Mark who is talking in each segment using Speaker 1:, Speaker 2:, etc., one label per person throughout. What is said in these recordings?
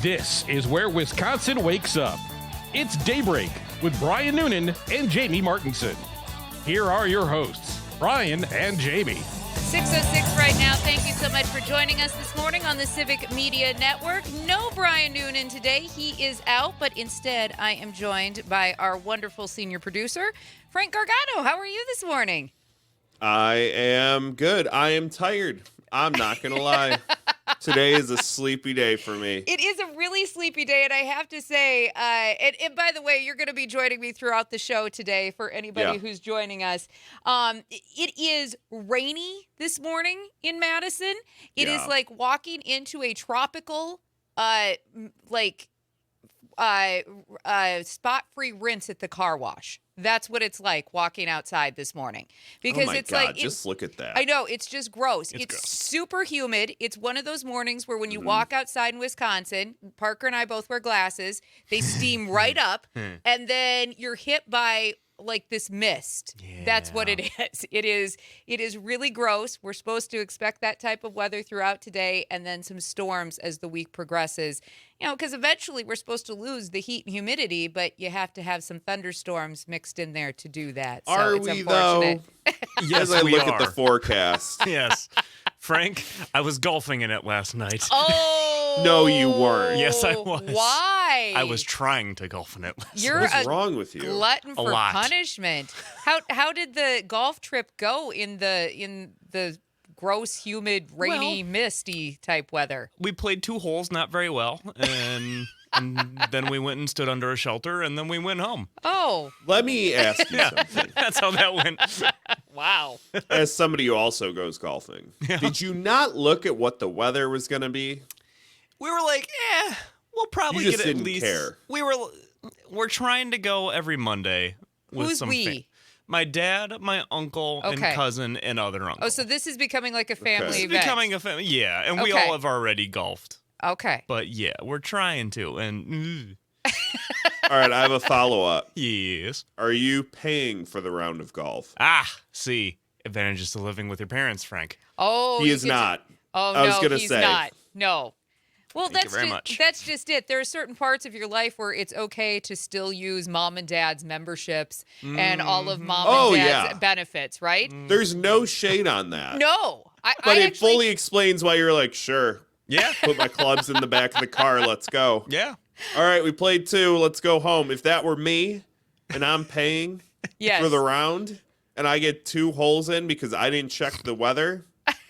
Speaker 1: This is where Wisconsin wakes up. It's Daybreak with Brian Noonan and Jamie Martinson. Here are your hosts, Brian and Jamie.
Speaker 2: 6:06 right now. Thank you so much for joining us this morning on the Civic Media Network. No Brian Noonan today. He is out, but instead I am joined by our wonderful senior producer, Frank Gargano. How are you this morning?
Speaker 3: I am good. I am tired. I'm not going to lie. Today is a sleepy day for me.
Speaker 2: It is a really sleepy day, and I have to say, and by the way, you're going to be joining me throughout the show today for anybody who's joining us. It is rainy this morning in Madison. It is like walking into a tropical, spot-free rinse at the car wash. That's what it's like walking outside this morning. Because
Speaker 3: oh my
Speaker 2: it's
Speaker 3: God,
Speaker 2: like
Speaker 3: just look at that.
Speaker 2: I know, it's just gross. It's
Speaker 3: gross.
Speaker 2: super humid. It's one of those mornings where when you walk outside in Wisconsin, Parker and I both wear glasses, they steam right up, and then you're hit by like this mist.
Speaker 4: Yeah.
Speaker 2: That's what it is. It is really gross. We're supposed to expect that type of weather throughout today and then some storms as the week progresses. You know, because eventually we're supposed to lose the heat and humidity, but you have to have some thunderstorms mixed in there to do that. So
Speaker 3: Are
Speaker 2: it's
Speaker 3: we,
Speaker 2: unfortunate.
Speaker 3: though?
Speaker 4: Yes,
Speaker 3: As I
Speaker 4: we
Speaker 3: look
Speaker 4: are.
Speaker 3: at the forecast.
Speaker 4: Yes. Frank, I was golfing in it last night.
Speaker 2: Oh.
Speaker 3: No, you weren't.
Speaker 4: Yes, I was.
Speaker 2: Why?
Speaker 4: I was trying to golf in it last
Speaker 2: You're
Speaker 4: night.
Speaker 3: What's
Speaker 2: a
Speaker 3: wrong with you?
Speaker 2: glutton for
Speaker 4: lot.
Speaker 2: punishment. How did the golf trip go in the gross, humid, rainy, misty type weather?
Speaker 4: We played 2 holes, not very well, and then we went and stood under a shelter, and then we went home.
Speaker 2: Oh,
Speaker 3: Let me ask you something.
Speaker 4: That's how that went.
Speaker 2: wow.
Speaker 3: As somebody who also goes golfing, did you not look at what the weather was going to be?
Speaker 4: We were like, we'll probably
Speaker 3: You just
Speaker 4: get at
Speaker 3: didn't
Speaker 4: least.
Speaker 3: care.
Speaker 4: We're trying to go every Monday with
Speaker 2: Who's
Speaker 4: some
Speaker 2: we?
Speaker 4: My dad, my uncle, and
Speaker 2: Okay.
Speaker 4: cousin, and other uncle.
Speaker 2: Oh, so this is becoming like a family
Speaker 3: Okay.
Speaker 4: It's
Speaker 2: event.
Speaker 4: becoming a family. Yeah, and we
Speaker 2: Okay.
Speaker 4: all have already golfed.
Speaker 2: Okay.
Speaker 4: But yeah, we're trying to. And
Speaker 3: All right, I have a follow-up.
Speaker 4: yes.
Speaker 3: Are you paying for the round of golf?
Speaker 4: See, advantages to living with your parents, Frank.
Speaker 2: Oh,
Speaker 3: He
Speaker 2: you
Speaker 3: is
Speaker 2: get to-
Speaker 3: not.
Speaker 2: Oh
Speaker 3: I was
Speaker 2: no,
Speaker 3: gonna
Speaker 2: he's
Speaker 3: say.
Speaker 2: not. No. Well,
Speaker 4: Thank you very much.
Speaker 2: that's just it. There are certain parts of your life where it's okay to still use mom and dad's memberships and all of mom
Speaker 3: Oh,
Speaker 2: and dad's
Speaker 3: yeah.
Speaker 2: benefits, right?
Speaker 3: There's no shade on that.
Speaker 2: No.
Speaker 3: But it fully explains why you're like, sure,
Speaker 4: Yeah.
Speaker 3: put my clubs in the back of the car, let's go.
Speaker 4: Yeah.
Speaker 3: All right, we played 2, let's go home. If that were me and I'm paying
Speaker 2: yes.
Speaker 3: for the round and I get 2 holes in because I didn't check the weather,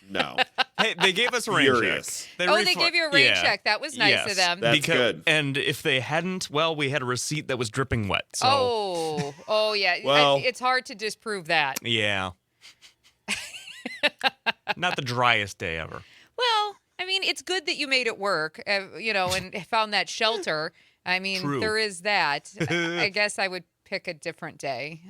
Speaker 3: no.
Speaker 4: Hey, they gave us a rain
Speaker 3: Furious.
Speaker 4: check.
Speaker 2: They gave you a rain check. That was nice
Speaker 4: Yes.
Speaker 2: of them.
Speaker 3: That's good.
Speaker 4: And if they hadn't, well, we had a receipt that was dripping wet. So,
Speaker 2: Oh yeah.
Speaker 3: Well-
Speaker 2: It's hard to disprove that.
Speaker 4: yeah. Not the driest day ever.
Speaker 2: Well, I mean, it's good that you made it work, and found that shelter. I mean,
Speaker 4: True.
Speaker 2: there is that. I guess I would pick a different day.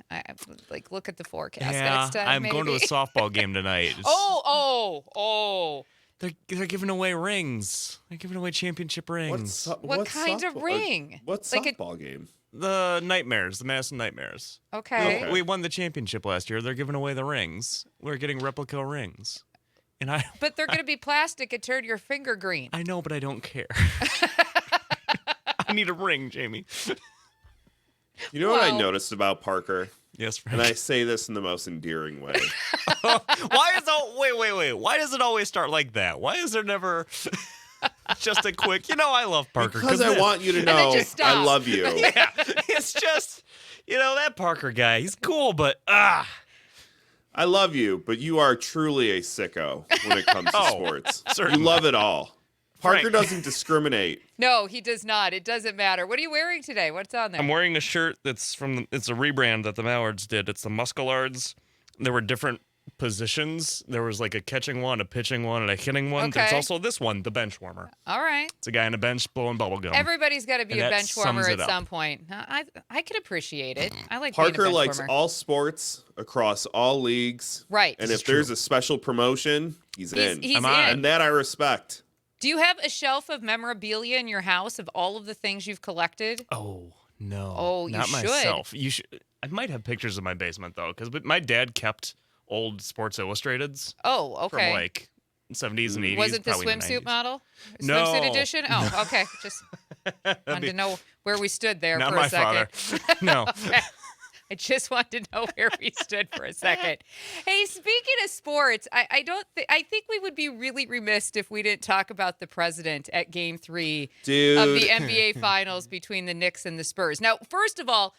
Speaker 2: Look at the forecast
Speaker 4: Yeah,
Speaker 2: next time.
Speaker 4: I'm going to a
Speaker 2: maybe.
Speaker 4: softball game tonight. It's-
Speaker 2: Oh.
Speaker 4: They're giving away rings. They're giving away championship rings.
Speaker 2: What kind of ring?
Speaker 3: What
Speaker 2: Like a-
Speaker 3: softball game?
Speaker 4: The Nightmares, the Madison Nightmares.
Speaker 2: Okay.
Speaker 4: We won the championship last year. They're giving away the rings. We're getting replica rings. And
Speaker 2: But they're going to be plastic and turn your finger green.
Speaker 4: I know, but I don't care. I need a ring, Jamie.
Speaker 3: You know what I
Speaker 2: Well-
Speaker 3: noticed about Parker?
Speaker 4: Yes,
Speaker 3: And
Speaker 4: Frank.
Speaker 3: I say this in the most endearing way.
Speaker 4: Wait. Why does it always start like that? Why is there never just a quick, I love Parker.
Speaker 3: Because I want you to
Speaker 2: then
Speaker 3: know
Speaker 2: just
Speaker 3: I
Speaker 2: stop.
Speaker 3: love you.
Speaker 4: Yeah, it's just, that Parker guy. He's cool, but
Speaker 3: I love you, but you are truly a sicko when it comes to
Speaker 4: Oh,
Speaker 3: sports.
Speaker 4: certainly.
Speaker 3: You love it all. Parker
Speaker 4: Frank.
Speaker 3: doesn't discriminate.
Speaker 2: No, he does not. It doesn't matter. What are you wearing today? What's on there?
Speaker 4: I'm wearing a shirt it's a rebrand that the Mallards did. It's the Muskelards. There were different positions. There was like a catching one, a pitching one, and a hitting one. There's
Speaker 2: Okay.
Speaker 4: also this one, the bench warmer.
Speaker 2: All right.
Speaker 4: It's a guy on a bench blowing bubble gum.
Speaker 2: Everybody's got to be
Speaker 4: And
Speaker 2: a
Speaker 4: that
Speaker 2: bench warmer
Speaker 4: sums
Speaker 2: at
Speaker 4: it up.
Speaker 2: some point. I could appreciate it. I like
Speaker 3: Parker
Speaker 2: being a bench
Speaker 3: likes
Speaker 2: warmer.
Speaker 3: all sports across all leagues.
Speaker 2: Right.
Speaker 3: And
Speaker 4: This
Speaker 3: if
Speaker 4: is
Speaker 3: there's
Speaker 4: true.
Speaker 3: a special promotion, he's in.
Speaker 2: He's
Speaker 4: I'm
Speaker 2: in.
Speaker 4: on.
Speaker 3: And that I respect.
Speaker 2: Do you have a shelf of memorabilia in your house of all of the things you've collected?
Speaker 4: Oh, no.
Speaker 2: Oh, you
Speaker 4: not
Speaker 2: should.
Speaker 4: myself. You should. I might have pictures in my basement though, because my dad kept old Sports Illustrateds
Speaker 2: Oh,
Speaker 4: from
Speaker 2: okay.
Speaker 4: like 70s and 80s.
Speaker 2: Was it the
Speaker 4: probably
Speaker 2: swimsuit
Speaker 4: 90s.
Speaker 2: model?
Speaker 4: No.
Speaker 2: Swimsuit edition? Oh, okay. Just wanted to know where we stood there
Speaker 4: Not
Speaker 2: for
Speaker 4: my
Speaker 2: a second.
Speaker 4: father. No.
Speaker 2: Okay. I just wanted to know where we stood for a second. Hey, speaking of sports, I think we would be really remiss if we didn't talk about the president at Game 3 of the NBA Finals between the Knicks and the Spurs. Now, first of all,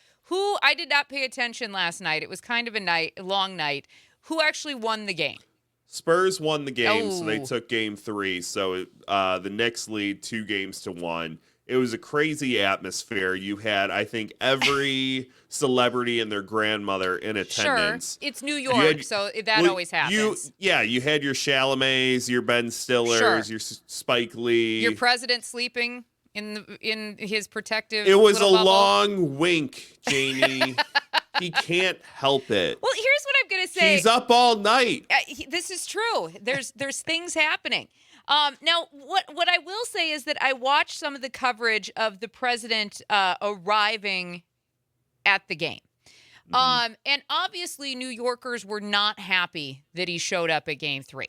Speaker 2: I did not pay attention last night. It was kind of a long night. Who actually won the game?
Speaker 3: Spurs won the game, so they
Speaker 2: Oh.
Speaker 3: took Game 3. So the Knicks lead 2-1. It was a crazy atmosphere. You had, I think, every celebrity and their grandmother in attendance.
Speaker 2: Sure, it's New York, so that always happens.
Speaker 3: You had your Chalamets, your Ben Stillers,
Speaker 2: Sure.
Speaker 3: your Spike Lee.
Speaker 2: Your president sleeping in his protective.
Speaker 3: It was a
Speaker 2: little bubble.
Speaker 3: long wink, Jamie. He can't help it.
Speaker 2: Well, here's what I'm gonna say.
Speaker 3: He's up all night.
Speaker 2: This is true. There's things happening. Now, what I will say is that I watched some of the coverage of the president arriving at the game. And obviously, New Yorkers were not happy that he showed up at Game 3.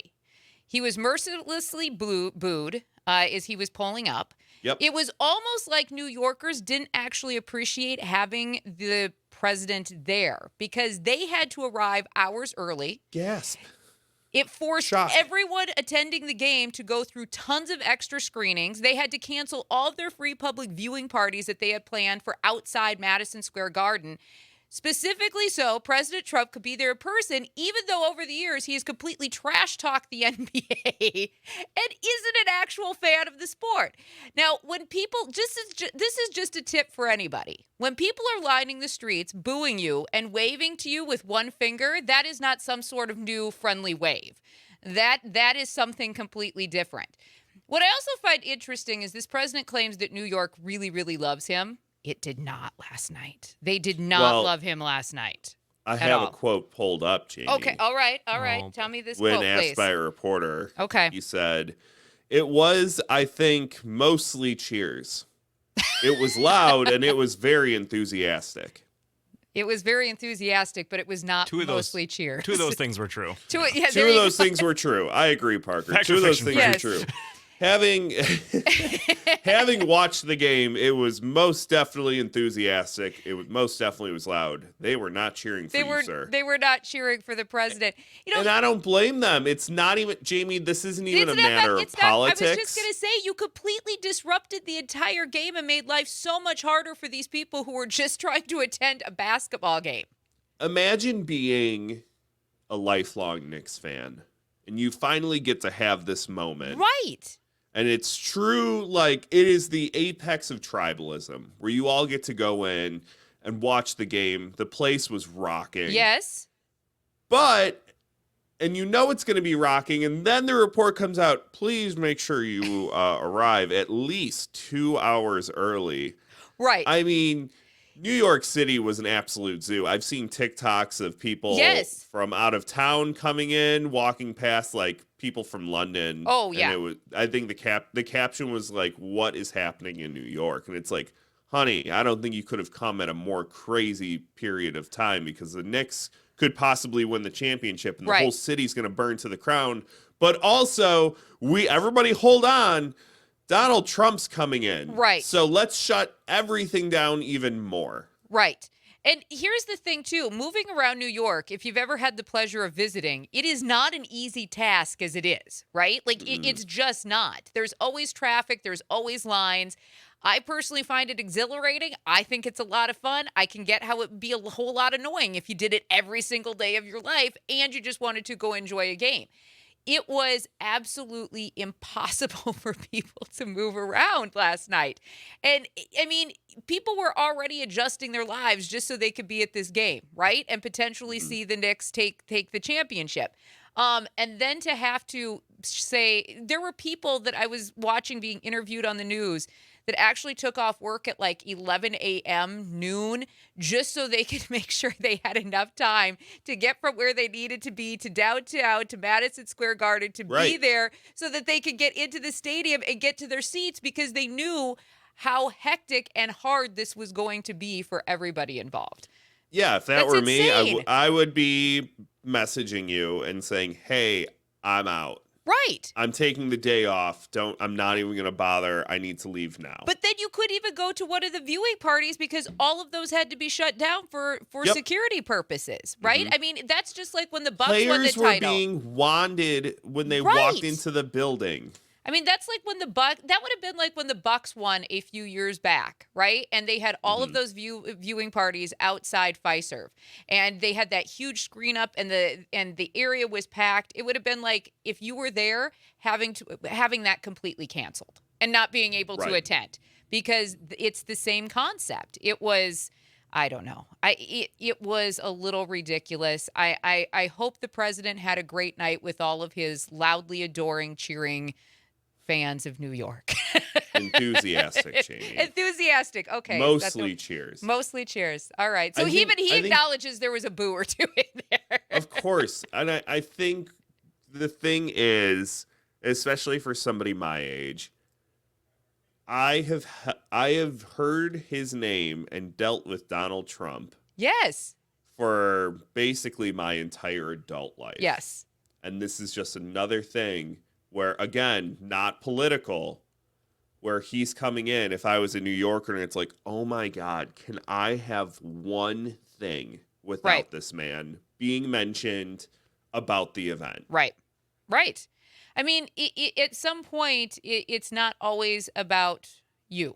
Speaker 2: He was mercilessly booed as he was pulling up.
Speaker 3: Yep.
Speaker 2: It was almost like New Yorkers didn't actually appreciate having the president there because they had to arrive hours early.
Speaker 3: Gasp.
Speaker 2: It forced
Speaker 3: Shock.
Speaker 2: everyone attending the game to go through tons of extra screenings. They had to cancel all of their free public viewing parties that they had planned for outside Madison Square Garden. Specifically so, President Trump could be there in person, even though over the years he has completely trash-talked the NBA and isn't an actual fan of the sport. Now, when people, this is just a tip for anybody. When people are lining the streets, booing you and waving to you with one finger, that is not some sort of new friendly wave. That is something completely different. What I also find interesting is this president claims that New York really, really loves him. It did not last night. They did not love him last night.
Speaker 3: I have a quote pulled up, Jamie.
Speaker 2: Okay, all right.
Speaker 4: Oh.
Speaker 2: Tell me this
Speaker 3: When
Speaker 2: quote,
Speaker 3: asked
Speaker 2: please.
Speaker 3: by a reporter,
Speaker 2: Okay.
Speaker 3: he said, "It was, I think, mostly cheers. It was loud and it was very enthusiastic."
Speaker 2: It was very enthusiastic, but it was not mostly cheers.
Speaker 4: Two of those things were true.
Speaker 3: Two of those things were true. I agree, Parker.
Speaker 4: Fact
Speaker 3: Two
Speaker 4: or
Speaker 3: of those
Speaker 4: fiction?
Speaker 3: things
Speaker 2: Yes.
Speaker 3: were true. Having watched the game, it was most definitely enthusiastic. It was most definitely was loud. They were not cheering for you, sir.
Speaker 2: They were not cheering for the president. You know,
Speaker 3: And I don't blame them. It's not even, Jamie, this isn't even a
Speaker 2: it's not-
Speaker 3: matter of
Speaker 2: it's not-
Speaker 3: politics.
Speaker 2: I was just going to say, you completely disrupted the entire game and made life so much harder for these people who were just trying to attend a basketball game.
Speaker 3: Imagine being a lifelong Knicks fan and you finally get to have this moment.
Speaker 2: Right.
Speaker 3: And it's true, like, it is the apex of tribalism where you all get to go in and watch the game. The place was rocking.
Speaker 2: Yes.
Speaker 3: And you know it's going to be rocking. And then the report comes out, please make sure you arrive at least 2 hours early.
Speaker 2: Right.
Speaker 3: I mean, New York City was an absolute zoo. I've seen TikToks of people from out of town coming in, walking past like people from London.
Speaker 2: Oh, yeah.
Speaker 3: And it was, I think the caption was like, "What is happening in New York?" And it's like, honey, I don't think you could have come at a more crazy period of time because the Knicks could possibly win the championship and the whole city's going to burn to the ground. But also, everybody hold on. Donald Trump's coming in.
Speaker 2: Right.
Speaker 3: So let's shut everything down even more.
Speaker 2: Right. And here's the thing, too. Moving around New York, if you've ever had the pleasure of visiting, it is not an easy task as it is, right? Like, it's just not. There's always traffic. There's always lines. I personally find it exhilarating. I think it's a lot of fun. I can get how it would be a whole lot annoying if you did it every single day of your life and you just wanted to go enjoy a game. It was absolutely impossible for people to move around last night. And I mean, people were already adjusting their lives just so they could be at this game, right? And potentially see the Knicks take the championship. And then to have to say, there were people that I was watching being interviewed on the news that actually took off work at like 11 a.m., noon, just so they could make sure they had enough time to get from where they needed to be to downtown, to Madison Square Garden, to be there so that they could get into the stadium and get to their seats because they knew how hectic and hard this was going to be for everybody involved.
Speaker 3: Yeah, if that
Speaker 2: That's
Speaker 3: were
Speaker 2: insane.
Speaker 3: me, I would be messaging you and saying, hey, I'm out.
Speaker 2: Right.
Speaker 3: I'm taking the day off. I'm not even going to bother. I need to leave now.
Speaker 2: But then you could even go to one of the viewing parties because all of those had to be shut down for
Speaker 3: Yep.
Speaker 2: security purposes, right? I mean, that's just like when the Bucks won the
Speaker 3: Players were
Speaker 2: title.
Speaker 3: being wanded when they
Speaker 2: Right.
Speaker 3: walked into the building.
Speaker 2: I mean, that's like when that would have been like when the Bucks won a few years back, right? And they had all of those viewing parties outside Fiserv, and they had that huge screen up, and the area was packed. It would have been like if you were there having that completely canceled and not being able to
Speaker 3: Right.
Speaker 2: attend, because it's the same concept. It was, I don't know. It was a little ridiculous. I hope the president had a great night with all of his loudly adoring, cheering fans of New York.
Speaker 3: Enthusiastic, Jamie.
Speaker 2: Enthusiastic. Okay.
Speaker 3: Mostly cheers.
Speaker 2: Mostly cheers. All right. So
Speaker 3: I think-
Speaker 2: he
Speaker 3: I think-
Speaker 2: acknowledges there was a boo or two in there.
Speaker 3: Of course. And I think the thing is, especially for somebody my age, I have heard his name and dealt with Donald Trump
Speaker 2: Yes.
Speaker 3: for basically my entire adult life.
Speaker 2: Yes.
Speaker 3: And this is just another thing where, again, not political, where he's coming in. If I was a New Yorker and it's like, oh my God, can I have one thing without
Speaker 2: Right.
Speaker 3: this man being mentioned about the event?
Speaker 2: Right. Right. I mean, at some point, it's not always about you.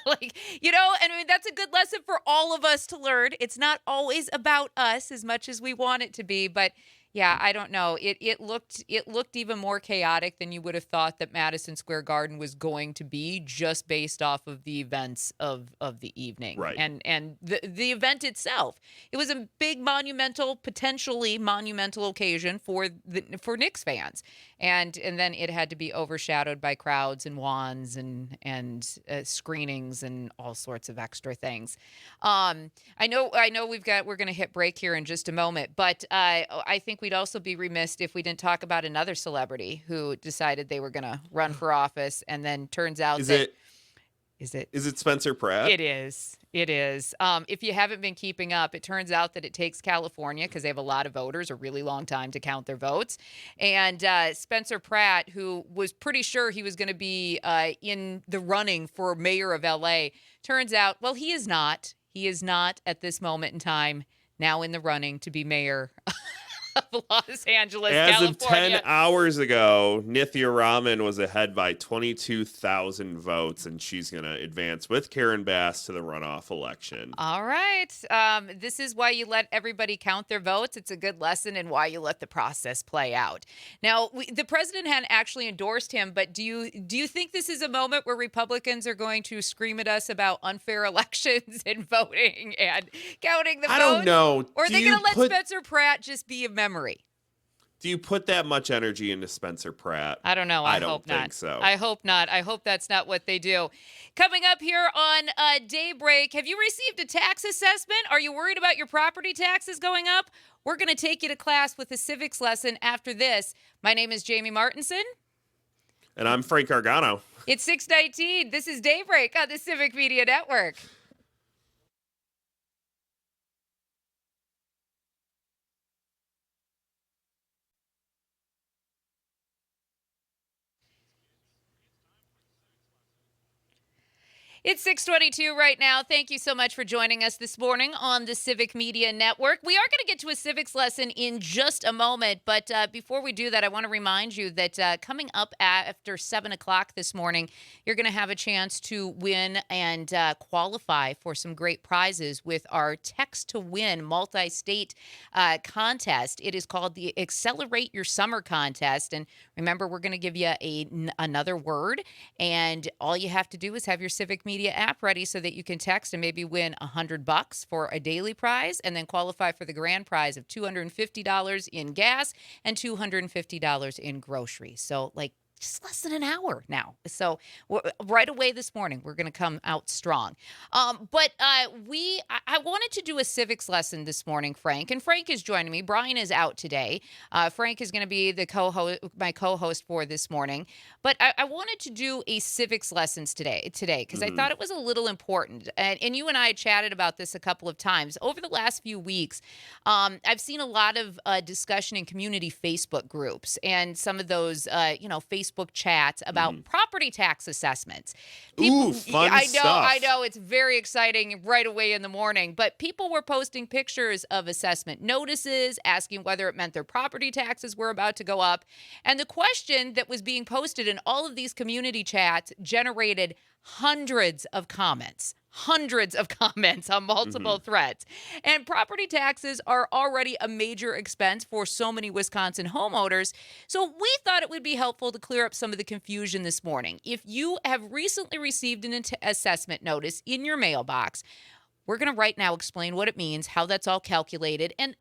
Speaker 2: Like, I mean, that's a good lesson for all of us to learn. It's not always about us as much as we want it to be, but yeah, I don't know. It looked even more chaotic than you would have thought that Madison Square Garden was going to be, just based off of the events of the evening.
Speaker 3: Right.
Speaker 2: And the event itself. It was a big potentially monumental occasion for Knicks fans. And then it had to be overshadowed by crowds and wands and screenings and all sorts of extra things. I know we're going to hit break here in just a moment, but I think we'd also be remiss if we didn't talk about another celebrity who decided they were going to run for office, and then turns out
Speaker 3: Is it Spencer Pratt?
Speaker 2: It is. It is. If you haven't been keeping up, it turns out that it takes California, because they have a lot of voters, a really long time to count their votes. And Spencer Pratt, who was pretty sure he was going to be in the running for mayor of L.A., turns out, well, he is not. He is not at this moment in time now in the running to be mayor of Los Angeles,
Speaker 3: As
Speaker 2: California.
Speaker 3: of 10 hours ago, Nithya Raman was ahead by 22,000 votes, and she's going to advance with Karen Bass to the runoff election.
Speaker 2: All right. This is why you let everybody count their votes. It's a good lesson in why you let the process play out. Now, the president hadn't actually endorsed him, but do you think this is a moment where Republicans are going to scream at us about unfair elections and voting and counting the votes?
Speaker 3: I don't know.
Speaker 2: Or are
Speaker 3: Do
Speaker 2: they
Speaker 3: you
Speaker 2: going to let
Speaker 3: put-
Speaker 2: Spencer Pratt just be a memory?
Speaker 3: Do you put that much energy into Spencer Pratt?
Speaker 2: I don't know.
Speaker 3: I
Speaker 2: I
Speaker 3: don't
Speaker 2: hope
Speaker 3: think
Speaker 2: not.
Speaker 3: so.
Speaker 2: I hope not. I hope that's not what they do. Coming up here on Daybreak, have you received a tax assessment? Are you worried about your property taxes going up? We're going to take you to class with a civics lesson after this. My name is Jamie Martinson.
Speaker 3: And I'm Frank Gargano.
Speaker 2: It's 6:19. This is Daybreak on the Civic Media Network. It's 6:22 right now. Thank you so much for joining us this morning on the Civic Media Network. We are going to get to a civics lesson in just a moment, but before we do that, I want to remind you that coming up after 7 o'clock this morning, you're going to have a chance to win and qualify for some great prizes with our Text to Win multi-state contest. It is called the Accelerate Your Summer Contest, and remember, we're going to give you another word, and all you have to do is have your Civic Media app ready so that you can text and maybe win $100 for a daily prize, and then qualify for the grand prize of $250 in gas and $250 in groceries. So, like, just less than an hour now. So right away this morning, we're going to come out strong. But I wanted to do a civics lesson this morning, Frank, and Frank is joining me. Brian is out today. Frank is going to be my co-host for this morning. But I wanted to do a civics lessons today because I thought it was a little important. And you and I chatted about this a couple of times over the last few weeks. I've seen a lot of discussion in community Facebook groups and some of those, Facebook chats about property tax assessments.
Speaker 3: Ooh, fun stuff.
Speaker 2: I know. It's very exciting right away in the morning. But people were posting pictures of assessment notices, asking whether it meant their property taxes were about to go up. And the question that was being posted in all of these community chats generated hundreds of comments on multiple threads. And property taxes are already a major expense for so many Wisconsin homeowners. So we thought it would be helpful to clear up some of the confusion this morning. If you have recently received an assessment notice in your mailbox, we're going to right now explain what it means, how that's all calculated, and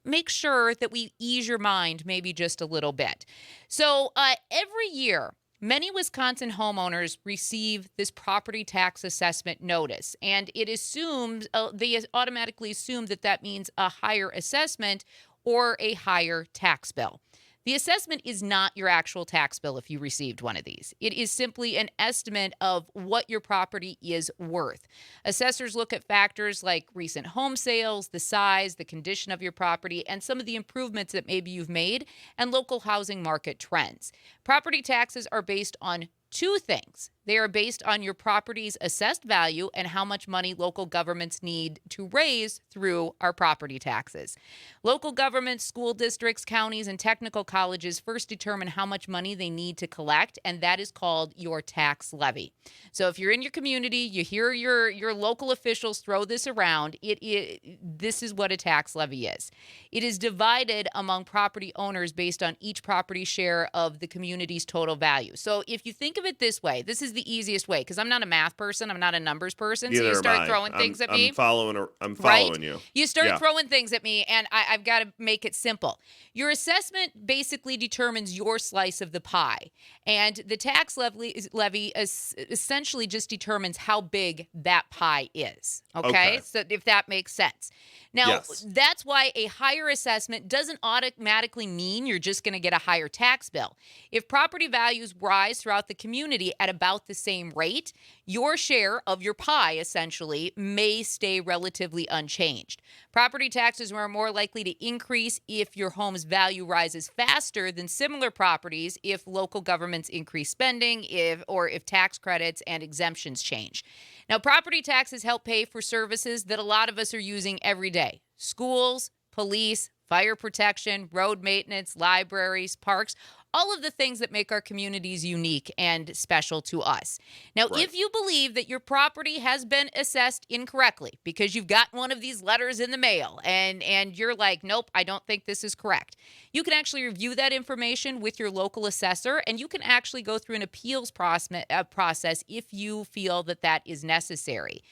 Speaker 2: make sure that we ease your mind maybe just a little bit. So every year, many Wisconsin homeowners receive this property tax assessment notice, and it assumes they automatically assume that means a higher assessment or a higher tax bill. The assessment is not your actual tax bill if you received one of these. It is simply an estimate of what your property is worth. Assessors look at factors like recent home sales, the size, the condition of your property, and some of the improvements that maybe you've made, and local housing market trends. Property taxes are based on two things. They are based on your property's assessed value and how much money local governments need to raise through our property taxes. Local governments, school districts, counties, and technical colleges first determine how much money they need to collect, and that is called your tax levy. So if you're in your community, you hear your local officials throw this around, this is what a tax levy is. It is divided among property owners based on each property share of the community's total value. So if you think of it this way, this is the easiest way, because I'm not a math person, I'm not a numbers person.
Speaker 3: Neither
Speaker 2: so you
Speaker 3: am
Speaker 2: start
Speaker 3: I.
Speaker 2: throwing things at me.
Speaker 3: I'm following
Speaker 2: right?
Speaker 3: you.
Speaker 2: You start
Speaker 3: Yeah.
Speaker 2: throwing things at me, and I've got to make it simple. Your assessment basically determines your slice of the pie, and the tax levy essentially just determines how big that pie is. Okay? So if that makes sense. Now,
Speaker 3: Yes.
Speaker 2: that's why a higher assessment doesn't automatically mean you're just going to get a higher tax bill. If property values rise throughout the community at about the same rate, your share of your pie essentially may stay relatively unchanged. Property taxes are more likely to increase if your home's value rises faster than similar properties if local governments increase spending, if tax credits and exemptions change. Now, property taxes help pay for services that a lot of us are using every day. Schools, police, fire protection, road maintenance, libraries, parks, all of the things that make our communities unique and special to us. Now, if you believe that your property has been assessed incorrectly because you've gotten one of these letters in the mail and you're like, nope, I don't think this is correct, you can actually review that information with your local assessor, and you can actually go through an appeals process if you feel that is necessary.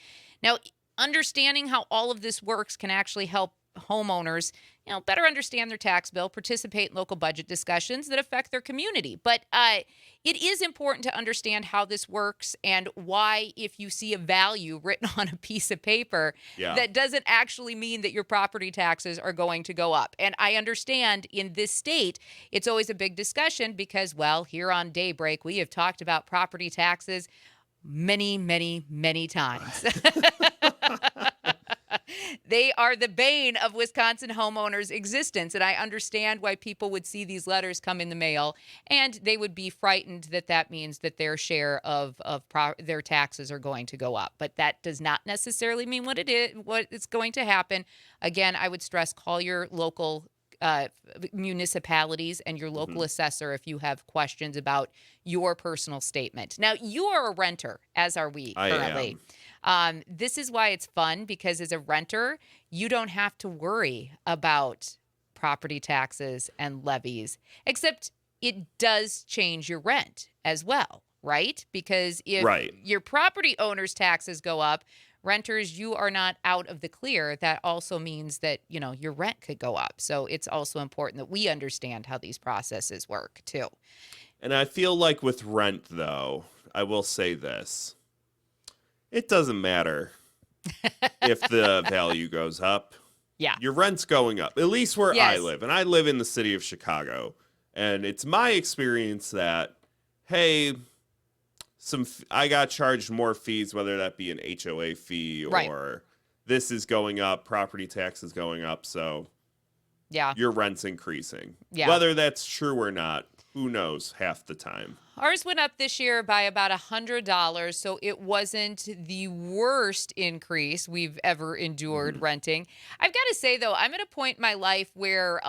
Speaker 2: Now, understanding how all of this works can actually help homeowners, better understand their tax bill, participate in local budget discussions that affect their community. But it is important to understand how this works and why, if you see a value written on a piece of paper, that doesn't actually mean that your property taxes are going to go up. And I understand in this state, it's always a big discussion because, well, here on Daybreak, we have talked about property taxes many, many, many times. They are the bane of Wisconsin homeowners' existence, and I understand why people would see these letters come in the mail, and they would be frightened that means that their share of their taxes are going to go up. But that does not necessarily mean what is going to happen. Again, I would stress, call your local municipalities and your local assessor if you have questions about your personal statement. Now, you are a renter, as are we currently. This is why it's fun, because as a renter, you don't have to worry about property taxes and levies, except it does change your rent as well, right? Because if your property owner's taxes go up, renters, you are not out of the clear. That also means that, your rent could go up. So it's also important that we understand how these processes work too.
Speaker 3: And I feel like with rent, though, I will say this. It doesn't matter if the value goes up.
Speaker 2: Yeah.
Speaker 3: Your rent's going up, at least where I
Speaker 2: Yes.
Speaker 3: live. And I live in the city of Chicago. And it's my experience that, hey, I got charged more fees, whether that be an HOA fee or
Speaker 2: Right.
Speaker 3: this is going up, property tax is going up. So
Speaker 2: Yeah.
Speaker 3: your rent's increasing.
Speaker 2: Yeah.
Speaker 3: Whether that's true or not, who knows half the time.
Speaker 2: Ours went up this year by about $100, so it wasn't the worst increase we've ever endured renting. I've got to say, though, I'm at a point in my life where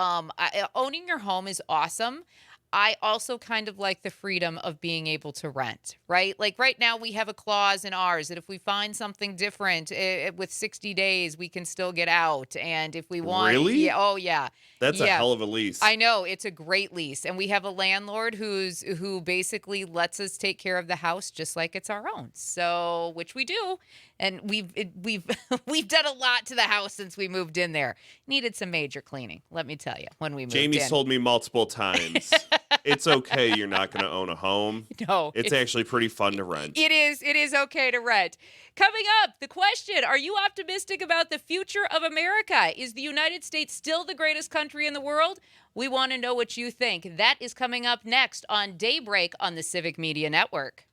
Speaker 2: owning your home is awesome. I also kind of like the freedom of being able to rent, right? Like right now we have a clause in ours that if we find something different with 60 days, we can still get out. And if we want...
Speaker 3: Really?
Speaker 2: Yeah, oh, yeah.
Speaker 3: That's a
Speaker 2: Yeah.
Speaker 3: hell of a lease.
Speaker 2: I know, it's a great lease, and we have a landlord who basically lets us take care of the house just like it's our own. So, which we do, and we've we've done a lot to the house since we moved in there. Needed some major cleaning, let me tell you. When we moved
Speaker 3: Jamie's
Speaker 2: in,
Speaker 3: told me multiple times, it's okay. You're not going to own a home.
Speaker 2: no,
Speaker 3: It's actually pretty fun to rent.
Speaker 2: It is okay to rent. Coming up, the question, are you optimistic about the future of America? Is the United States still the greatest country in the world? We want to know what you think. That is coming up next on Daybreak on the Civic Media Network.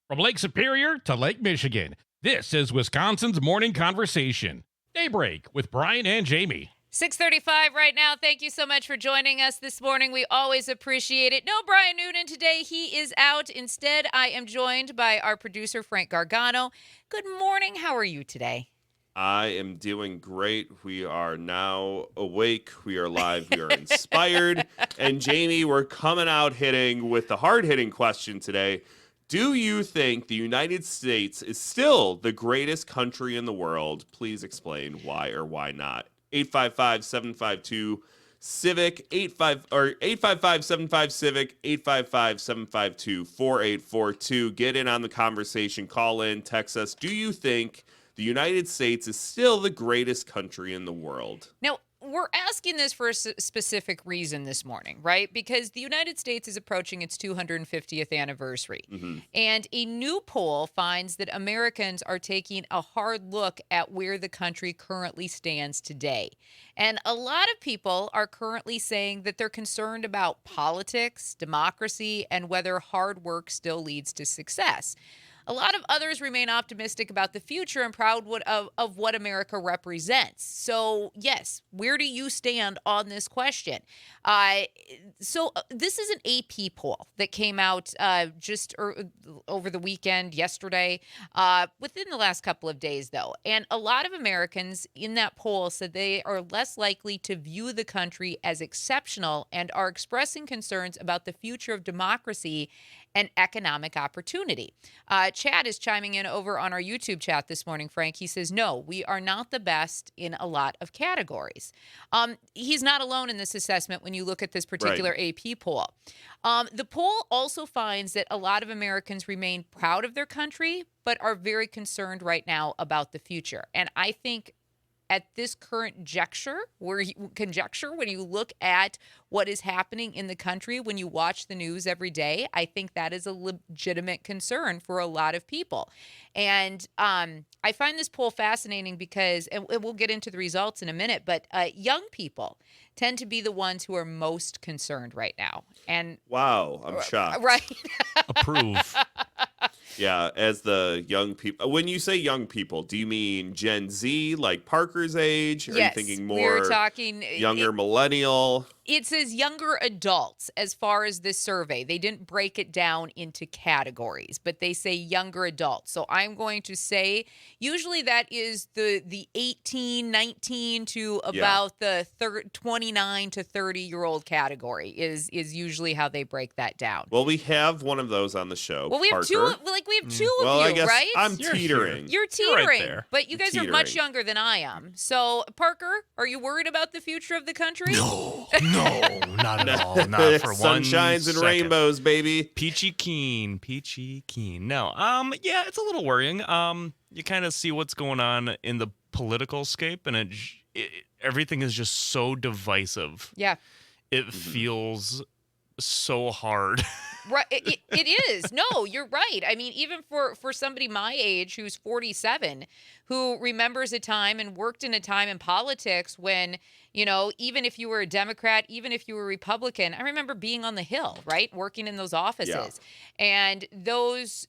Speaker 1: From Lake Superior to Lake Michigan, this is Wisconsin's Morning Conversation. Daybreak with Brian and Jamie.
Speaker 2: 6:35 right now. Thank you so much for joining us this morning. We always appreciate it. No Brian Noonan today. He is out. Instead, I am joined by our producer, Frank Gargano. Good morning. How are you today?
Speaker 3: I am doing great. We are now awake. We are live. We are inspired. And Jamie, we're coming out hitting with the hard-hitting question today. Do you think the United States is still the greatest country in the world? Please explain why or why not. 855-752-CIVIC, 855-75-CIVIC, 855-752-4842. Get in on the conversation. Call in, text us. Do you think the United States is still the greatest country in the world?
Speaker 2: Now, we're asking this for a specific reason this morning, right? Because the United States is approaching its 250th anniversary. And a new poll finds that Americans are taking a hard look at where the country currently stands today. And a lot of people are currently saying that they're concerned about politics, democracy, and whether hard work still leads to success. A lot of others remain optimistic about the future and proud of what America represents. So, yes, where do you stand on this question? This is an AP poll that came out just over the weekend, yesterday, within the last couple of days, though. And a lot of Americans in that poll said they are less likely to view the country as exceptional and are expressing concerns about the future of democracy and economic opportunity. Chad is chiming in over on our YouTube chat this morning, Frank. He says, no, we are not the best in a lot of categories. He's not alone in this assessment when you look at this particular AP poll. The poll also finds that a lot of Americans remain proud of their country, but are very concerned right now about the future. And I think at this current conjecture, when you look at what is happening in the country, when you watch the news every day, I think that is a legitimate concern for a lot of people. And I find this poll fascinating because, and we'll get into the results in a minute, but young people tend to be the ones who are most concerned right now. And
Speaker 3: wow, I'm shocked.
Speaker 2: Right.
Speaker 4: Approve.
Speaker 3: Yeah, as the young people. When you say young people, do you mean Gen Z, like Parker's age? Or
Speaker 2: Yes,
Speaker 3: are you thinking
Speaker 2: we
Speaker 3: more
Speaker 2: were talking
Speaker 3: younger millennial?
Speaker 2: It says younger adults as far as this survey. They didn't break it down into categories, but they say younger adults. So I'm going to say usually that is the 18, 19 to about the 29 to 30-year-old category is usually how they break that down.
Speaker 3: Well, we have one of those on the show.
Speaker 2: Well, we have
Speaker 3: Parker.
Speaker 2: we have two
Speaker 3: Well,
Speaker 2: of
Speaker 3: I
Speaker 2: you,
Speaker 3: guess
Speaker 2: right?
Speaker 3: I'm
Speaker 4: You're
Speaker 3: teetering.
Speaker 2: You're
Speaker 4: You're right
Speaker 2: teetering,
Speaker 4: there.
Speaker 2: but you guys are much
Speaker 3: Teetering.
Speaker 2: younger than I am. So, Parker, are you worried about the future of the country?
Speaker 4: No. No, not at all. Not for one
Speaker 3: Sunshines and
Speaker 4: second.
Speaker 3: rainbows, baby.
Speaker 4: Peachy keen. No, yeah, it's a little worrying. You kind of see what's going on in the political scape, and everything is just so divisive.
Speaker 2: Yeah.
Speaker 4: It feels so hard.
Speaker 2: Right, it is. No, you're right. I mean, even for somebody my age who's 47, who remembers a time and worked in a time in politics when, even if you were a Democrat, even if you were a Republican, I remember being on the Hill, right, working in those offices, and those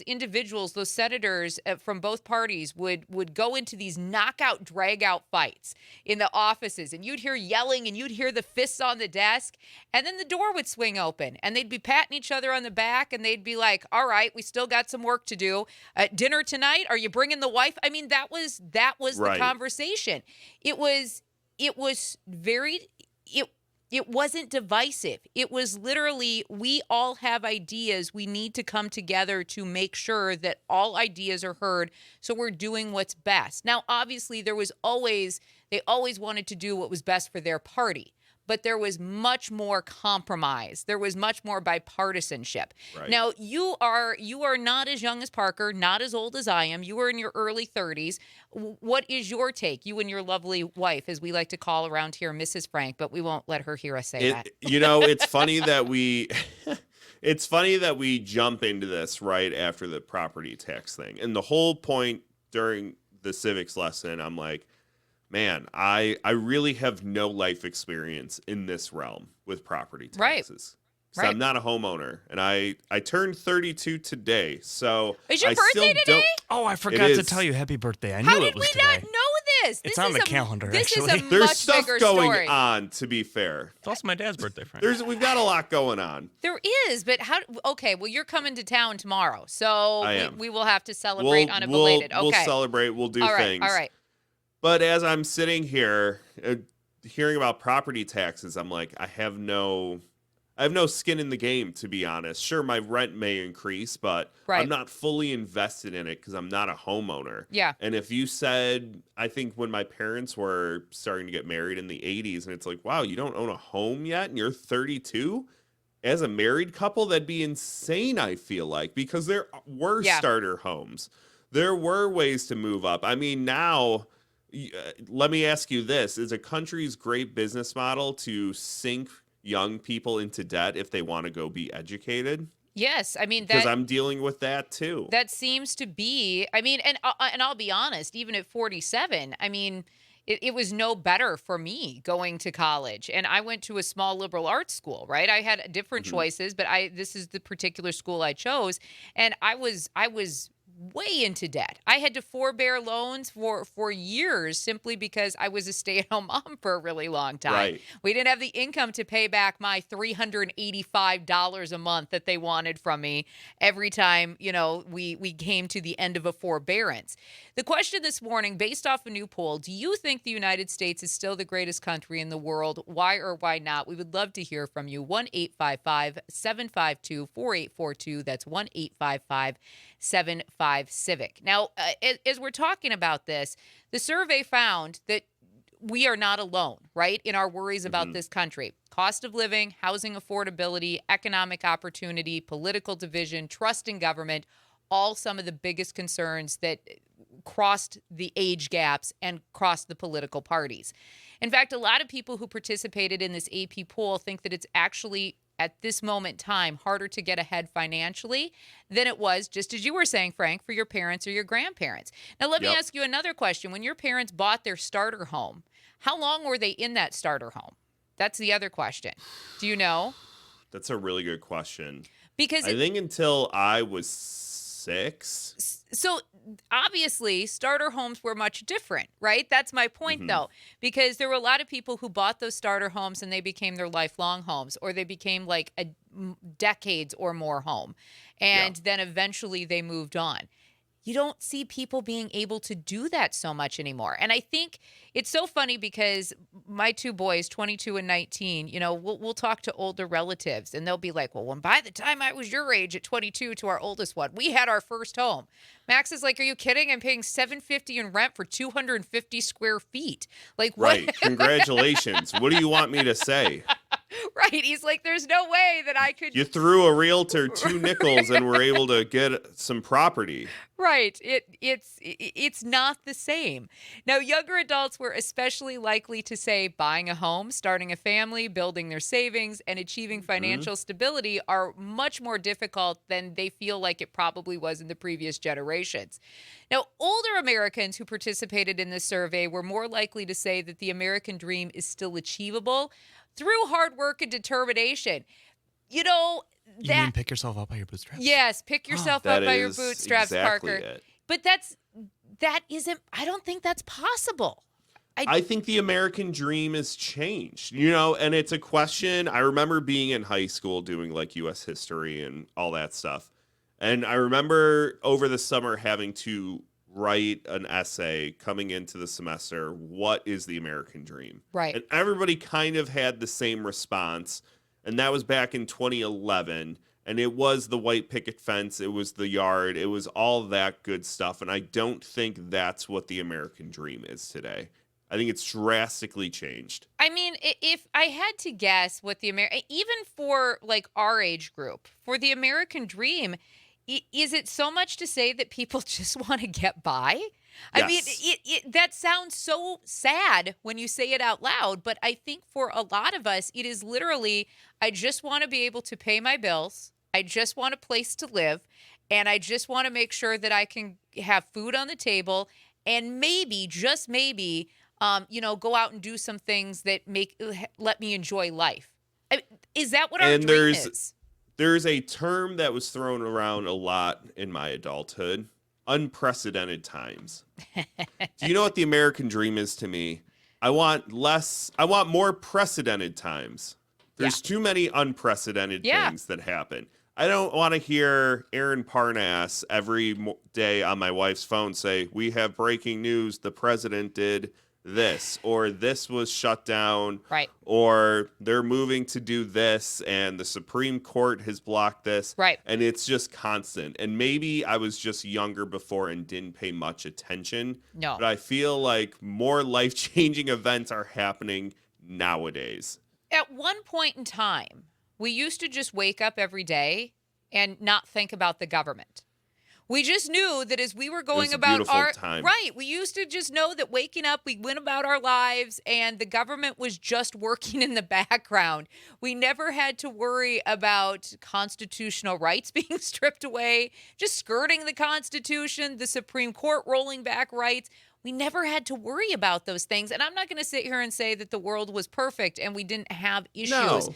Speaker 2: individuals, those senators from both parties would go into these knockout, drag-out fights in the offices, and you'd hear yelling, and you'd hear the fists on the desk, and then the door would swing open, and they'd be patting each other on the back, and they'd be like, all right, we still got some work to do. Dinner tonight? Are you bringing the wife? I mean, that was
Speaker 3: Right.
Speaker 2: the conversation. It wasn't divisive. It was literally, we all have ideas. We need to come together to make sure that all ideas are heard. So we're doing what's best. Now, obviously, they always wanted to do what was best for their party. But there was much more compromise. There was much more bipartisanship.
Speaker 3: Right.
Speaker 2: Now, you are not as young as Parker, not as old as I am. You are in your early 30s. What is your take? You and your lovely wife, as we like to call around here, Mrs. Frank, but we won't let her hear us say that.
Speaker 3: It's funny that we jump into this right after the property tax thing. And the whole point during the civics lesson, I'm like, man, I really have no life experience in this realm with property taxes.
Speaker 2: Right.
Speaker 3: I'm not a homeowner, and I turned 32 today. So
Speaker 2: Is your
Speaker 3: I
Speaker 2: birthday
Speaker 3: still
Speaker 2: today?
Speaker 4: Oh, I forgot
Speaker 3: It
Speaker 4: to
Speaker 3: is.
Speaker 4: tell you happy birthday. I
Speaker 2: How
Speaker 4: knew
Speaker 2: did
Speaker 4: it was
Speaker 2: we
Speaker 4: today.
Speaker 2: not know this?
Speaker 4: It's on the calendar,
Speaker 2: This is
Speaker 4: actually.
Speaker 2: a
Speaker 3: There's
Speaker 2: much
Speaker 3: stuff
Speaker 2: bigger
Speaker 3: going
Speaker 2: story.
Speaker 3: on, to be fair.
Speaker 4: It's also my dad's birthday, Frank.
Speaker 3: We've got a lot going on.
Speaker 2: There is, but okay, well, you're coming to town tomorrow, so
Speaker 3: I am.
Speaker 2: we will have to celebrate on a belated.
Speaker 3: We'll
Speaker 2: Okay.
Speaker 3: celebrate. We'll do
Speaker 2: All right,
Speaker 3: things.
Speaker 2: all right.
Speaker 3: But as I'm sitting here hearing about property taxes, I'm like, I have no skin in the game, to be honest. Sure, my rent may increase, but
Speaker 2: Right.
Speaker 3: I'm not fully invested in it because I'm not a homeowner.
Speaker 2: Yeah.
Speaker 3: And if you said, I think when my parents were starting to get married in the 80s, and it's like, wow, you don't own a home yet and you're 32? As a married couple, that'd be insane, I feel like, because there were starter homes. There were ways to move up. I mean, now... let me ask you this. Is a country's great business model to sink young people into debt if they want to go be educated?
Speaker 2: Yes, I mean
Speaker 3: Because I'm dealing with that too.
Speaker 2: that seems to be. I mean, and I'll be honest. Even at 47, I mean, it was no better for me going to college, and I went to a small liberal arts school. Right, I had different choices, but this is the particular school I chose, and I was way into debt. I had to forbear loans for years simply because I was a stay-at-home mom for a really long time.
Speaker 3: Right.
Speaker 2: We didn't have the income to pay back my $385 a month that they wanted from me every time, we came to the end of a forbearance. The question this morning, based off a new poll, do you think the United States is still the greatest country in the world? Why or why not? We would love to hear from you. 1-855-752-4842. That's 1-855-75-CIVIC. Now, as we're talking about this, the survey found that we are not alone, right, in our worries about this country. Cost of living, housing affordability, economic opportunity, political division, trust in government, all some of the biggest concerns that crossed the age gaps and crossed the political parties. In fact, a lot of people who participated in this AP poll think that it's actually, at this moment in time, harder to get ahead financially than it was, just as you were saying, Frank, for your parents or your grandparents. Now, let me ask you another question. When your parents bought their starter home, how long were they in that starter home? That's the other question. Do you know?
Speaker 3: That's a really good question.
Speaker 2: Because
Speaker 3: I think until I was 6.
Speaker 2: So obviously starter homes were much different, right? That's my point though, because there were a lot of people who bought those starter homes and they became their lifelong homes, or they became like a decades or more home. And then eventually they moved on. you don't see people being able to do that so much anymore. And I think it's so funny because my two boys, 22 and 19, we'll talk to older relatives and they'll be like, well, when by the time I was your age at 22 to our oldest one, we had our first home. Max is like, are you kidding? I'm paying $750 in rent for 250 square feet. Like, what?
Speaker 3: Right. Congratulations. What do you want me to say?
Speaker 2: Right. He's like, there's no way that I could.
Speaker 3: You threw a realtor 2 nickels and were able to get some property.
Speaker 2: Right. It's not the same. Now, younger adults were especially likely to say buying a home, starting a family, building their savings, and achieving financial stability are much more difficult than they feel like it probably was in the previous generations. Now, older Americans who participated in this survey were more likely to say that the American dream is still achievable through hard work and determination.
Speaker 4: You mean pick yourself up by your bootstraps?
Speaker 2: Yes, pick yourself up by your bootstraps,
Speaker 3: exactly
Speaker 2: Parker.
Speaker 3: it.
Speaker 2: But that isn't, I don't think that's possible.
Speaker 3: I think the American dream has changed, and it's a question. I remember being in high school doing like U.S. history and all that stuff. And I remember over the summer having to write an essay coming into the semester. What is the American dream?
Speaker 2: Right.
Speaker 3: And everybody kind of had the same response. And that was back in 2011. And it was the white picket fence. It was the yard. It was all that good stuff. And I don't think that's what the American dream is today. I think it's drastically changed.
Speaker 2: I mean, if I had to guess what even for like our age group, for the American dream, is it so much to say that people just want to get by?
Speaker 3: Yes.
Speaker 2: I mean, that sounds so sad when you say it out loud, but I think for a lot of us, it is literally, I just want to be able to pay my bills. I just want a place to live, and I just want to make sure that I can have food on the table, and maybe, just maybe, go out and do some things that let me enjoy life. Is that what our dream is?
Speaker 3: There's a term that was thrown around a lot in my adulthood: unprecedented times. Do you know what the American dream is to me? I want more precedented times. There's too many unprecedented things that happen. I don't want to hear Aaron Parnas every day on my wife's phone say, we have breaking news, the president did this, or this was shut down,
Speaker 2: right,
Speaker 3: or they're moving to do this, and the Supreme Court has blocked this,
Speaker 2: right,
Speaker 3: and it's just constant. And maybe I was just younger before and didn't pay much attention.
Speaker 2: No,
Speaker 3: but I feel like more life-changing events are happening nowadays.
Speaker 2: At one point in time, we used to just wake up every day and not think about the government. We just knew that as we were going about our
Speaker 3: time.
Speaker 2: Right, we used to just know that waking up, we went about our lives and the government was just working in the background. We never had to worry about constitutional rights being stripped away, just skirting the Constitution, the Supreme Court rolling back rights. We never had to worry about those things. And I'm not going to sit here and say that the world was perfect and we didn't have issues.
Speaker 3: No.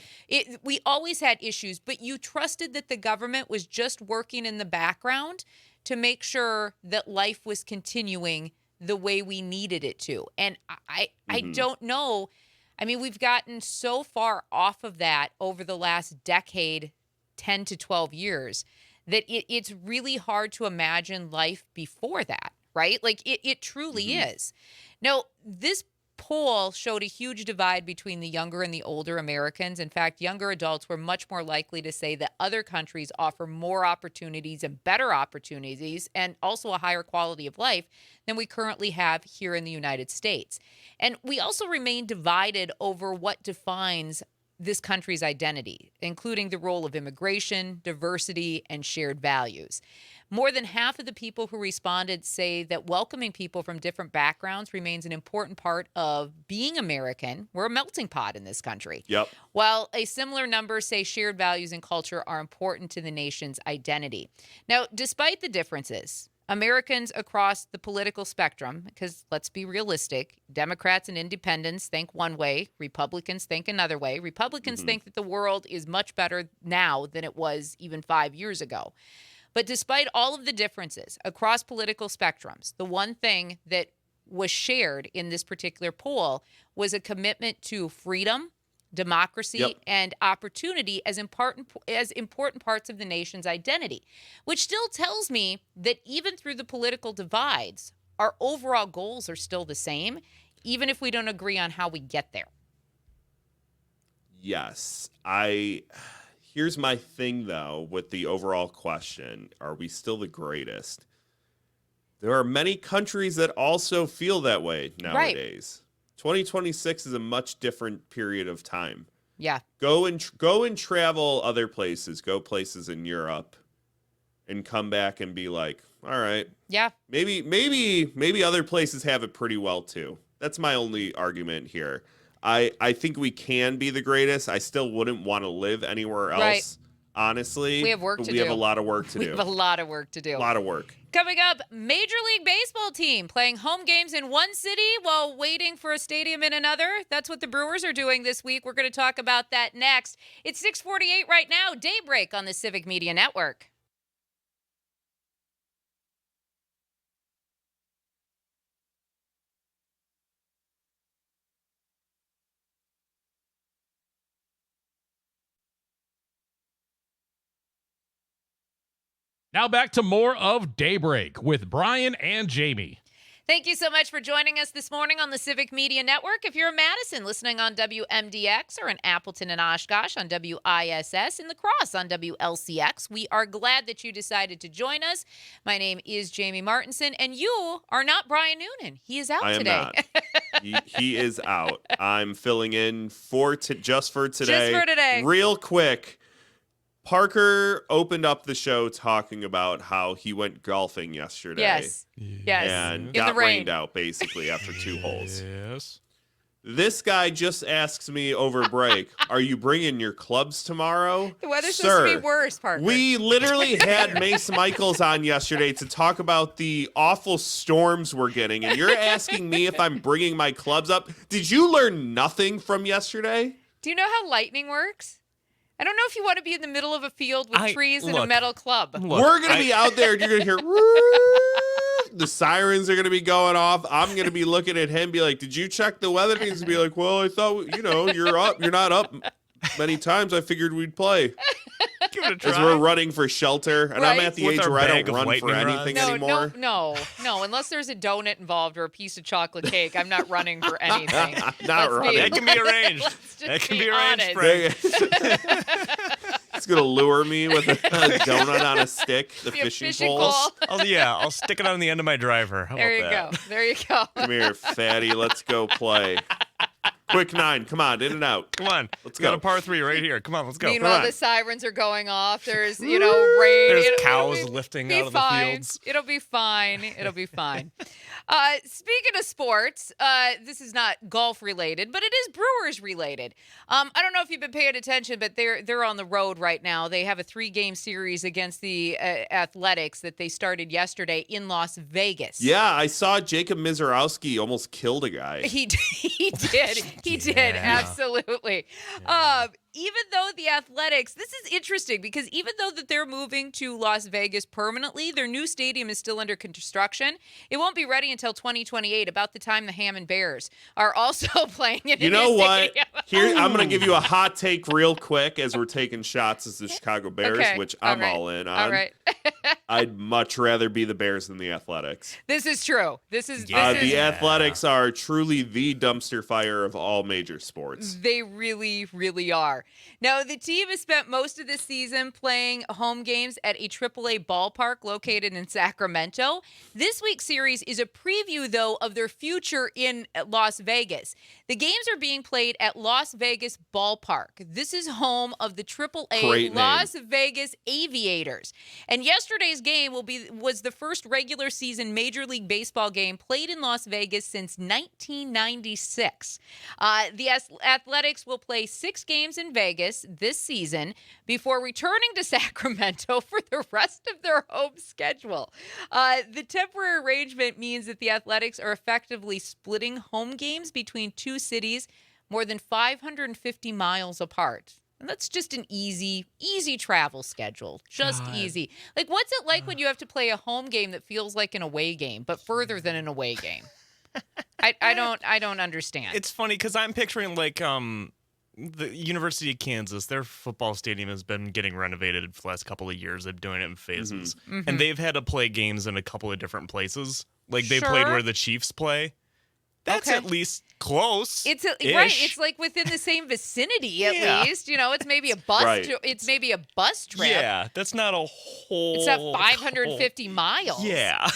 Speaker 2: We always had issues, but you trusted that the government was just working in the background to make sure that life was continuing the way we needed it to. And I don't know. I mean, we've gotten so far off of that over the last decade, 10 to 12 years, that it's really hard to imagine life before that. Right? Like it truly is. Now, this poll showed a huge divide between the younger and the older Americans. In fact, younger adults were much more likely to say that other countries offer more opportunities and better opportunities and also a higher quality of life than we currently have here in the United States. And we also remain divided over what defines this country's identity, including the role of immigration, diversity, and shared values. More than half of the people who responded say that welcoming people from different backgrounds remains an important part of being American. We're a melting pot in this country.
Speaker 3: Yep.
Speaker 2: While a similar number say shared values and culture are important to the nation's identity. Now, despite the differences, Americans across the political spectrum, because let's be realistic, Democrats and independents think one way, Republicans think another way. Republicans think that the world is much better now than it was even 5 years ago. But despite all of the differences across political spectrums, the one thing that was shared in this particular poll was a commitment to freedom, democracy,
Speaker 3: Yep.
Speaker 2: and opportunity as important parts of the nation's identity, which still tells me that even through the political divides, our overall goals are still the same, even if we don't agree on how we get there.
Speaker 3: Yes. Here's my thing, though, with the overall question. Are we still the greatest? There are many countries that also feel that way nowadays. 2026 is a much different period of time.
Speaker 2: Yeah.
Speaker 3: Go and travel other places. Go places in Europe and come back and be like, all right.
Speaker 2: Yeah.
Speaker 3: Maybe other places have it pretty well, too. That's my only argument here. I think we can be the greatest. I still wouldn't want to live anywhere else, honestly.
Speaker 2: We have work to do.
Speaker 3: We have a lot of work to do.
Speaker 2: We have a lot of work to do.
Speaker 3: A lot of work.
Speaker 2: Coming up, Major League Baseball team playing home games in one city while waiting for a stadium in another. That's what the Brewers are doing this week. We're going to talk about that next. It's 6:48 right now, Daybreak on the Civic Media Network.
Speaker 1: Now back to more of Daybreak with Brian and Jamie.
Speaker 2: Thank you so much for joining us this morning on the Civic Media Network. If you're in Madison, listening on WMDX, or in Appleton and Oshkosh on WISS, in La Crosse on WLCX, we are glad that you decided to join us. My name is Jamie Martinson, and you are not Brian Noonan. He is out today.
Speaker 3: I am not. He is out. I'm filling in just for today.
Speaker 2: Just for today.
Speaker 3: Real quick. Parker opened up the show talking about how he went golfing yesterday.
Speaker 2: Yes.
Speaker 3: And
Speaker 2: In
Speaker 3: got
Speaker 2: the rain.
Speaker 3: rained out, basically, after 2 holes.
Speaker 4: Yes.
Speaker 3: This guy just asks me over break, are you bringing your clubs tomorrow?
Speaker 2: The weather's
Speaker 3: Sir,
Speaker 2: supposed to be worse, Parker.
Speaker 3: we literally had Mace Michaels on yesterday to talk about the awful storms we're getting, and you're asking me if I'm bringing my clubs up? Did you learn nothing from yesterday?
Speaker 2: Do you know how lightning works? I don't know if you want to be in the middle of a field with trees and a metal club.
Speaker 3: We're going to be out there, and you're going to hear, the sirens are going to be going off. I'm going to be looking at him, be like, did you check the weather? He's going to be like, well, I thought, you're up. You're not up many times. I figured we'd play.
Speaker 4: Give it a try.
Speaker 3: As we're running for shelter, and I'm at the
Speaker 4: With
Speaker 3: age
Speaker 4: our
Speaker 3: where I
Speaker 4: bag
Speaker 3: don't
Speaker 4: of
Speaker 3: run for
Speaker 4: lightning
Speaker 3: anything
Speaker 4: rods.
Speaker 3: anymore.
Speaker 2: No. Unless there's a donut involved or a piece of chocolate cake, I'm not running for anything.
Speaker 3: Not running.
Speaker 4: That can be arranged.
Speaker 2: Let's just
Speaker 4: That can
Speaker 2: be
Speaker 4: be arranged,
Speaker 2: honest.
Speaker 4: Frank.
Speaker 3: It's gonna lure me with a donut on a stick, the
Speaker 2: Be a
Speaker 3: fishing
Speaker 2: fishing
Speaker 3: poles.
Speaker 2: pole.
Speaker 4: I'll stick it on the end of my driver. How
Speaker 2: There
Speaker 4: about
Speaker 2: you
Speaker 4: that?
Speaker 2: go. There you go.
Speaker 3: Come here, fatty. Let's go play. Quick 9. Come on, in and out.
Speaker 4: Come on.
Speaker 3: Let's
Speaker 4: Got
Speaker 3: go.
Speaker 4: a par 3 right here. Come on, let's go.
Speaker 2: Meanwhile,
Speaker 3: on.
Speaker 2: the sirens are going off. There's, rain.
Speaker 4: There's
Speaker 2: It'll
Speaker 4: cows
Speaker 2: be-
Speaker 4: lifting
Speaker 2: be
Speaker 4: out of the
Speaker 2: fine.
Speaker 4: fields.
Speaker 2: It'll be fine. It'll be fine. Speaking of sports, this is not golf related, but it is Brewers related. I don't know if you've been paying attention, but they're on the road right now. They have a 3-game series against the Athletics that they started yesterday in Las Vegas.
Speaker 3: Yeah, I saw Jacob Mizorowski almost killed a guy.
Speaker 2: He did. He did.
Speaker 4: Yeah.
Speaker 2: Absolutely. Even though the Athletics, this is interesting because even though that they're moving to Las Vegas permanently, their new stadium is still under construction. It won't be ready until 2028, about the time the Hammond Bears are also playing in
Speaker 3: You
Speaker 2: a
Speaker 3: know
Speaker 2: new
Speaker 3: what?
Speaker 2: stadium.
Speaker 3: Here, I'm going to give you a hot take real quick as we're taking shots as the Chicago Bears,
Speaker 2: Okay.
Speaker 3: which I'm
Speaker 2: right.
Speaker 3: all in on.
Speaker 2: All right.
Speaker 3: I'd much rather be the Bears than the Athletics.
Speaker 2: This is true. This is
Speaker 3: The Athletics are truly the dumpster fire of all major sports.
Speaker 2: They really, really are. Now, the team has spent most of this season playing home games at a AAA ballpark located in Sacramento. This week's series is a preview, though, of their future in Las Vegas. The games are being played at Las Vegas Ballpark. This is home of the AAA
Speaker 3: Great name.
Speaker 2: Las Vegas Aviators. And yesterday's game was the first regular season Major League Baseball game played in Las Vegas since 1996. The Athletics will play 6 games in Vegas this season before returning to Sacramento for the rest of their home schedule. The temporary arrangement means that the Athletics are effectively splitting home games between 2 cities more than 550 miles apart. And that's just an easy travel schedule. Just easy. Like, what's it like when you have to play a home game that feels like an away game, but further than an away game? I don't understand.
Speaker 4: It's funny because I'm picturing like the University of Kansas, their football stadium has been getting renovated for the last couple of years. They're doing it in phases. And they've had to play games in a couple of different places. Like they played where the Chiefs play. That's at least close.
Speaker 2: It's right. It's like within the same vicinity at least. You know, it's maybe a bus.
Speaker 3: Right.
Speaker 2: It's maybe a bus trip.
Speaker 4: Yeah, that's not a whole.
Speaker 2: It's not 550 miles.
Speaker 4: Yeah.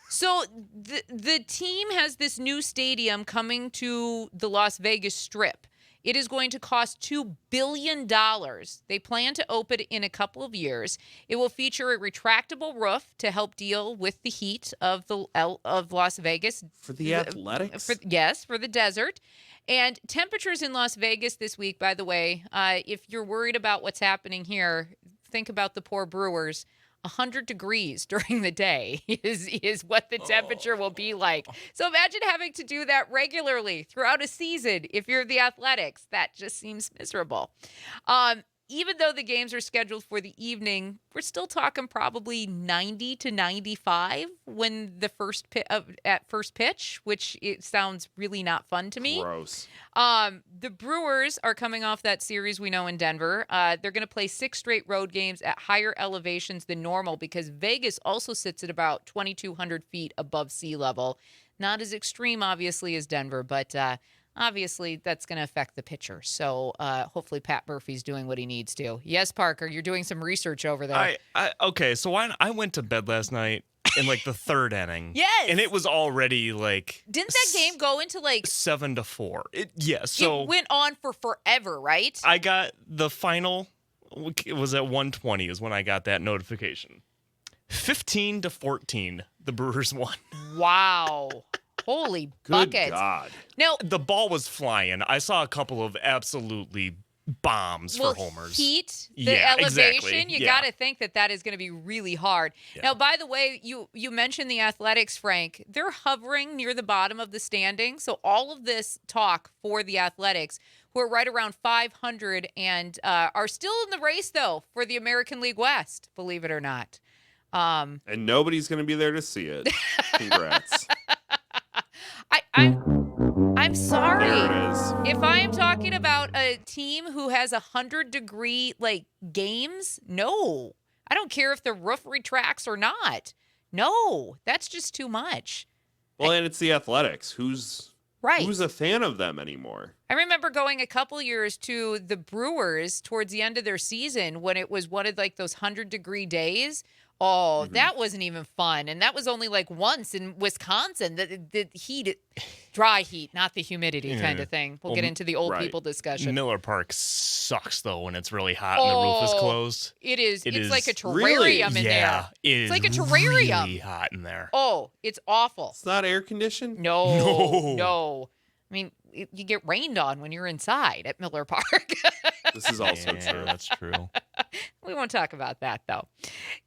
Speaker 2: So the team has this new stadium coming to the Las Vegas Strip. It is going to cost $2 billion. They plan to open it in a couple of years. It will feature a retractable roof to help deal with the heat of Las Vegas.
Speaker 3: For the athletics?
Speaker 2: For the desert. And temperatures in Las Vegas this week, by the way, if you're worried about what's happening here, think about the poor Brewers. 100 degrees during the day is what the temperature will be like. So imagine having to do that regularly throughout a season if you're the Athletics. That just seems miserable. Even though the games are scheduled for the evening, we're still talking probably 90 to 95 when the at first pitch, which it sounds really not fun to me.
Speaker 3: Gross.
Speaker 2: The Brewers are coming off that series we know in Denver. They're going to play 6 straight road games at higher elevations than normal because Vegas also sits at about 2,200 feet above sea level. Not as extreme, obviously, as Denver, but obviously that's going to affect the pitcher. So hopefully Pat Murphy's doing what he needs to. Yes, Parker, you're doing some research over there.
Speaker 4: Okay, so I went to bed last night in like the third inning.
Speaker 2: Yes.
Speaker 4: And it was already like
Speaker 2: Didn't that game go into like
Speaker 4: 7-4? It
Speaker 2: went on for forever, right?
Speaker 4: I got the final. It was at 1:20 is when I got that notification. 15-14, the Brewers won.
Speaker 2: Wow. Holy
Speaker 3: Good
Speaker 2: buckets.
Speaker 3: God.
Speaker 2: Now,
Speaker 4: The ball was flying. I saw a couple of absolutely bombs for homers.
Speaker 2: Heat, the
Speaker 4: Yeah,
Speaker 2: elevation,
Speaker 4: exactly.
Speaker 2: you
Speaker 4: Yeah.
Speaker 2: got to think that is going to be really hard.
Speaker 4: Yeah.
Speaker 2: Now, by the way, you mentioned the Athletics, Frank. They're hovering near the bottom of the standing. So all of this talk for the Athletics, who are right around 500 and are still in the race, though, for the American League West, believe it or not.
Speaker 3: And nobody's going to be there to see it. Congrats.
Speaker 2: I'm sorry.
Speaker 3: There it is.
Speaker 2: If I am talking about a team who has 100-degree games, no. I don't care if the roof retracts or not. No, that's just too much.
Speaker 3: Well, and it's the Athletics. Who's a fan of them anymore?
Speaker 2: I remember going a couple years to the Brewers towards the end of their season when it was one of those 100-degree days. Oh, that wasn't even fun. And that was only once in Wisconsin. The heat, dry heat, not the humidity kind of thing. We'll get into the old people discussion.
Speaker 4: Miller Park sucks, though, when it's really hot and the roof is closed.
Speaker 2: It is. It's like a terrarium
Speaker 3: Really?
Speaker 2: in there.
Speaker 4: Yeah,
Speaker 2: It's like a terrarium.
Speaker 4: really hot in there.
Speaker 2: Oh, it's awful.
Speaker 3: It's not air conditioned?
Speaker 2: No. I mean, you get rained on when you're inside at Miller Park.
Speaker 3: This is also true.
Speaker 4: That's true.
Speaker 2: We won't talk about that, though.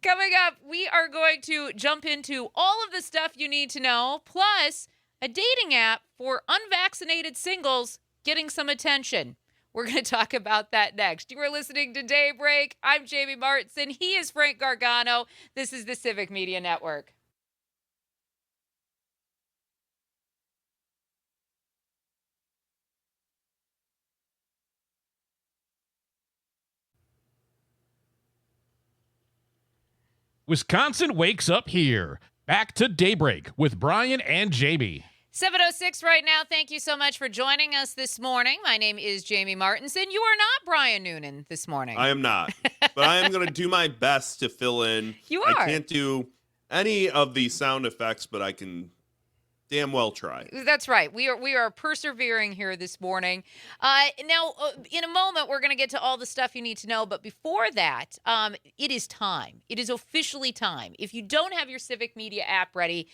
Speaker 2: Coming up, we are going to jump into all of the stuff you need to know, plus a dating app for unvaccinated singles getting some attention. We're going to talk about that next. You are listening to Daybreak. I'm Jamie Martinson. He is Frank Gargano. This is the Civic Media Network.
Speaker 1: Wisconsin wakes up here. Back to Daybreak with Brian and Jamie.
Speaker 2: 7:06 right now. Thank you so much for joining us this morning. My name is Jamie Martinson. You are not Brian Noonan this morning.
Speaker 3: I am not. But I am going to do my best to fill in.
Speaker 2: You are.
Speaker 3: I can't do any of the sound effects, but I can damn well try.
Speaker 2: That's right. We are persevering here this morning. Now, in a moment, we're going to get to all the stuff you need to know. But before that, it is time. It is officially time. If you don't have your Civic Media app ready,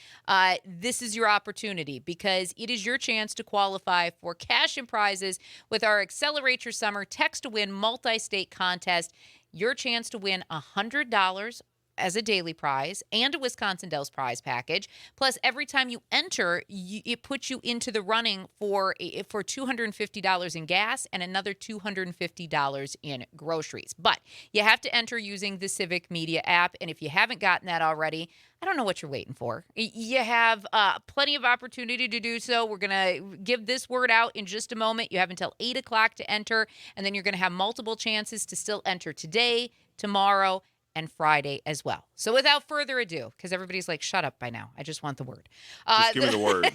Speaker 2: this is your opportunity because it is your chance to qualify for cash and prizes with our Accelerate Your Summer Text to Win multi-state contest. Your chance to win $100 as a daily prize and a Wisconsin Dells prize package. Plus, every time you enter, it puts you into the running for $250 in gas and another $250 in groceries. But you have to enter using the Civic Media app. And if you haven't gotten that already, I don't know what you're waiting for. You have plenty of opportunity to do so. We're going to give this word out in just a moment. You have until 8 o'clock to enter, and then you're going to have multiple chances to still enter today, tomorrow, and Friday as well. So without further ado, because everybody's like, shut up by now. I just want the word.
Speaker 3: Just give me the word.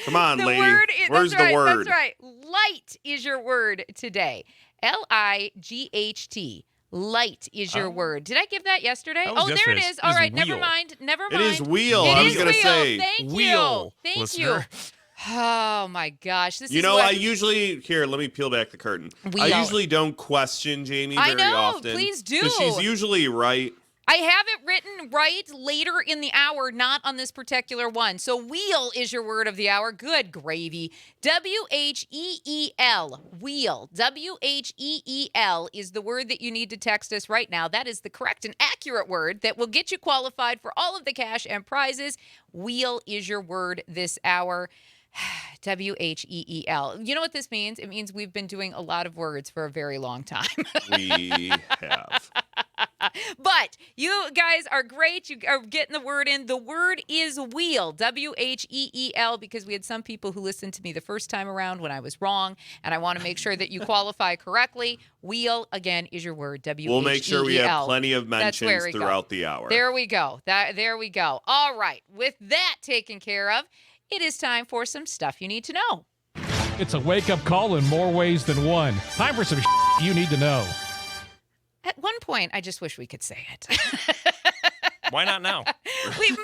Speaker 3: Come on,
Speaker 2: the
Speaker 3: lady.
Speaker 2: Where's
Speaker 3: Where's the word?
Speaker 2: That's right. Light is your word today. Light. Light is your word. Did I give that yesterday?
Speaker 4: Was
Speaker 2: there it
Speaker 4: yesterday.
Speaker 2: is. All right, never mind.
Speaker 3: It is wheel.
Speaker 2: It
Speaker 3: I
Speaker 2: is
Speaker 3: was going to
Speaker 2: wheel.
Speaker 3: say.
Speaker 2: Thank
Speaker 4: Wheel,
Speaker 2: you. Thank
Speaker 4: listener.
Speaker 2: you. Oh, my gosh. This
Speaker 3: You
Speaker 2: is
Speaker 3: know,
Speaker 2: what
Speaker 3: I usually, here, let me peel back the curtain.
Speaker 2: Wheel.
Speaker 3: I usually don't question Jamie
Speaker 2: I
Speaker 3: very
Speaker 2: know,
Speaker 3: often.
Speaker 2: please do.
Speaker 3: Because she's usually right.
Speaker 2: I have it written right later in the hour, not on this particular one. So wheel is your word of the hour. Good gravy. W-H-E-E-L. Wheel. W-H-E-E-L is the word that you need to text us right now. That is the correct and accurate word that will get you qualified for all of the cash and prizes. Wheel is your word this hour. W-H-E-E-L. You know what this means? It means we've been doing a lot of words for a very long time.
Speaker 3: We have.
Speaker 2: But you guys are great. You are getting the word in. The word is wheel, W-H-E-E-L, because we had some people who listened to me the first time around when I was wrong, and I want to make sure that you qualify correctly. Wheel, again, is your word, W-H-E-E-L.
Speaker 3: We'll make sure we have plenty of mentions throughout the hour.
Speaker 2: There we go. There we go. All right. With that taken care of, it is time for some stuff you need to know.
Speaker 1: It's a wake-up call in more ways than one. Time for some you need to know.
Speaker 2: At one point, I just wish we could say it.
Speaker 4: Why not now?
Speaker 2: Maybe.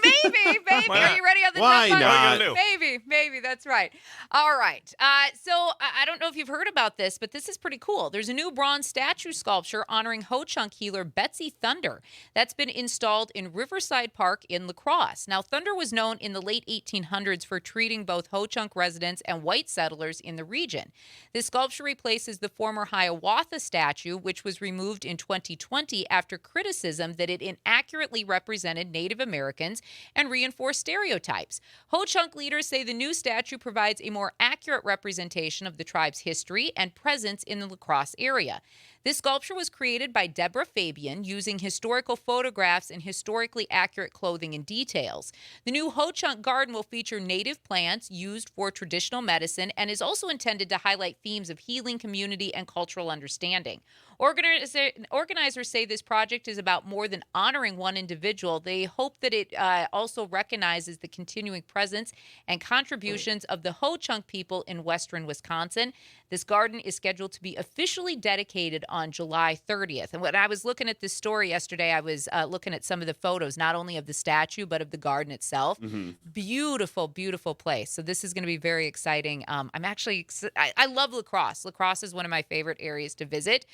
Speaker 2: Are you ready on the
Speaker 3: Why
Speaker 2: top
Speaker 3: not?
Speaker 2: part? Maybe. That's right. All right. So I don't know if you've heard about this, but this is pretty cool. There's a new bronze statue sculpture honoring Ho-Chunk healer Betsy Thunder that's been installed in Riverside Park in La Crosse. Now, Thunder was known in the late 1800s for treating both Ho-Chunk residents and white settlers in the region. This sculpture replaces the former Hiawatha statue, which was removed in 2020 after criticism that it inaccurately represented Native Americans and reinforced stereotypes. Ho-Chunk leaders say the new statue provides a more accurate representation of the tribe's history and presence in the La Crosse area. This sculpture was created by Deborah Fabian using historical photographs and historically accurate clothing and details. The new Ho-Chunk garden will feature native plants used for traditional medicine and is also intended to highlight themes of healing, community, and cultural understanding. Organizers say this project is about more than honoring one individual. They hope that it also recognizes the continuing presence and contributions of the Ho-Chunk people in western Wisconsin. This garden is scheduled to be officially dedicated on July 30th. And when I was looking at this story yesterday, I was looking at some of the photos, not only of the statue, but of the garden itself. Mm-hmm. Beautiful, beautiful place. So this is going to be very exciting. I love La Crosse. La Crosse is one of my favorite areas to visit.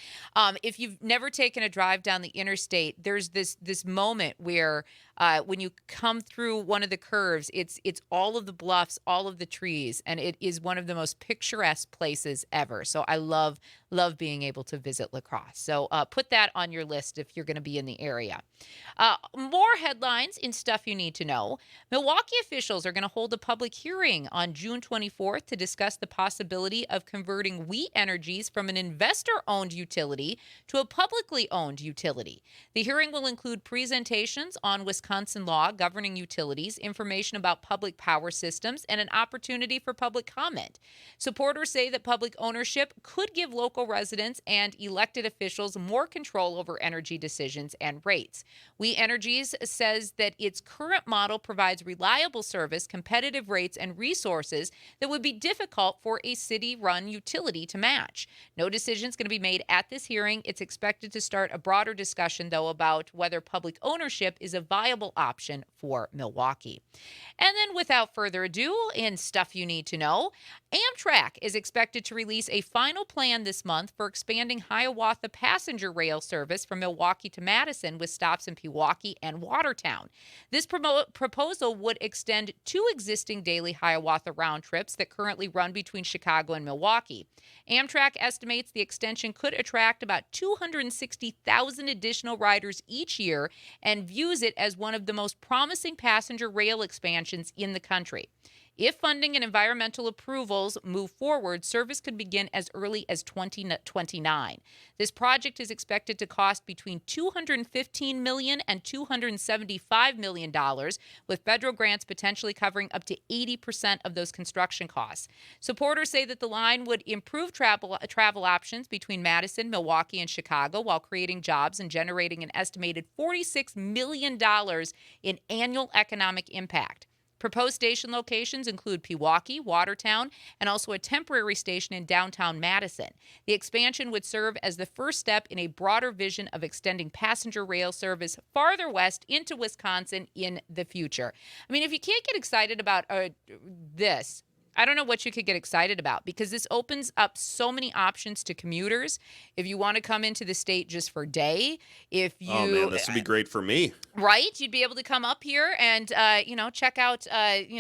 Speaker 2: If you've never taken a drive down the interstate, there's this moment where when you come through one of the curves, it's all of the bluffs, all of the trees, and it is one of the most picturesque places ever. So I love being able to visit La Crosse. So put that on your list if you're going to be in the area. More headlines in stuff you need to know. Milwaukee officials are going to hold a public hearing on June 24th to discuss the possibility of converting We Energies from an investor-owned utility to a publicly owned utility. The hearing will include presentations on Wisconsin law governing utilities, information about public power systems, and an opportunity for public comment. Supporters say that public ownership could give local residents and elected officials more control over energy decisions and rates. We Energies says that its current model provides reliable service, competitive rates, and resources that would be difficult for a city-run utility to match. No decision is going to be made at this hearing. It's expected to start a broader discussion, though, about whether public ownership is a viable viable option for Milwaukee. And then without further ado, in stuff you need to know, Amtrak is expected to release a final plan this month for expanding Hiawatha passenger rail service from Milwaukee to Madison with stops in Pewaukee and Watertown. This proposal would extend 2 existing daily Hiawatha round trips that currently run between Chicago and Milwaukee. Amtrak estimates the extension could attract about 260,000 additional riders each year and views it as one of the most promising passenger rail expansions in the country. If funding and environmental approvals move forward, service could begin as early as 2029. This project is expected to cost between $215 million and $275 million, with federal grants potentially covering up to 80% of those construction costs. Supporters say that the line would improve travel options between Madison, Milwaukee, and Chicago while creating jobs and generating an estimated $46 million in annual economic impact. Proposed station locations include Pewaukee, Watertown, and also a temporary station in downtown Madison. The expansion would serve as the first step in a broader vision of extending passenger rail service farther west into Wisconsin in the future. I mean, if you can't get excited about this, I don't know what you could get excited about, because this opens up so many options to commuters. If you want to come into the state just for a day,
Speaker 3: oh man, this would be great for me.
Speaker 2: Right? You'd be able to come up here and, check out,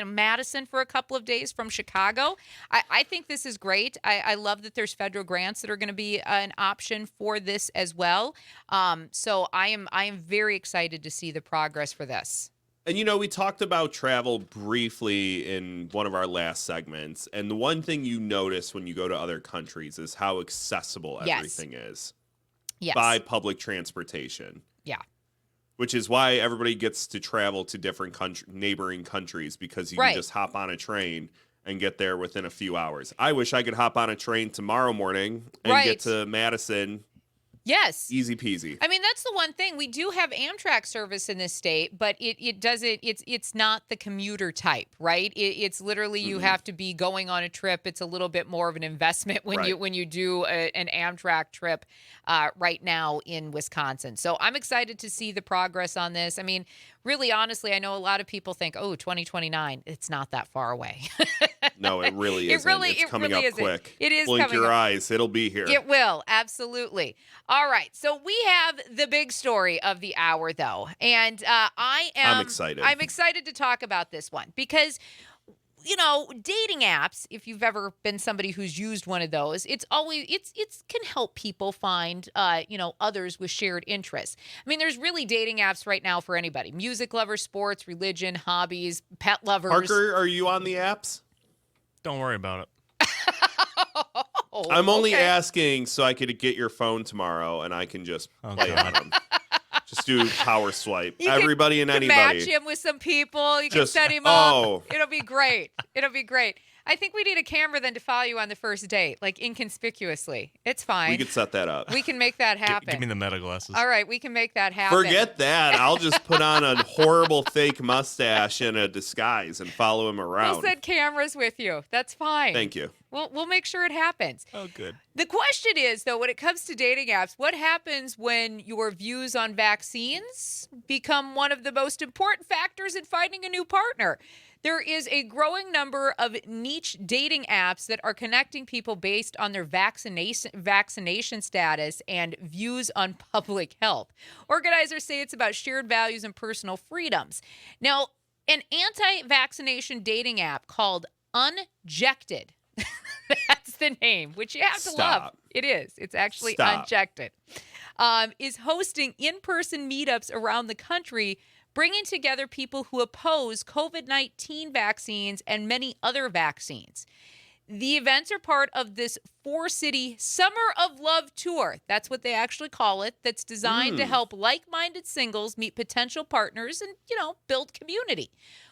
Speaker 2: Madison for a couple of days from Chicago. I think this is great. I love that there's federal grants that are going to be an option for this as well. So I am very excited to see the progress for this.
Speaker 3: And, we talked about travel briefly in one of our last segments. And the one thing you notice when you go to other countries is how accessible everything is.
Speaker 2: Yes.
Speaker 3: By public transportation.
Speaker 2: Yeah.
Speaker 3: Which is why everybody gets to travel to different neighboring countries, because you can just hop on a train and get there within a few hours. I wish I could hop on a train tomorrow morning and get to Madison.
Speaker 2: Yes.
Speaker 3: Easy peasy.
Speaker 2: I mean, that's the one thing. We do have Amtrak service in this state, but it doesn't, it's not the commuter type, right? It's literally you have to be going on a trip. It's a little bit more of an investment when you do an Amtrak trip right now in Wisconsin. So I'm excited to see the progress on this. I mean, really, honestly, I know a lot of people think, 2029, it's not that far away.
Speaker 3: No, it really isn't. It's coming up quick.
Speaker 2: It is
Speaker 3: Blink
Speaker 2: coming
Speaker 3: your
Speaker 2: up.
Speaker 3: eyes. It'll be here.
Speaker 2: It will. Absolutely. All right. So we have the big story of the hour, though. And I'm
Speaker 3: excited.
Speaker 2: I'm excited to talk about this one because, dating apps, if you've ever been somebody who's used one of those, it's can help people find, others with shared interests. I mean, there's really dating apps right now for anybody. Music lovers, sports, religion, hobbies, pet lovers.
Speaker 3: Parker, are you on the apps?
Speaker 4: Don't worry about it.
Speaker 3: I'm only asking so I could get your phone tomorrow and I can just play on them. Just do power swipe. Everybody and anybody.
Speaker 2: Match him with some people. You can set him
Speaker 3: up.
Speaker 2: up. It'll be great. It'll be great. I think we need a camera then to follow you on the first date, like inconspicuously. It's fine.
Speaker 3: We could set that up.
Speaker 2: We can make that happen.
Speaker 4: Give me the meta glasses.
Speaker 2: All right, we can make that happen.
Speaker 3: Forget that. I'll just put on a horrible fake mustache and a disguise and follow him around.
Speaker 2: We'll set cameras with you. That's fine.
Speaker 3: Thank you.
Speaker 2: We'll make sure it happens.
Speaker 4: Oh, good.
Speaker 2: The question is, though, when it comes to dating apps, what happens when your views on vaccines become one of the most important factors in finding a new partner? There is a growing number of niche dating apps that are connecting people based on their vaccination status and views on public health. Organizers say it's about shared values and personal freedoms. Now, an anti-vaccination dating app called Unjected, that's the name, which you have to love. It is. It's actually Unjected. Is hosting in-person meetups around the country, bringing together people who oppose COVID-19 vaccines and many other vaccines. The events are part of this 4-city Summer of Love tour. That's what they actually call it. That's designed to help like-minded singles meet potential partners and, build community.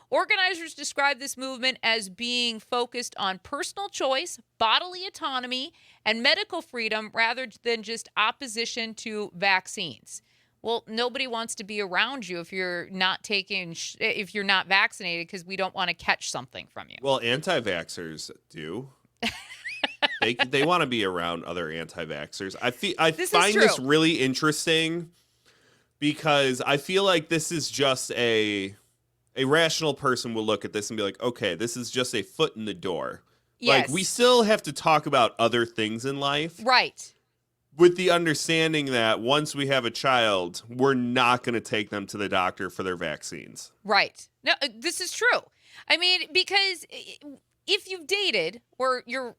Speaker 2: Organizers describe this movement as being focused on personal choice, bodily autonomy, and medical freedom rather than just opposition to vaccines. Well, nobody wants to be around you if you're not if you're not vaccinated because we don't want to catch something from you.
Speaker 3: Well, anti-vaxxers do. They want to be around other anti-vaxxers. I find this really interesting because I feel like this is just a rational person will look at this and be like, okay, this is just a foot in the door.
Speaker 2: Yes.
Speaker 3: Like, we still have to talk about other things in life.
Speaker 2: Right.
Speaker 3: With the understanding that once we have a child, we're not going to take them to the doctor for their vaccines.
Speaker 2: Right. No, this is true. I mean, because if you've dated or you're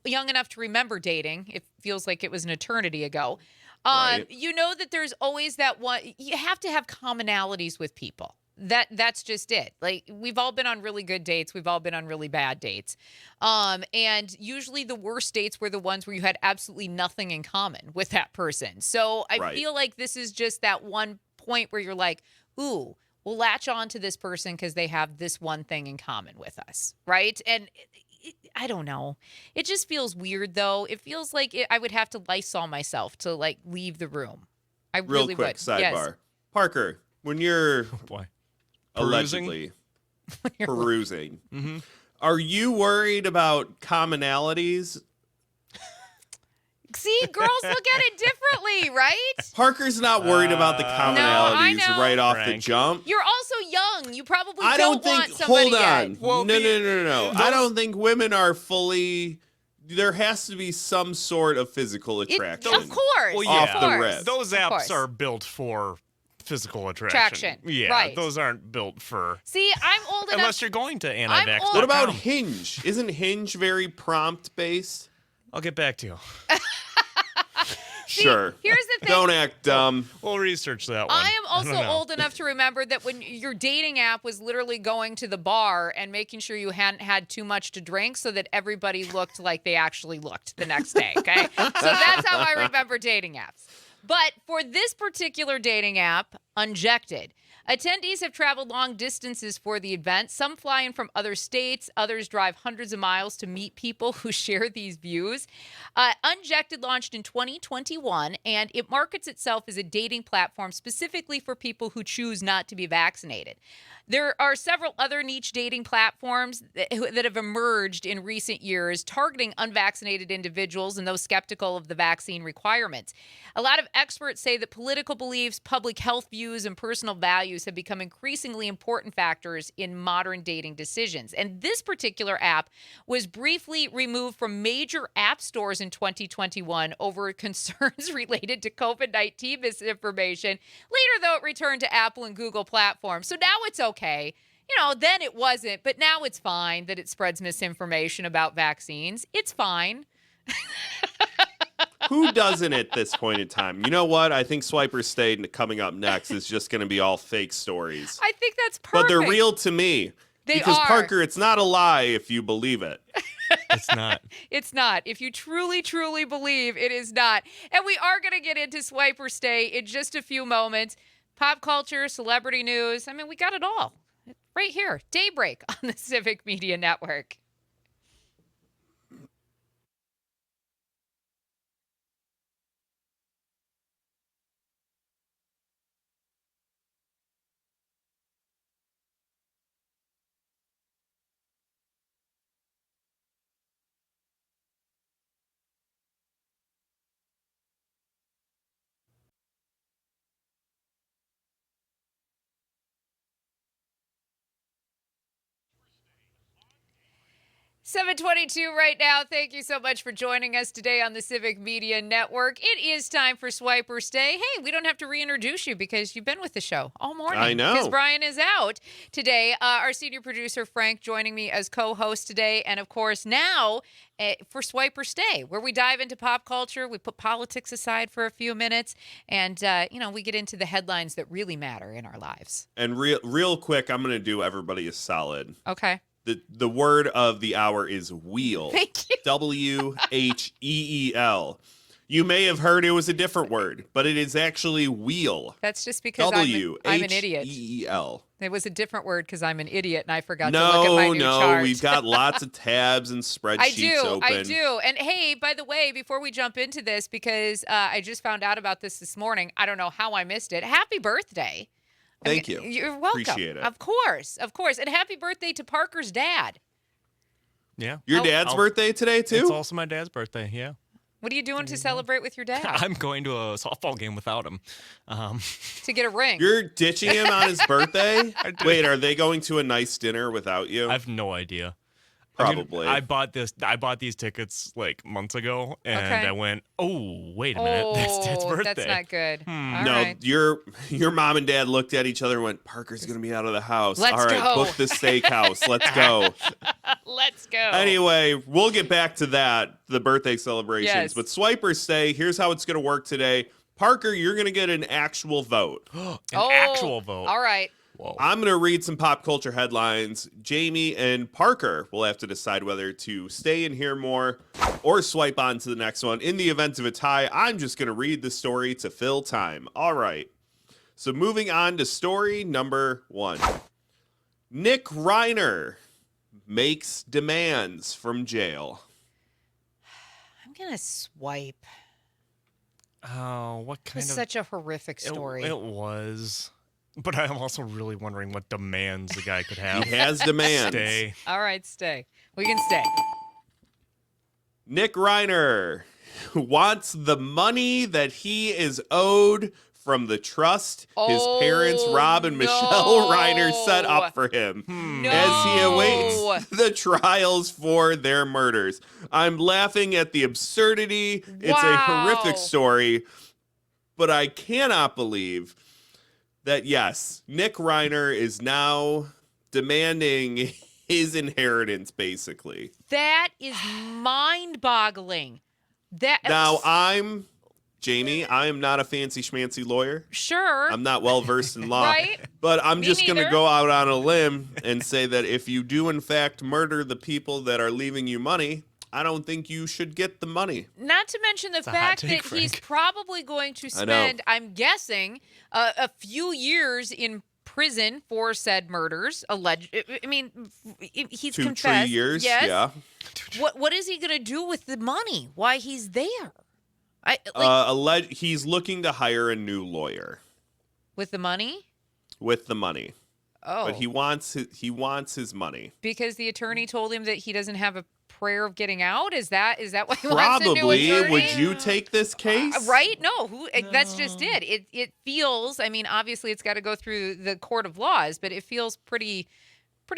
Speaker 2: young enough to remember dating, it feels like it was an eternity ago.
Speaker 3: Right.
Speaker 2: You know that there's always that one. You have to have commonalities with people. That's just it. Like, we've all been on really good dates. We've all been on really bad dates. And usually the worst dates were the ones where you had absolutely nothing in common with that person. So I feel like this is just that one point where you're like, ooh, we'll latch on to this person because they have this one thing in common with us. Right. And I don't know. It just feels weird, though. It feels like I would have to Lysol myself to, like, leave the room. I
Speaker 3: Real
Speaker 2: really
Speaker 3: quick
Speaker 2: would.
Speaker 3: sidebar.
Speaker 2: Yes.
Speaker 3: Parker, when you're
Speaker 4: Perusing?
Speaker 3: allegedly perusing,
Speaker 4: Mm-hmm.
Speaker 3: are you worried about commonalities?
Speaker 2: See, girls look at it differently, right?
Speaker 3: Parker's not worried about the commonalities
Speaker 2: No, I know.
Speaker 3: right off the
Speaker 4: Frank.
Speaker 3: jump.
Speaker 2: You're also young. You probably
Speaker 3: I
Speaker 2: don't
Speaker 3: don't
Speaker 2: want
Speaker 3: think.
Speaker 2: somebody
Speaker 3: Hold on.
Speaker 2: yet.
Speaker 4: Well,
Speaker 3: No. I
Speaker 4: those-
Speaker 3: don't think women are fully. There has to be some sort of physical attraction.
Speaker 2: Of course.
Speaker 4: Well,
Speaker 3: Off
Speaker 4: yeah.
Speaker 3: the
Speaker 2: course.
Speaker 3: rip.
Speaker 4: Those
Speaker 2: Of
Speaker 4: apps
Speaker 2: course.
Speaker 4: are built for physical attraction.
Speaker 2: Attraction,
Speaker 4: Yeah,
Speaker 2: right.
Speaker 4: those aren't built for
Speaker 2: See, I'm old enough.
Speaker 4: unless you're going to anti-vax.
Speaker 2: old-
Speaker 3: What about Hinge? Isn't Hinge very prompt based?
Speaker 4: I'll get back to you.
Speaker 3: Sure.
Speaker 2: Here's the thing.
Speaker 3: Don't act dumb.
Speaker 4: We'll research that one.
Speaker 2: I am also
Speaker 4: don't know.
Speaker 2: old enough to remember that when your dating app was literally going to the bar and making sure you hadn't had too much to drink so that everybody looked like they actually looked the next day, okay? So that's how I remember dating apps. But for this particular dating app, Unjected, attendees have traveled long distances for the event. Some fly in from other states. Others drive hundreds of miles to meet people who share these views. Unjected launched in 2021, and it markets itself as a dating platform specifically for people who choose not to be vaccinated. There are several other niche dating platforms that have emerged in recent years targeting unvaccinated individuals and those skeptical of the vaccine requirements. A lot of experts say that political beliefs, public health views, and personal values have become increasingly important factors in modern dating decisions. And this particular app was briefly removed from major app stores in 2021 over concerns related to COVID-19 misinformation. Later, though, it returned to Apple and Google platforms. So now it's okay. You know, then it wasn't, but now it's fine that it spreads misinformation about vaccines. It's fine.
Speaker 3: Who doesn't at this point in time? You know what? I think Swiper State coming up next is just going to be all fake stories.
Speaker 2: I think that's perfect.
Speaker 3: But they're real to me.
Speaker 2: They
Speaker 3: because
Speaker 2: are.
Speaker 3: Parker, it's not a lie if you believe it.
Speaker 4: It's not.
Speaker 2: It's not. If you truly, truly believe, it is not. And we are going to get into Swiper Stay in just a few moments. Pop culture, celebrity news. I mean, we got it all right here. Daybreak on the Civic Media Network. $7:22 right now. Thank you so much for joining us today on the Civic Media Network. It is time for Swiper Stay. Hey, we don't have to reintroduce you because you've been with the show all morning.
Speaker 3: I know.
Speaker 2: Because Brian is out today. Our senior producer, Frank, joining me as co-host today. And, of course, now for Swiper Stay, where we dive into pop culture. We put politics aside for a few minutes. And, we get into the headlines that really matter in our lives.
Speaker 3: And real quick, I'm going to do everybody a solid.
Speaker 2: Okay.
Speaker 3: The word of the hour is wheel.
Speaker 2: Thank you.
Speaker 3: WHEEL. You may have heard it was a different word, but it is actually wheel.
Speaker 2: That's just because I'm an idiot.
Speaker 3: WHEEL.
Speaker 2: It was a different word because I'm an idiot and I forgot to look at my new chart.
Speaker 3: We've got lots of tabs and spreadsheets open.
Speaker 2: I do. And hey, by the way, before we jump into this, because I just found out about this morning, I don't know how I missed it. Happy birthday.
Speaker 3: Thank you.
Speaker 2: You're welcome.
Speaker 3: Appreciate it.
Speaker 2: Of course. And happy birthday to Parker's dad.
Speaker 4: Yeah.
Speaker 3: Your dad's birthday today, too?
Speaker 4: It's also my dad's birthday, yeah.
Speaker 2: What are you doing to celebrate with your dad?
Speaker 4: I'm going to a softball game without him.
Speaker 2: To get a ring.
Speaker 3: You're ditching him on his birthday? Wait, are they going to a nice dinner without you?
Speaker 4: I have no idea.
Speaker 3: Probably.
Speaker 4: I bought these tickets like months ago, and I went, oh, wait a minute, that's Dad's birthday.
Speaker 2: That's not good. All
Speaker 3: No,
Speaker 2: right.
Speaker 3: your mom and dad looked at each other and went, Parker's going to be out of the house.
Speaker 2: Let's
Speaker 3: All right,
Speaker 2: go.
Speaker 3: book the steakhouse. Let's go.
Speaker 2: Let's go.
Speaker 3: Anyway, we'll get back to that, the birthday celebrations.
Speaker 2: Yes.
Speaker 3: But swipers say, here's how it's going to work today. Parker, you're going to get an actual vote.
Speaker 4: Actual vote.
Speaker 2: All right.
Speaker 4: Whoa.
Speaker 3: I'm going to read some pop culture headlines. Jamie and Parker will have to decide whether to stay and hear more or swipe on to the next one. In the event of a tie, I'm just going to read the story to fill time. All right. So moving on to story number 1. Nick Reiner makes demands from jail.
Speaker 2: I'm going to swipe.
Speaker 4: Oh, what kind
Speaker 2: It's
Speaker 4: of...
Speaker 2: such a horrific story.
Speaker 4: It was. But I'm also really wondering what demands the guy could have.
Speaker 3: He has demands.
Speaker 4: Stay.
Speaker 2: All right, stay. We can stay.
Speaker 3: Nick Reiner wants the money that he is owed from the trust his parents, Rob and Michelle Reiner, set up for him as he awaits the trials for their murders. I'm laughing at the absurdity. It's a horrific story, but I cannot believe that, yes, Nick Reiner is now demanding his inheritance, basically.
Speaker 2: That is mind-boggling.
Speaker 3: Now, Jamie, I am not a fancy schmancy lawyer.
Speaker 2: Sure.
Speaker 3: I'm not well versed in law.
Speaker 2: Right?
Speaker 3: But I'm
Speaker 2: Me
Speaker 3: just going to
Speaker 2: neither.
Speaker 3: go out on a limb and say that if you do, in fact, murder the people that are leaving you money, I don't think you should get the money.
Speaker 2: Not to mention the
Speaker 4: a hot
Speaker 2: fact
Speaker 4: take,
Speaker 2: that he's
Speaker 4: Frank.
Speaker 2: probably going to
Speaker 3: I know.
Speaker 2: spend, I'm guessing, a few years in prison for said murders. I mean, he's
Speaker 3: 2-3
Speaker 2: confessed.
Speaker 3: years,
Speaker 2: Yes.
Speaker 3: yeah.
Speaker 2: What is he going to do with the money? Why he's there?
Speaker 3: He's looking to hire a new lawyer
Speaker 2: With the money?
Speaker 3: with the money.
Speaker 2: Oh,
Speaker 3: But he wants his money.
Speaker 2: because the attorney told him that he doesn't have a prayer of getting out. Is that why he wants a new
Speaker 3: Probably.
Speaker 2: attorney?
Speaker 3: Would you take this case?
Speaker 2: Right? No, that's just it. It feels, I mean, obviously it's got to go through the court of laws, but it feels pretty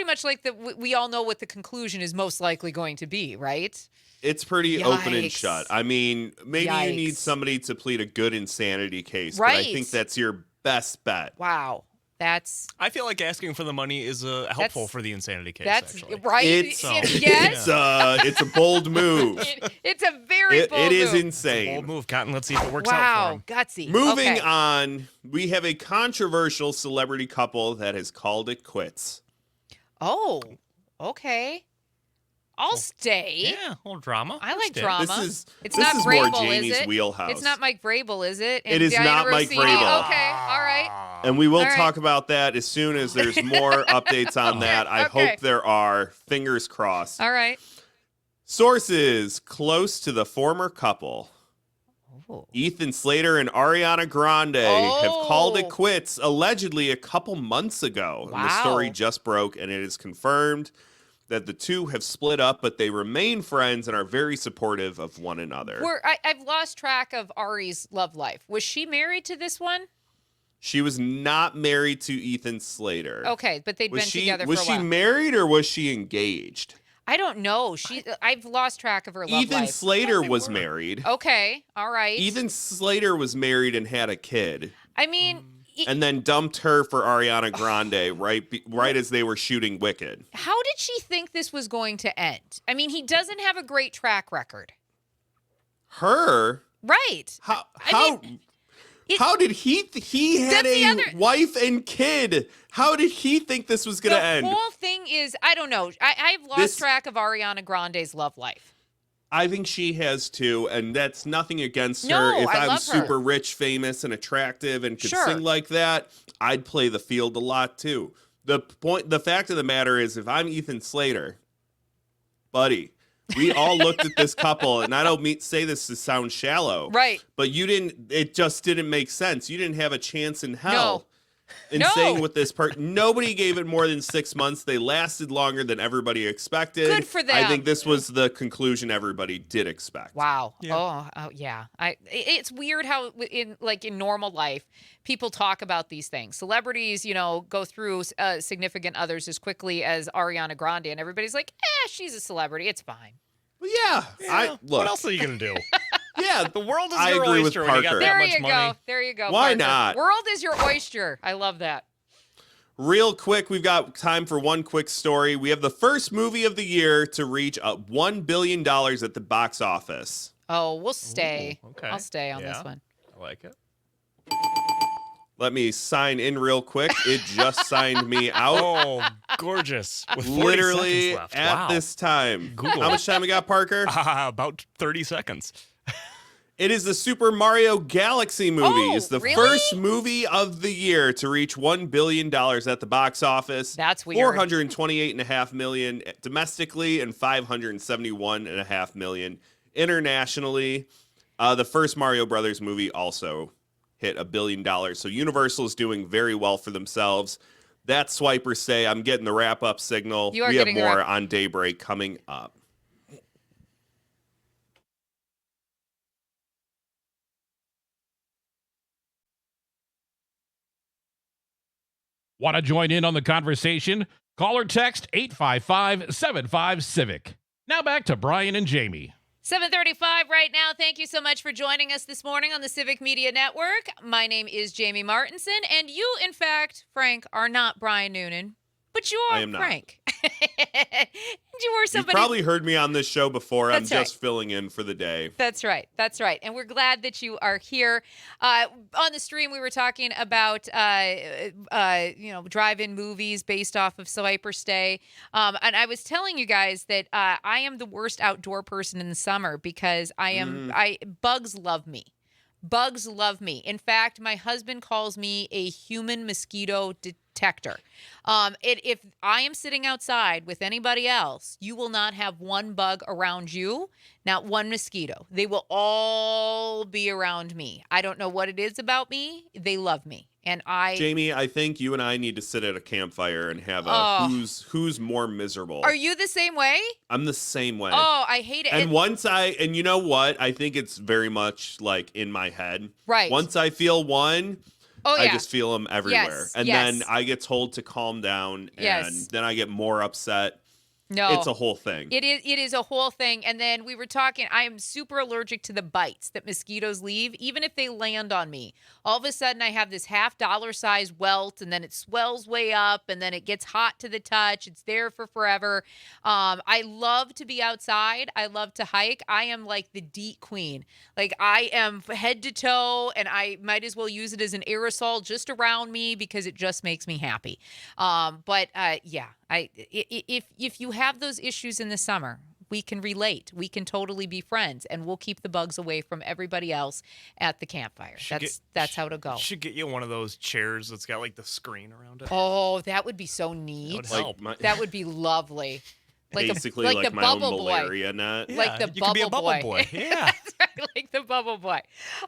Speaker 2: much like we all know what the conclusion is most likely going to be, right?
Speaker 3: It's pretty open and
Speaker 2: Yikes.
Speaker 3: shut. I mean, maybe you need
Speaker 2: Yikes.
Speaker 3: somebody to plead a good insanity case, but
Speaker 2: Right.
Speaker 3: I think that's your best bet.
Speaker 2: Wow. That's
Speaker 4: I feel like asking for the money is helpful for the insanity case, actually.
Speaker 2: right.
Speaker 3: It's-
Speaker 2: Yes.
Speaker 3: It's a bold move.
Speaker 2: It's a very bold
Speaker 3: It is
Speaker 2: move.
Speaker 3: insane.
Speaker 4: Bold move, Cotton. Let's see if it works out for
Speaker 2: Wow,
Speaker 4: him.
Speaker 2: gutsy.
Speaker 3: Moving
Speaker 2: Okay.
Speaker 3: on, we have a controversial celebrity couple that has called it quits.
Speaker 2: Oh, okay. I'll stay.
Speaker 4: Yeah, a little drama.
Speaker 2: I like
Speaker 4: Stay.
Speaker 2: drama.
Speaker 3: This
Speaker 2: It's
Speaker 3: is
Speaker 2: not
Speaker 3: more
Speaker 2: Vrabel,
Speaker 3: Jamie's
Speaker 2: is it?
Speaker 3: wheelhouse.
Speaker 2: It's not Mike Vrabel, is it?
Speaker 3: It is
Speaker 2: Diana
Speaker 3: not Mike
Speaker 2: Rossini?
Speaker 3: Vrabel.
Speaker 2: Okay, all right.
Speaker 3: And we will
Speaker 2: All right.
Speaker 3: talk about that as soon as there's more updates on that. I
Speaker 2: okay.
Speaker 3: hope there are. Fingers crossed.
Speaker 2: All right.
Speaker 3: Sources close to the former couple,
Speaker 2: Oh.
Speaker 3: Ethan Slater and Ariana Grande, have called it
Speaker 2: Oh.
Speaker 3: quits allegedly a couple months ago. And the story
Speaker 2: Wow.
Speaker 3: just broke, and it is confirmed that the two have split up, but they remain friends and are very supportive of one another.
Speaker 2: I've lost track of Ari's love life. Was she married to this one?
Speaker 3: She was not married to Ethan Slater.
Speaker 2: Okay, but they'd been together for a
Speaker 3: Was she
Speaker 2: while.
Speaker 3: married or was she engaged?
Speaker 2: I don't know. I've lost track of her love
Speaker 3: Ethan
Speaker 2: life.
Speaker 3: Slater was married.
Speaker 2: Okay, all right.
Speaker 3: Ethan Slater was married and had a kid,
Speaker 2: I mean,
Speaker 3: and then dumped her for Ariana Grande right as they were shooting Wicked.
Speaker 2: how did she think this was going to end? I mean, he doesn't have a great track record.
Speaker 3: Her?
Speaker 2: Right.
Speaker 3: How
Speaker 2: it-
Speaker 3: how did he had
Speaker 2: That's the
Speaker 3: a
Speaker 2: other-
Speaker 3: wife and kid? How did he think this was going to
Speaker 2: The
Speaker 3: end?
Speaker 2: whole thing is, I don't know. I've lost
Speaker 3: This-
Speaker 2: track of Ariana Grande's love life.
Speaker 3: I think she has too, and that's nothing against
Speaker 2: No,
Speaker 3: her. If
Speaker 2: I
Speaker 3: I'm
Speaker 2: love her.
Speaker 3: super rich, famous, and attractive and could
Speaker 2: Sure.
Speaker 3: sing like that, I'd play the field a lot too. The fact of the matter is, if I'm Ethan Slater, buddy, we all looked at this couple, and I don't say this to sound shallow,
Speaker 2: Right.
Speaker 3: but it just didn't make sense. You didn't have a chance in hell and
Speaker 2: No.
Speaker 3: staying with this part. Nobody gave it more than 6 months. They lasted longer than everybody expected.
Speaker 2: Good for them.
Speaker 3: I think this was the conclusion everybody did expect.
Speaker 2: Wow.
Speaker 4: Yeah.
Speaker 2: Oh, yeah. It's weird how in normal life people talk about these things. Celebrities, go through significant others as quickly as Ariana Grande, and everybody's like, she's a celebrity. It's fine.
Speaker 3: Well, yeah. Look.
Speaker 4: What else are you gonna do?
Speaker 3: Yeah,
Speaker 4: The world is
Speaker 3: I
Speaker 4: your
Speaker 3: agree with
Speaker 4: oyster when you got
Speaker 3: Parker.
Speaker 4: that
Speaker 2: There
Speaker 4: much
Speaker 2: you
Speaker 4: money.
Speaker 2: go. There you go.
Speaker 3: Why
Speaker 2: Parker.
Speaker 3: not?
Speaker 2: World is your oyster. I love that.
Speaker 3: Real quick, we've got time for one quick story. We have the first movie of the year to reach $1 billion at the box office.
Speaker 2: Oh, we'll stay.
Speaker 4: Ooh, okay.
Speaker 2: I'll stay on this
Speaker 4: Yeah.
Speaker 2: one.
Speaker 4: I like it.
Speaker 3: Let me sign in real quick. It just signed me out.
Speaker 4: Oh, gorgeous. With 40
Speaker 3: Literally
Speaker 4: seconds left.
Speaker 3: at
Speaker 4: Wow.
Speaker 3: this time.
Speaker 4: Google.
Speaker 3: How much time we got, Parker?
Speaker 4: About 30 seconds.
Speaker 3: It is the Super Mario Galaxy movie.
Speaker 2: Oh,
Speaker 3: It's the
Speaker 2: really?
Speaker 3: first movie of the year to reach $1 billion at the box office.
Speaker 2: That's weird.
Speaker 3: $428.5 million domestically and $571.5 million internationally. The first Mario Brothers movie also hit $1 billion. So Universal is doing very well for themselves. That's Swiper Say. I'm getting the wrap-up signal.
Speaker 2: You are
Speaker 3: We have
Speaker 2: getting the
Speaker 3: more
Speaker 2: wrap-
Speaker 3: on Daybreak coming up.
Speaker 1: Want to join in on the conversation? Call or text 855-75-CIVIC. Now back to Brian and Jamie.
Speaker 2: 7:35 right now. Thank you so much for joining us this morning on the Civic Media Network. My name is Jamie Martinson, and you, in fact, Frank, are not Brian Noonan, but you are
Speaker 3: I am not.
Speaker 2: Frank. And you were
Speaker 3: You've
Speaker 2: somebody.
Speaker 3: probably heard me on this show before. I'm
Speaker 2: That's right.
Speaker 3: just filling in for the day.
Speaker 2: That's right. That's right. And we're glad that you are here. On the stream, we were talking about, drive-in movies based off of Swiper Stay. And I was telling you guys that I am the worst outdoor person in the summer because bugs love me. Bugs love me. In fact, my husband calls me a human mosquito detector. If I am sitting outside with anybody else, you will not have one bug around you, not one mosquito. They will all be around me. I don't know what it is about me. They love me. And
Speaker 3: Jamie, I think you and I need to sit at a campfire and have who's more miserable.
Speaker 2: Are you the same way?
Speaker 3: I'm the same way.
Speaker 2: Oh, I hate it.
Speaker 3: And you know what? I think it's very much like in my head.
Speaker 2: Right.
Speaker 3: Once I feel one,
Speaker 2: Oh,
Speaker 3: I
Speaker 2: yeah.
Speaker 3: just feel them everywhere.
Speaker 2: Yes,
Speaker 3: And
Speaker 2: yes.
Speaker 3: then I get told to calm down and
Speaker 2: Yes.
Speaker 3: then I get more upset.
Speaker 2: No.
Speaker 3: It's a whole thing.
Speaker 2: It is a whole thing. And then we were talking, I am super allergic to the bites that mosquitoes leave, even if they land on me. All of a sudden, I have this $half size welt, and then it swells way up, and then it gets hot to the touch. It's there for forever. I love to be outside. I love to hike. I am like the DEET queen. Like, I am head to toe, and I might as well use it as an aerosol just around me because it just makes me happy. If you have those issues in the summer, we can relate. We can totally be friends, and we'll keep the bugs away from everybody else at the campfire. That's how it'll go.
Speaker 4: Should get you one of those chairs that's got like the screen around it.
Speaker 2: Oh, that would be so neat.
Speaker 4: That would help.
Speaker 2: That would be lovely.
Speaker 3: Basically
Speaker 2: like
Speaker 3: like
Speaker 2: the
Speaker 3: my own
Speaker 2: bubble boy.
Speaker 3: malaria net.
Speaker 2: Like the
Speaker 4: you could be a
Speaker 2: bubble
Speaker 4: bubble
Speaker 2: boy.
Speaker 4: boy. Yeah.
Speaker 2: That's right, like the bubble boy.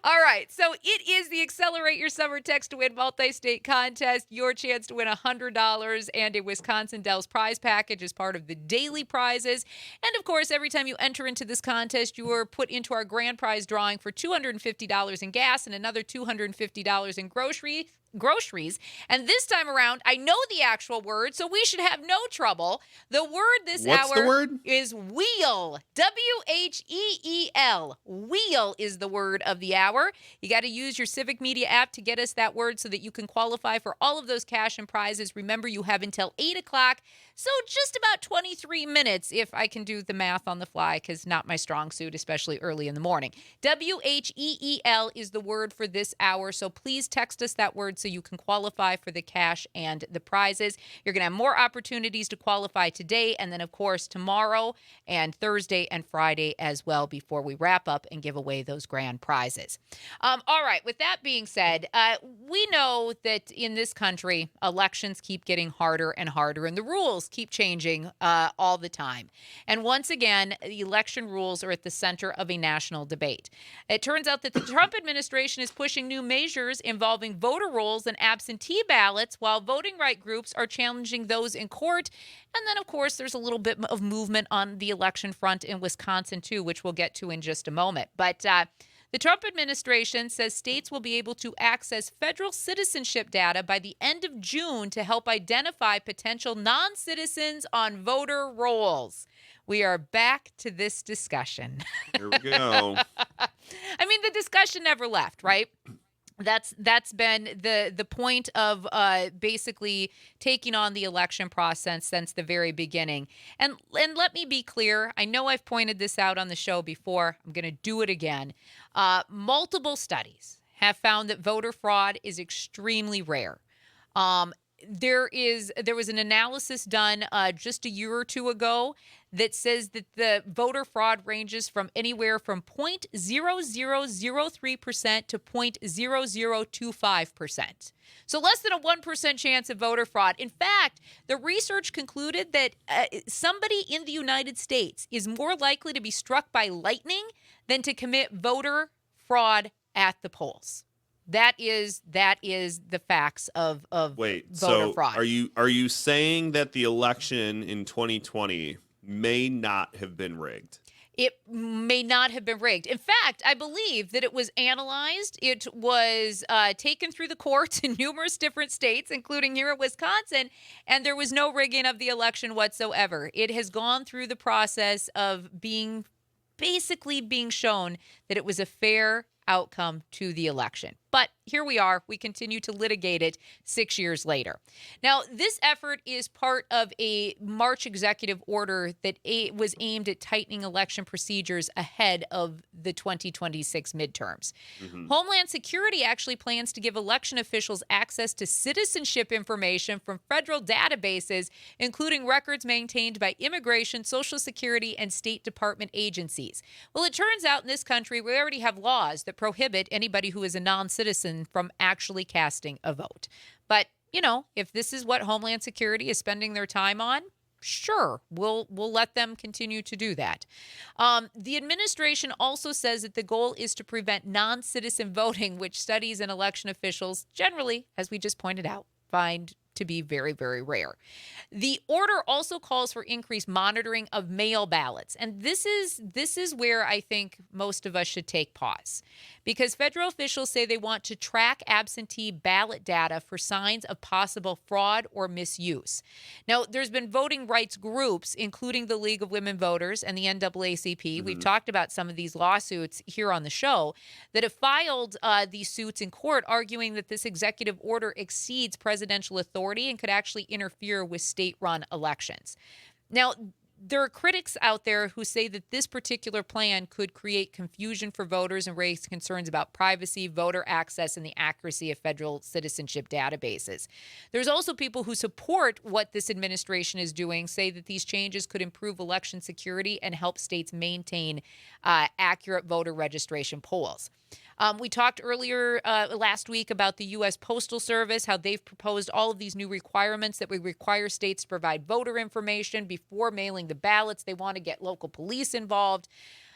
Speaker 2: All right, so it is the Accelerate Your Summer Text to Win multi-state contest. Your chance to win $100 and a Wisconsin Dells prize package as part of the daily prizes. And of course, every time you enter into this contest, you are put into our grand prize drawing for $250 in gas and another $250 in groceries. And this time around, I know the actual word, so we should have no trouble. The word this
Speaker 3: What's
Speaker 2: hour
Speaker 3: the word?
Speaker 2: is wheel. WHEEL. Wheel is the word of the hour. You got to use your Civic Media app to get us that word so that you can qualify for all of those cash and prizes. Remember, you have until 8 o'clock, so just about 23 minutes if I can do the math on the fly, because not my strong suit, especially early in the morning. WHEEL is the word for this hour, so please text us that word so you can qualify for the cash and the prizes. You're going to have more opportunities to qualify today, and then, of course, tomorrow and Thursday and Friday as well before we wrap up and give away those grand prizes. All right, with that being said, we know that in this country, elections keep getting harder and harder, and the rules keep changing all the time. And once again, the election rules are at the center of a national debate. It turns out that the Trump administration is pushing new measures involving voter rolls rolls and absentee ballots, while voting right groups are challenging those in court. And then, of course, there's a little bit of movement on the election front in Wisconsin, too, which we'll get to in just a moment. But the Trump administration says states will be able to access federal citizenship data by the end of June to help identify potential non-citizens on voter rolls. We are back to this discussion.
Speaker 3: Here we go.
Speaker 2: I mean, the discussion never left, right? That's been the point of basically taking on the election process since the very beginning. And let me be clear. I know I've pointed this out on the show before. I'm going to do it again. Multiple studies have found that voter fraud is extremely rare. There was an analysis done just a year or two ago that says that the voter fraud ranges from anywhere from 0.0003% to 0.0025%. So less than a 1% chance of voter fraud. In fact, the research concluded that somebody in the United States is more likely to be struck by lightning than to commit voter fraud at the polls. That is the facts of voter fraud.
Speaker 3: Are you saying that the election in 2020 may not have been rigged?
Speaker 2: It may not have been rigged. In fact, I believe that it was analyzed. It was taken through the courts in numerous different states, including here in Wisconsin, and there was no rigging of the election whatsoever. It has gone through the process of being shown that it was a fair outcome to the election. But here we are. We continue to litigate it 6 years later. Now, this effort is part of a March executive order that was aimed at tightening election procedures ahead of the 2026 midterms. Mm-hmm. Homeland Security actually plans to give election officials access to citizenship information from federal databases, including records maintained by Immigration, Social Security, and State Department agencies. Well, it turns out in this country, we already have laws that prohibit anybody who is a non-citizen from actually casting a vote. But, if this is what Homeland Security is spending their time on, sure, we'll let them continue to do that. The administration also says that the goal is to prevent non-citizen voting, which studies and election officials generally, as we just pointed out, find to be very, very rare. The order also calls for increased monitoring of mail ballots. And this is where I think most of us should take pause, because federal officials say they want to track absentee ballot data for signs of possible fraud or misuse. Now, there's been voting rights groups, including the League of Women Voters and the NAACP. Mm-hmm. We've talked about some of these lawsuits here on the show that have filed these suits in court, arguing that this executive order exceeds presidential authority and could actually interfere with state-run elections. Now, there are critics out there who say that this particular plan could create confusion for voters and raise concerns about privacy, voter access, and the accuracy of federal citizenship databases. There's also people who support what this administration is doing, say that these changes could improve election security and help states maintain accurate voter registration polls. We talked earlier last week about the U.S. Postal Service, how they've proposed all of these new requirements that would require states to provide voter information before mailing the ballots. They want to get local police involved.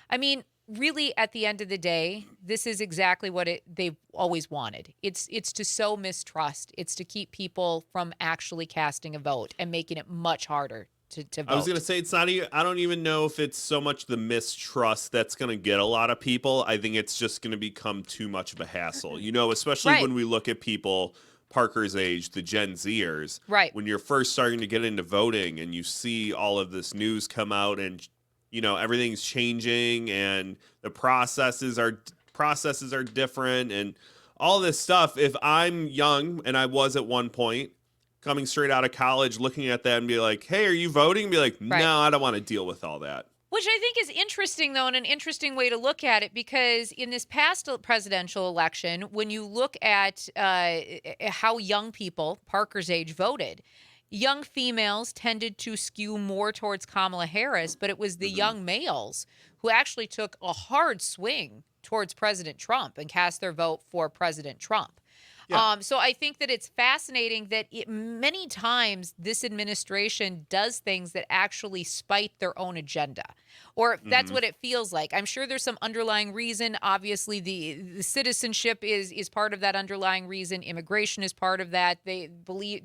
Speaker 2: I mean, really, at the end of the day, this is exactly what they've always wanted. It's to sow mistrust. It's to keep people from actually casting a vote and making it much harder to vote.
Speaker 3: I was going to say, it's not even, I don't even know if it's so much the mistrust that's going to get a lot of people. I think it's just going to become too much of a hassle, especially when we look at people Parker's age, the Gen Zers. Right. When you're first starting to get into voting and you see all of this news come out and, everything's changing and the processes are different and all this stuff. If I'm young, and I was at one point, coming straight out of college, looking at that and be like, hey, are you voting? And be like, no, I don't want to deal with all that.
Speaker 2: Which I think is interesting, though, and an interesting way to look at it, because in this past presidential election, when you look at how young people, Parker's age, voted, young females tended to skew more towards Kamala Harris, but it was the young males who actually took a hard swing towards President Trump and cast their vote for President Trump.
Speaker 3: Yeah.
Speaker 2: So I think that it's fascinating that many times this administration does things that actually spite their own agenda, or that's what it feels like. I'm sure there's some underlying reason. Obviously, the citizenship is part of that underlying reason. Immigration is part of that. They believe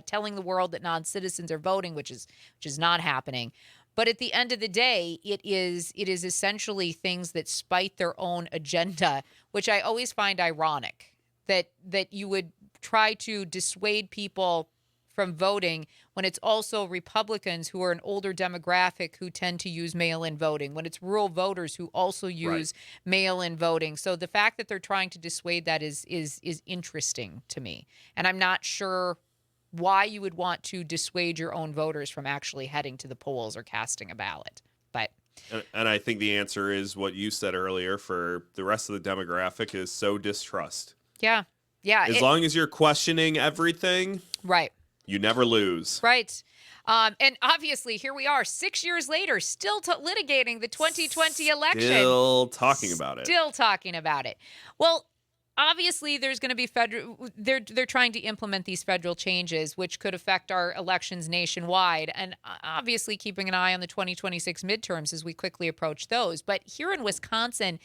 Speaker 2: telling the world that non-citizens are voting, which is not happening. But at the end of the day, it is essentially things that spite their own agenda, which I always find ironic. That you would try to dissuade people from voting when it's also Republicans who are an older demographic who tend to use mail-in voting, when it's rural voters who also use mail-in voting. So the fact that they're trying to dissuade that is interesting to me. And I'm not sure why you would want to dissuade your own voters from actually heading to the polls or casting a ballot. But
Speaker 3: And I think the answer is what you said earlier for the rest of the demographic is distrust.
Speaker 2: yeah.
Speaker 3: As long as you're questioning everything,
Speaker 2: Right.
Speaker 3: you never lose.
Speaker 2: Right. And obviously, here we are 6 years later, still litigating the 2020 election.
Speaker 3: Still talking about it.
Speaker 2: Still talking about it. Well, obviously, there's going to be they're trying to implement these federal changes, which could affect our elections nationwide, and obviously keeping an eye on the 2026 midterms as we quickly approach those. But here in Wisconsin,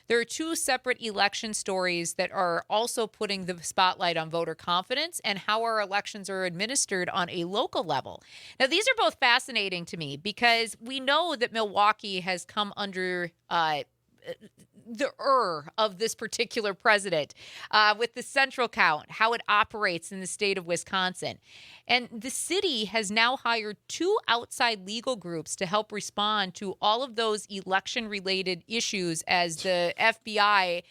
Speaker 2: there are two separate election stories that are also putting the spotlight on voter confidence and how our elections are administered on a local level. Now, these are both fascinating to me because we know that Milwaukee has come under the of this particular president with the central count, how it operates in the state of Wisconsin. And the city has now hired 2 outside legal groups to help respond to all of those election-related issues as the FBI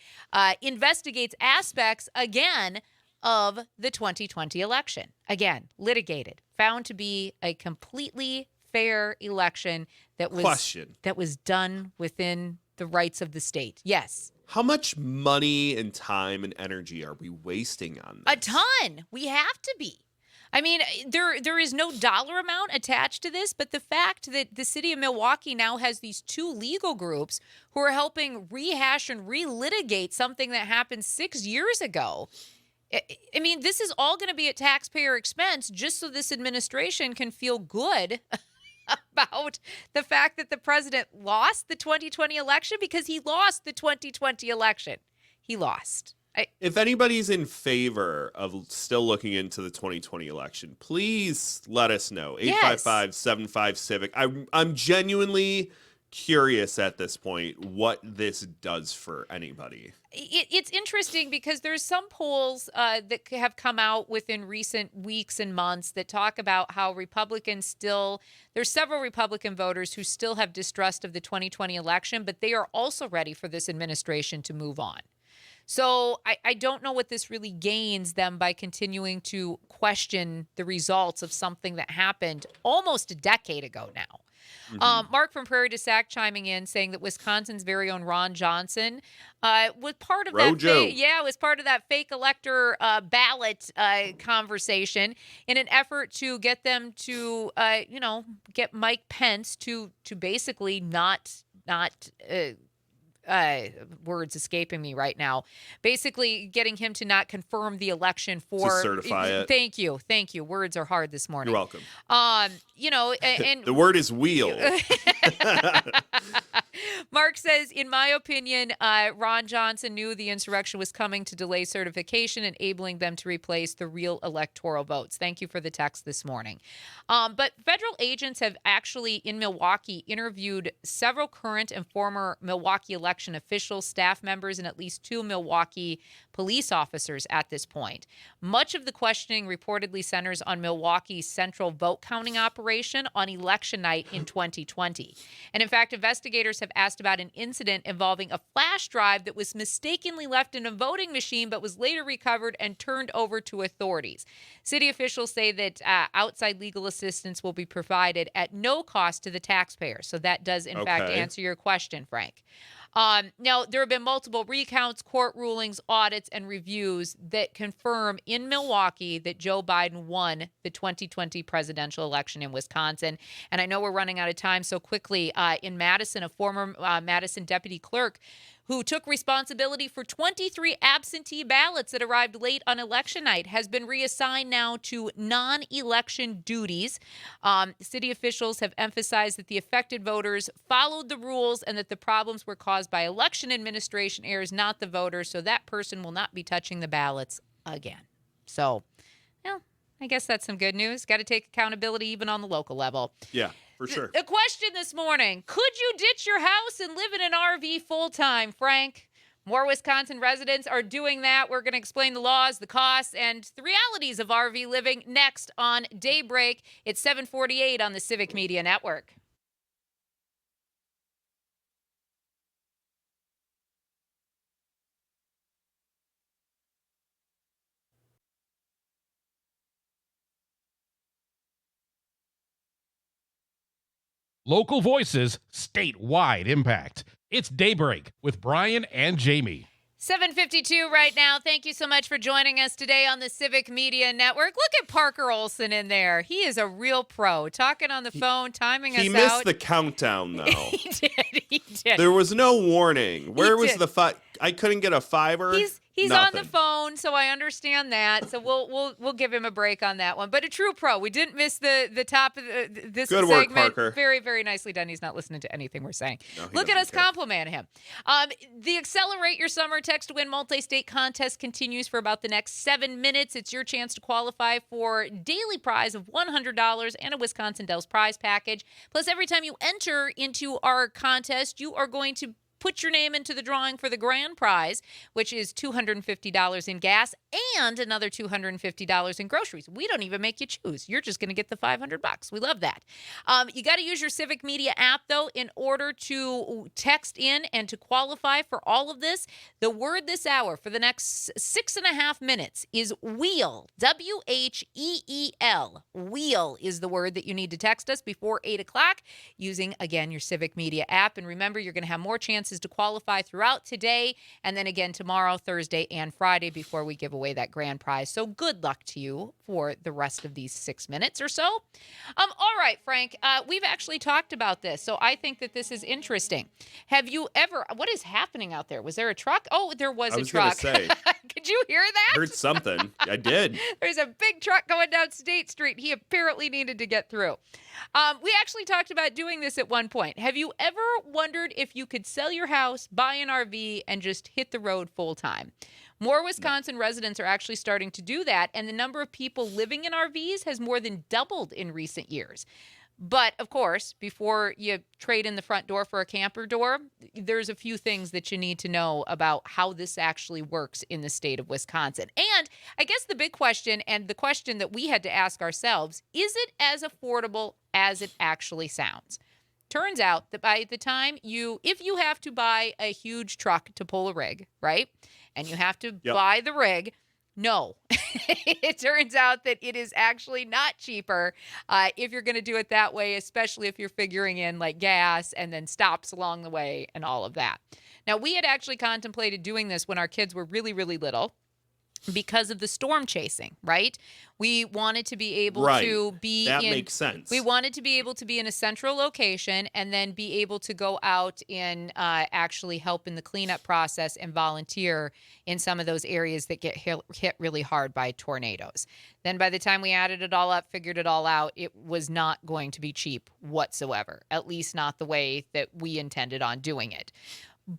Speaker 2: investigates aspects, again, of the 2020 election. Again, litigated, found to be a completely fair election that was done within the rights of the state. Yes.
Speaker 3: How much money and time and energy are we wasting on this?
Speaker 2: A ton. We have to be. I mean, there is no dollar amount attached to this, but the fact that the city of Milwaukee now has these 2 legal groups who are helping rehash and relitigate something that happened 6 years ago. I mean, this is all going to be at taxpayer expense just so this administration can feel good about the fact that the president lost the 2020 election, because he lost the 2020 election. He lost.
Speaker 3: If anybody's in favor of still looking into the 2020 election, please let us know. 855-75-CIVIC. I'm genuinely curious at this point what this does for anybody.
Speaker 2: It's interesting because there's some polls that have come out within recent weeks and months that talk about how there's several Republican voters who still have distrust of the 2020 election, but they are also ready for this administration to move on. So I don't know what this really gains them by continuing to question the results of something that happened almost a decade ago now. Mark from Prairie du Sac chiming in saying that Wisconsin's very own Ron Johnson was part of was part of that fake elector ballot conversation in an effort to get them to get Mike Pence to basically not words escaping me right now. Basically getting him to not confirm the election
Speaker 3: to certify it.
Speaker 2: Thank you. Words are hard this morning.
Speaker 3: You're welcome.
Speaker 2: And
Speaker 3: the word is wheel.
Speaker 2: Mark says, in my opinion, Ron Johnson knew the insurrection was coming to delay certification, enabling them to replace the real electoral votes. Thank you for the text this morning. But federal agents have actually, in Milwaukee, interviewed several current and former Milwaukee election officials, staff members, and at least 2 Milwaukee police officers at this point. Much of the questioning reportedly centers on Milwaukee's central vote counting operation on election night in 2020. And in fact, investigators have asked about an incident involving a flash drive that was mistakenly left in a voting machine but was later recovered and turned over to authorities. City officials say that outside legal assistance will be provided at no cost to the taxpayer. So that does, in fact, answer your question, Frank. Now, there have been multiple recounts, court rulings, audits, and reviews that confirm in Milwaukee that Joe Biden won the 2020 presidential election in Wisconsin. And I know we're running out of time, so quickly, in Madison, a former Madison deputy clerk who took responsibility for 23 absentee ballots that arrived late on election night, has been reassigned now to non-election duties. City officials have emphasized that the affected voters followed the rules and that the problems were caused by election administration errors, not the voters, so that person will not be touching the ballots again. So, well, I guess that's some good news. Got to take accountability even on the local level.
Speaker 3: Yeah, for sure.
Speaker 2: The question this morning, could you ditch your house and live in an RV full-time, Frank? More Wisconsin residents are doing that. We're going to explain the laws, the costs, and the realities of RV living next on Daybreak. It's 7:48 on the Civic Media Network.
Speaker 1: Local voices, statewide impact. It's Daybreak with Brian and Jamie.
Speaker 2: 7:52 right now. Thank you so much for joining us today on the Civic Media Network. Look at Parker Olson in there. He is a real pro. Talking on the phone, timing us out.
Speaker 3: He missed the countdown, though.
Speaker 2: He did.
Speaker 3: There was no warning. Where was the five? I couldn't get a fiver.
Speaker 2: He's on
Speaker 3: Nothing.
Speaker 2: the phone, so I understand that. So we'll give him a break on that one. But a true pro. We didn't miss the top of this
Speaker 3: Good
Speaker 2: segment.
Speaker 3: work, Parker.
Speaker 2: Very, very nicely done. He's not listening to anything we're saying.
Speaker 3: No,
Speaker 2: Look at us
Speaker 3: care.
Speaker 2: compliment him. The Accelerate Your Summer Text to Win multi-state contest continues for about the next 7 minutes. It's your chance to qualify for daily prize of $100 and a Wisconsin Dells prize package. Plus, every time you enter into our contest, you are going to put your name into the drawing for the grand prize, which is $250 in gas and another $250 in groceries. We don't even make you choose. You're just going to get the $500. We love that. You got to use your Civic Media app, though, in order to text in and to qualify for all of this. The word this hour for the next 6.5 minutes is wheel, W-H-E-E-L. Wheel is the word that you need to text us before 8 o'clock using, again, your Civic Media app. And remember, you're going to have more chances to qualify throughout today and then again tomorrow, Thursday, and Friday before we give away that grand prize. So good luck to you for the rest of these 6 minutes or so. All right, Frank, we've actually talked about this, so I think that this is interesting. Have you ever, what is happening out there? Was there a truck? Oh, there was a truck.
Speaker 3: I was going to say.
Speaker 2: Could you hear that?
Speaker 3: I heard something. I did.
Speaker 2: There's a big truck going down State Street. He apparently needed to get through. We actually talked about doing this at one point. Have you ever wondered if you could sell your house, buy an RV, and just hit the road full time? More Wisconsin residents are actually starting to do that, and the number of people living in RVs has more than doubled in recent years. But, of course, before you trade in the front door for a camper door, there's a few things that you need to know about how this actually works in the state of Wisconsin. And I guess the big question, and the question that we had to ask ourselves, is it as affordable as it actually sounds? Turns out that by the time if you have to buy a huge truck to pull a rig, right, and you have to buy the rig, no, it turns out that it is actually not cheaper if you're going to do it that way, especially if you're figuring in like gas and then stops along the way and all of that. Now, we had actually contemplated doing this when our kids were really, really little because of the storm chasing, right? We wanted to be able to be
Speaker 3: that makes sense.
Speaker 2: We wanted to be able to be in a central location and then be able to go out and actually help in the cleanup process and volunteer in some of those areas that get hit really hard by tornadoes. Then by the time we added it all up, figured it all out, it was not going to be cheap whatsoever, at least not the way that we intended on doing it.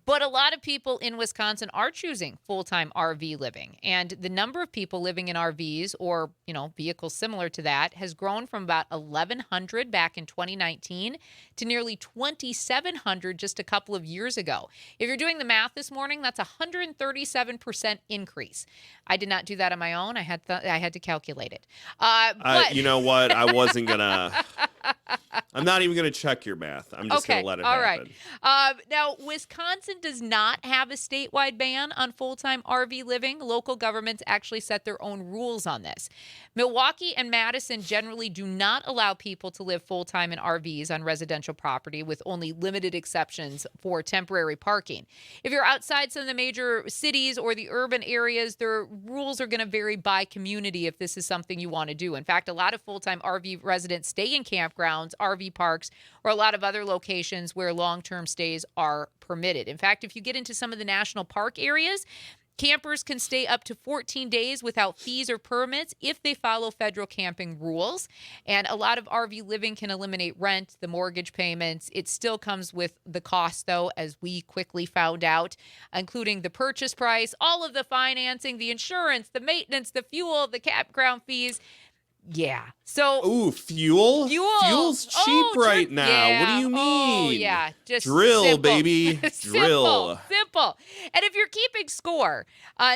Speaker 2: But a lot of people in Wisconsin are choosing full-time RV living. And the number of people living in RVs or, vehicles similar to that has grown from about 1,100 back in 2019 to nearly 2,700 just a couple of years ago. If you're doing the math this morning, that's a 137% increase. I did not do that on my own. I had to calculate it. But
Speaker 3: you know what? I wasn't going to. I'm not even going to check your math. I'm just going to let it happen.
Speaker 2: All right. Now, Wisconsin does not have a statewide ban on full-time RV living. Local governments actually set their own rules on this. Milwaukee and Madison generally do not allow people to live full-time in RVs on residential property, with only limited exceptions for temporary parking. If you're outside some of the major cities or the urban areas, their rules are going to vary by community if this is something you want to do. In fact, a lot of full-time RV residents stay in campgrounds campgrounds, RV parks, or a lot of other locations where long-term stays are permitted. In fact, if you get into some of the national park areas, campers can stay up to 14 days without fees or permits if they follow federal camping rules. And a lot of RV living can eliminate rent, the mortgage payments. It still comes with the cost, though, as we quickly found out, including the purchase price, all of the financing, the insurance, the maintenance, the fuel, the campground fees. Yeah. So
Speaker 3: Ooh, fuel?
Speaker 2: Fuel.
Speaker 3: Fuel's cheap right now.
Speaker 2: Yeah.
Speaker 3: What do you mean?
Speaker 2: Oh, yeah. Just
Speaker 3: drill,
Speaker 2: simple.
Speaker 3: baby. Drill.
Speaker 2: Simple. And if you're keeping score,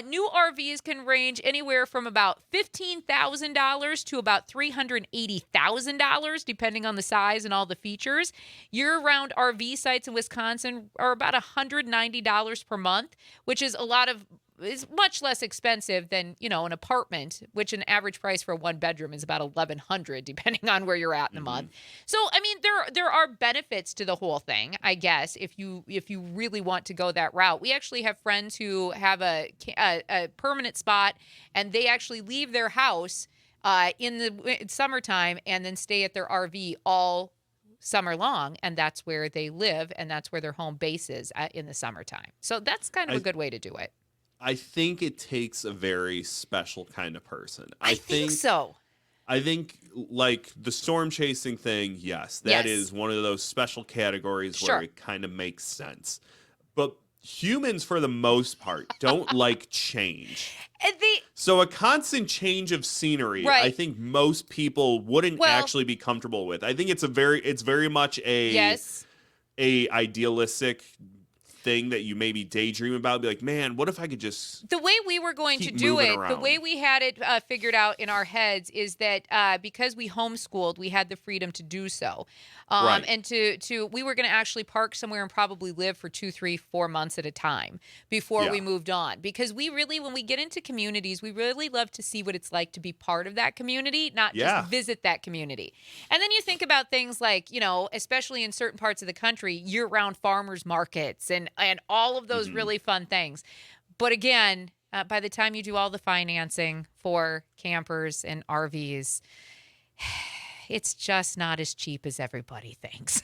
Speaker 2: new RVs can range anywhere from about $15,000 to about $380,000, depending on the size and all the features. Year-round RV sites in Wisconsin are about $190 per month, which is is much less expensive than, an apartment, which an average price for a one-bedroom is about $1,100, depending on where you're at in the month. So, I mean, there are benefits to the whole thing, I guess, if you really want to go that route. We actually have friends who have a permanent spot, and they actually leave their house in the summertime and then stay at their RV all summer long, and that's where they live, and that's where their home base is in the summertime. So that's kind of a good way to do it.
Speaker 3: I think it takes a very special kind of person.
Speaker 2: I think so.
Speaker 3: I think, like, the storm chasing thing, yes, that is one of those special categories where it kind of makes sense. But humans, for the most part, don't like change. So a constant change of scenery, I think most people wouldn't actually be comfortable with. I think it's very much a idealistic thing that you maybe daydream about, be like, man, what if I could just
Speaker 2: the way we were going to do it around. The way we had it figured out in our heads is that because we homeschooled, we had the freedom to do so, and to we were going to actually park somewhere and probably live for 2, 3, 4 months at a time before we moved on, because we really, when we get into communities, we really love to see what it's like to be part of that community, not just visit that community. And then you think about things like, especially in certain parts of the country, year-round farmers markets and all of those really fun things. But again, by the time you do all the financing for campers and RVs, it's just not as cheap as everybody thinks.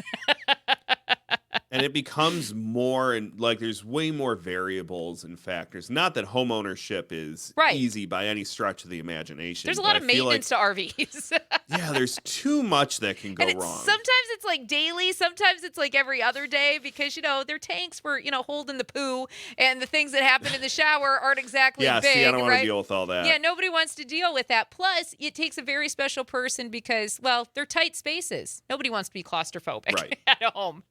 Speaker 3: And it becomes more, and like there's way more variables and factors. Not that homeownership is easy by any stretch of the imagination.
Speaker 2: There's a lot of maintenance to RVs.
Speaker 3: Yeah, there's too much that can go wrong.
Speaker 2: Sometimes it's like daily, sometimes it's like every other day, because their tanks for holding the poo and the things that happen in the shower aren't exactly big.
Speaker 3: See, I don't want to deal with all that.
Speaker 2: Yeah, nobody wants to deal with that. Plus, it takes a very special person because, well, they're tight spaces. Nobody wants to be claustrophobic at home.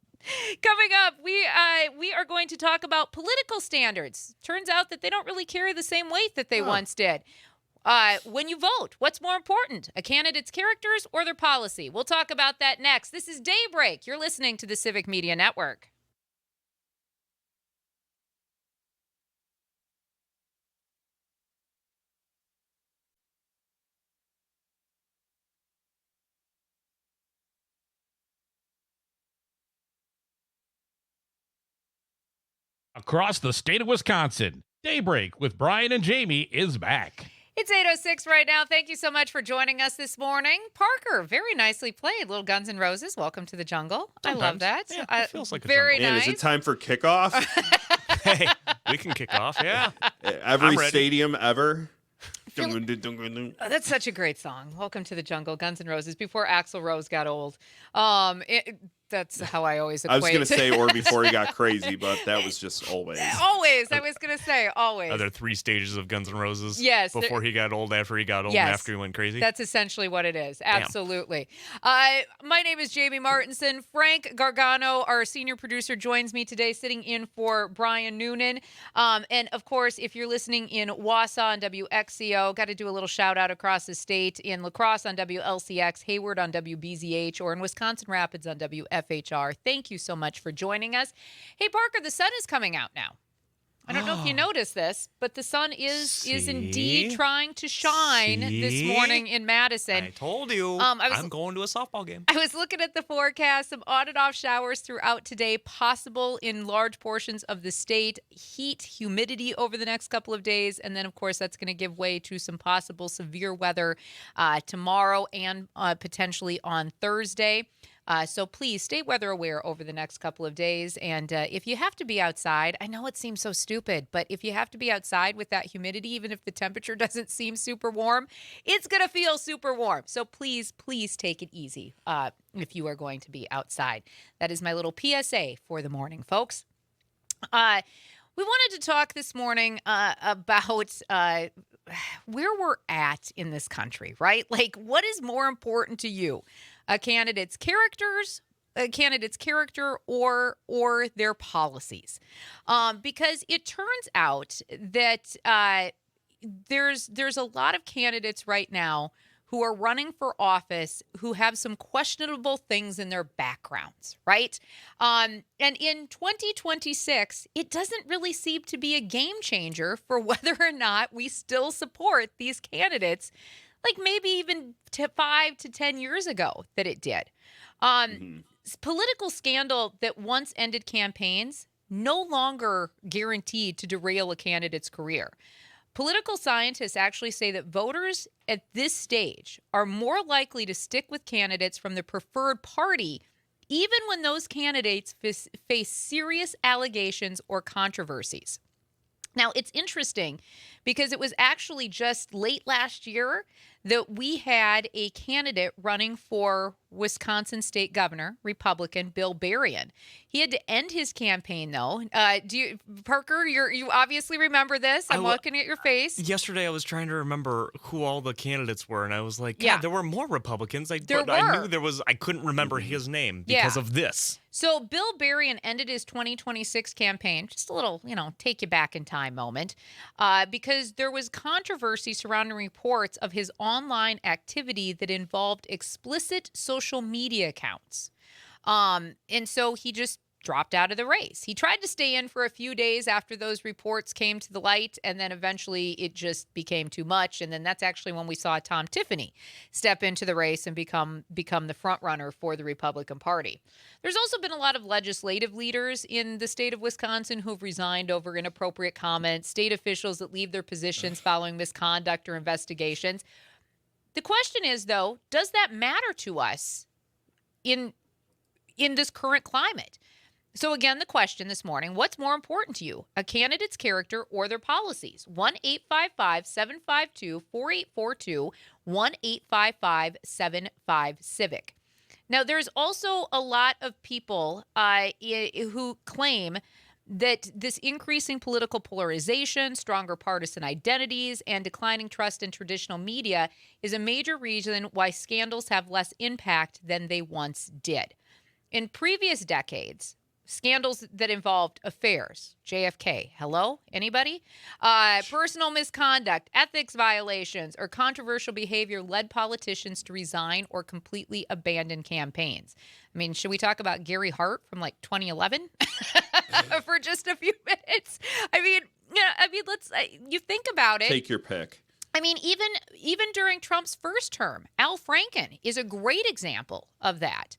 Speaker 2: Coming up, we are going to talk about political standards. Turns out that they don't really carry the same weight that they once did. When you vote, what's more important, a candidate's characters or their policy? We'll talk about that next. This is Daybreak. You're listening to the Civic Media Network.
Speaker 1: Across the state of Wisconsin, Daybreak with Brian and Jamie is back.
Speaker 2: It's 8:06 right now. Thank you so much for joining us this morning. Parker, very nicely played. Little Guns N' Roses, Welcome to the Jungle.
Speaker 4: Sometimes.
Speaker 2: I love that.
Speaker 4: Yeah, it feels like a
Speaker 2: very
Speaker 4: jungle.
Speaker 2: nice.
Speaker 3: Man, is it time for kickoff?
Speaker 4: Hey, we can kick off, yeah.
Speaker 3: Every stadium ever.
Speaker 2: That's such a great song. Welcome to the Jungle, Guns N' Roses, before Axl Rose got old. That's how I always equate.
Speaker 3: I was going to say, or before he got crazy, but that was just always.
Speaker 2: Always. I was going to say, always.
Speaker 4: Are there 3 stages of Guns N' Roses?
Speaker 2: Yes.
Speaker 4: Before he got old, after he got old, and after he went crazy?
Speaker 2: That's essentially what it is. Absolutely. My name is Jamie Martinson. Frank Gargano, our senior producer, joins me today, sitting in for Brian Noonan. And, of course, if you're listening in Wausau on WXCO, got to do a little shout-out across the state, in La Crosse on WLCX, Hayward on WBZH, or in Wisconsin Rapids on WFHR. Thank you so much for joining us. Hey, Parker, the sun is coming out now. I don't know if you noticed this, but the sun is indeed
Speaker 4: See?
Speaker 2: trying to shine this
Speaker 4: See?
Speaker 2: morning in Madison.
Speaker 4: I told you. I'm going to a softball game.
Speaker 2: I was looking at the forecast, some on and off showers throughout today, possible in large portions of the state, heat, humidity over the next couple of days, and then, of course, that's going to give way to some possible severe weather tomorrow and potentially on Thursday. So please stay weather aware over the next couple of days. And if you have to be outside, I know it seems so stupid, but if you have to be outside with that humidity, even if the temperature doesn't seem super warm, it's going to feel super warm. So please, please take it easy if you are going to be outside. That is my little PSA for the morning, folks. We wanted to talk this morning about where we're at in this country, right? Like, what is more important to you? A candidate's character or their policies. Because it turns out that there's a lot of candidates right now who are running for office who have some questionable things in their backgrounds, right? And in 2026, it doesn't really seem to be a game changer for whether or not we still support these candidates, like maybe even 5 to 10 years ago that it did. Political scandal that once ended campaigns no longer guaranteed to derail a candidate's career. Political scientists actually say that voters at this stage are more likely to stick with candidates from the preferred party, even when those candidates face serious allegations or controversies. Now, it's interesting because it was actually just late last year that we had a candidate running for Wisconsin state governor, Republican Bill Berrien. He had to end his campaign, though. Parker, you obviously remember this. I'm looking at your face.
Speaker 4: Yesterday, I was trying to remember who all the candidates were, and I was like,
Speaker 2: yeah,
Speaker 4: there were more Republicans. I knew I couldn't remember his name because of this.
Speaker 2: So Bill Berrien ended his 2026 campaign, just a little, take you back in time moment, because there was controversy surrounding reports of his online activity that involved explicit social media accounts. And so he just dropped out of the race. He tried to stay in for a few days after those reports came to the light, and then eventually it just became too much. And then that's actually when we saw Tom Tiffany step into the race and become the front runner for the Republican Party. There's also been a lot of legislative leaders in the state of Wisconsin who've resigned over inappropriate comments, state officials that leave their positions following misconduct or investigations. The question is, though, does that matter to us in this current climate? So again, the question this morning, what's more important to you, a candidate's character or their policies? 1-855-752-4842, 1-855-75-CIVIC. Now, there's also a lot of people who claim that this increasing political polarization, stronger partisan identities, and declining trust in traditional media is a major reason why scandals have less impact than they once did. In previous decades, scandals that involved affairs, JFK, hello, anybody? Personal misconduct, ethics violations, or controversial behavior led politicians to resign or completely abandon campaigns. I mean, should we talk about Gary Hart from like 2011 for just a few minutes? Let's you think about it.
Speaker 3: Take your pick.
Speaker 2: I mean, even during Trump's first term, Al Franken is a great example of that.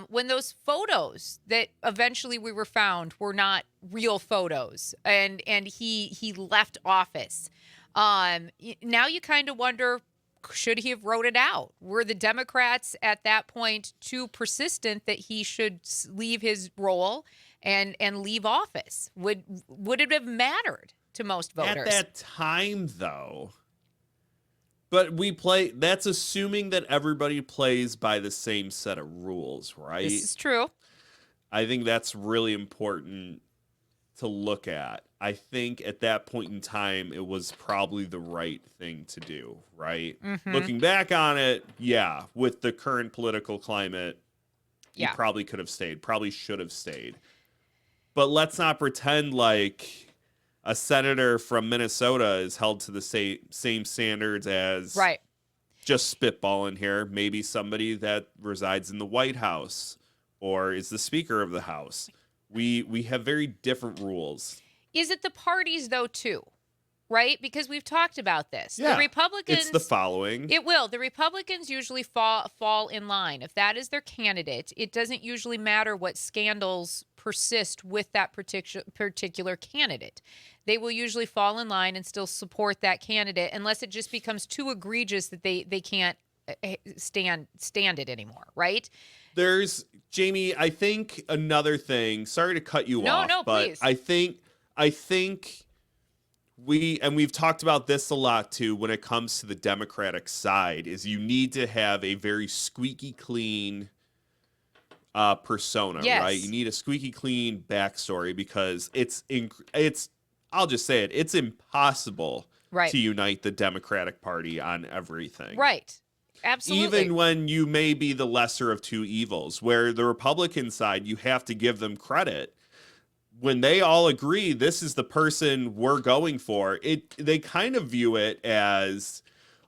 Speaker 2: When those photos that eventually we were found were not real photos, and he left office. Now you kind of wonder, should he have wrote it out? Were the Democrats at that point too persistent that he should leave his role and leave office? Would it have mattered to most voters?
Speaker 3: At that time, though. But that's assuming that everybody plays by the same set of rules, right?
Speaker 2: This is true.
Speaker 3: I think that's really important to look at. I think at that point in time, it was probably the right thing to do, right? Mm-hmm. Looking back on it, yeah, with the current political climate, he probably could have stayed, probably should have stayed. But let's not pretend like a senator from Minnesota is held to the same standards as just spitballing here. Maybe somebody that resides in the White House or is the Speaker of the House. We have very different rules.
Speaker 2: Is it the parties, though, too? Right? Because we've talked about this.
Speaker 3: Yeah,
Speaker 2: The Republicans...
Speaker 3: it's the following.
Speaker 2: It will. The Republicans usually fall in line. If that is their candidate, it doesn't usually matter what scandals persist with that particular candidate. They will usually fall in line and still support that candidate unless it just becomes too egregious that they can't stand it anymore, right?
Speaker 3: There's, Jamie, I think another thing, sorry to cut you off, but
Speaker 2: please.
Speaker 3: I think we've talked about this a lot too when it comes to the Democratic side, is you need to have a very squeaky clean persona,
Speaker 2: Yes.
Speaker 3: right? You need a squeaky clean backstory because it's I'll just say it, it's impossible
Speaker 2: Right.
Speaker 3: to unite the Democratic Party on everything.
Speaker 2: Right. Absolutely.
Speaker 3: Even when you may be the lesser of two evils, where the Republican side, you have to give them credit. When they all agree this is the person we're going for, they kind of view it as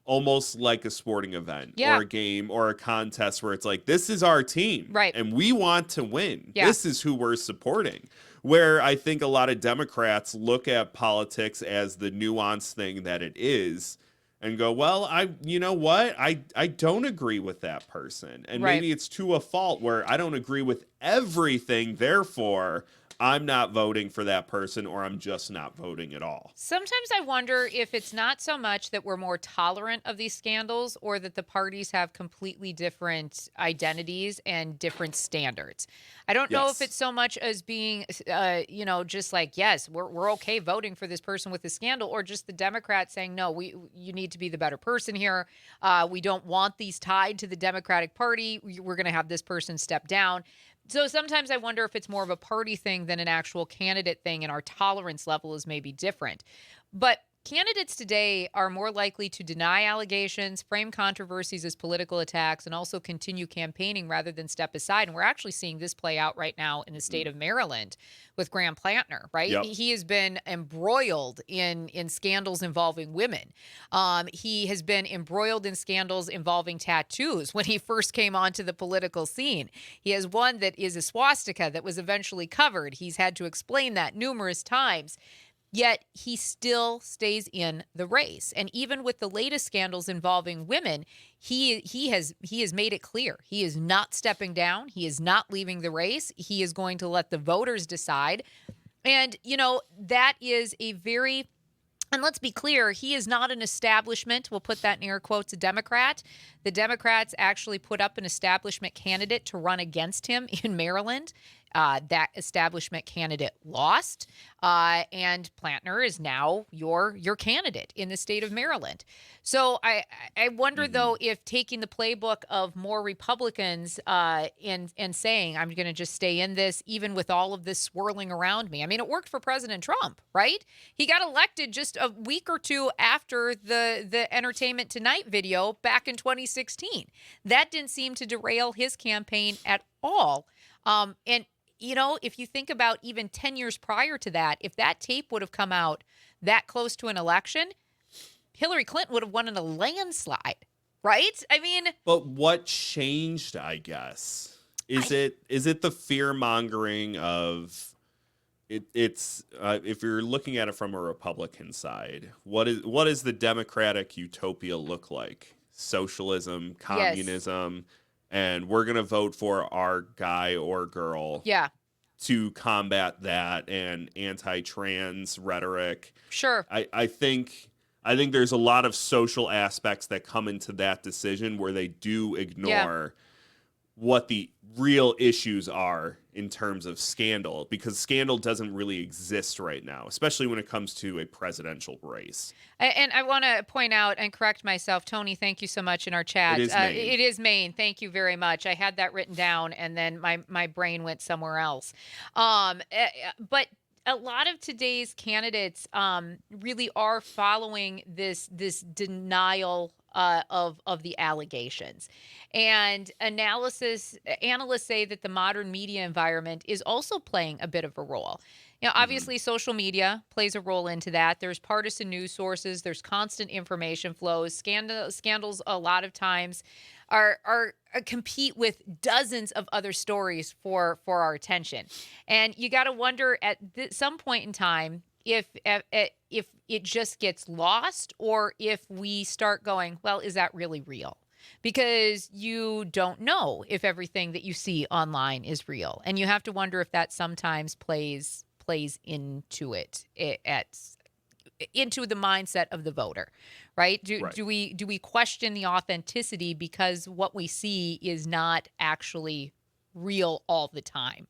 Speaker 3: almost like a sporting event
Speaker 2: Yeah.
Speaker 3: or a game or a contest where it's like, this is our team.
Speaker 2: Right.
Speaker 3: And we want to win.
Speaker 2: Yeah.
Speaker 3: This is who we're supporting. Where I think a lot of Democrats look at politics as the nuanced thing that it is and go, well, you know what? I don't agree with that person. And
Speaker 2: Right.
Speaker 3: maybe it's to a fault where I don't agree with everything. Therefore, I'm not voting for that person, or I'm just not voting at all.
Speaker 2: Sometimes I wonder if it's not so much that we're more tolerant of these scandals or that the parties have completely different identities and different standards. I don't know if
Speaker 3: Yes.
Speaker 2: it's so much as being, just like, yes, we're okay voting for this person with the scandal, or just the Democrats saying, no, you need to be the better person here. We don't want these tied to the Democratic Party. We're going to have this person step down. So sometimes I wonder if it's more of a party thing than an actual candidate thing, and our tolerance level is maybe different. But candidates today are more likely to deny allegations, frame controversies as political attacks, and also continue campaigning rather than step aside. And we're actually seeing this play out right now in the state of Maryland with Graham Plantner, right?
Speaker 3: Yep.
Speaker 2: He has been embroiled in scandals involving women. He has been embroiled in scandals involving tattoos when he first came onto the political scene. He has one that is a swastika that was eventually covered. He's had to explain that numerous times. Yet he still stays in the race. And even with the latest scandals involving women, he has made it clear. He is not stepping down. He is not leaving the race. He is going to let the voters decide. And, that is a very... And let's be clear, he is not an establishment, we'll put that in air quotes, a Democrat. The Democrats actually put up an establishment candidate to run against him in Maryland. That establishment candidate lost, and Plantner is now your candidate in the state of Maryland. So I wonder, though, if taking the playbook of more Republicans and saying, I'm going to just stay in this, even with all of this swirling around me. I mean, it worked for President Trump, right? He got elected just a week or two after the Entertainment Tonight video back in 2016. That didn't seem to derail his campaign at all. And if you think about even 10 years prior to that, if that tape would have come out that close to an election, Hillary Clinton would have won in a landslide, right? I mean...
Speaker 3: But what changed, I guess? Is it the fear-mongering of... It's if you're looking at it from a Republican side, what is the Democratic utopia look like? Socialism, communism... Yes. And we're going to vote for our guy or girl to combat that and anti-trans rhetoric.
Speaker 2: Sure.
Speaker 3: I think there's a lot of social aspects that come into that decision where they do ignore what the real issues are in terms of scandal, because scandal doesn't really exist right now, especially when it comes to a presidential race.
Speaker 2: And I want to point out and correct myself. Tony, thank you so much in our chat.
Speaker 3: It is Maine.
Speaker 2: It is Maine. Thank you very much. I had that written down, and then my brain went somewhere else. But a lot of today's candidates really are following this denial of the allegations. And analysts say that the modern media environment is also playing a bit of a role. Obviously, social media plays a role into that. There's partisan news sources. There's constant information flows. Scandals a lot of times are compete with dozens of other stories for our attention. And you got to wonder at some point in time, if it just gets lost, or if we start going, well, is that really real? Because you don't know if everything that you see online is real, and you have to wonder if that sometimes plays into into the mindset of the voter, right? Do we question the authenticity because what we see is not actually real all the time?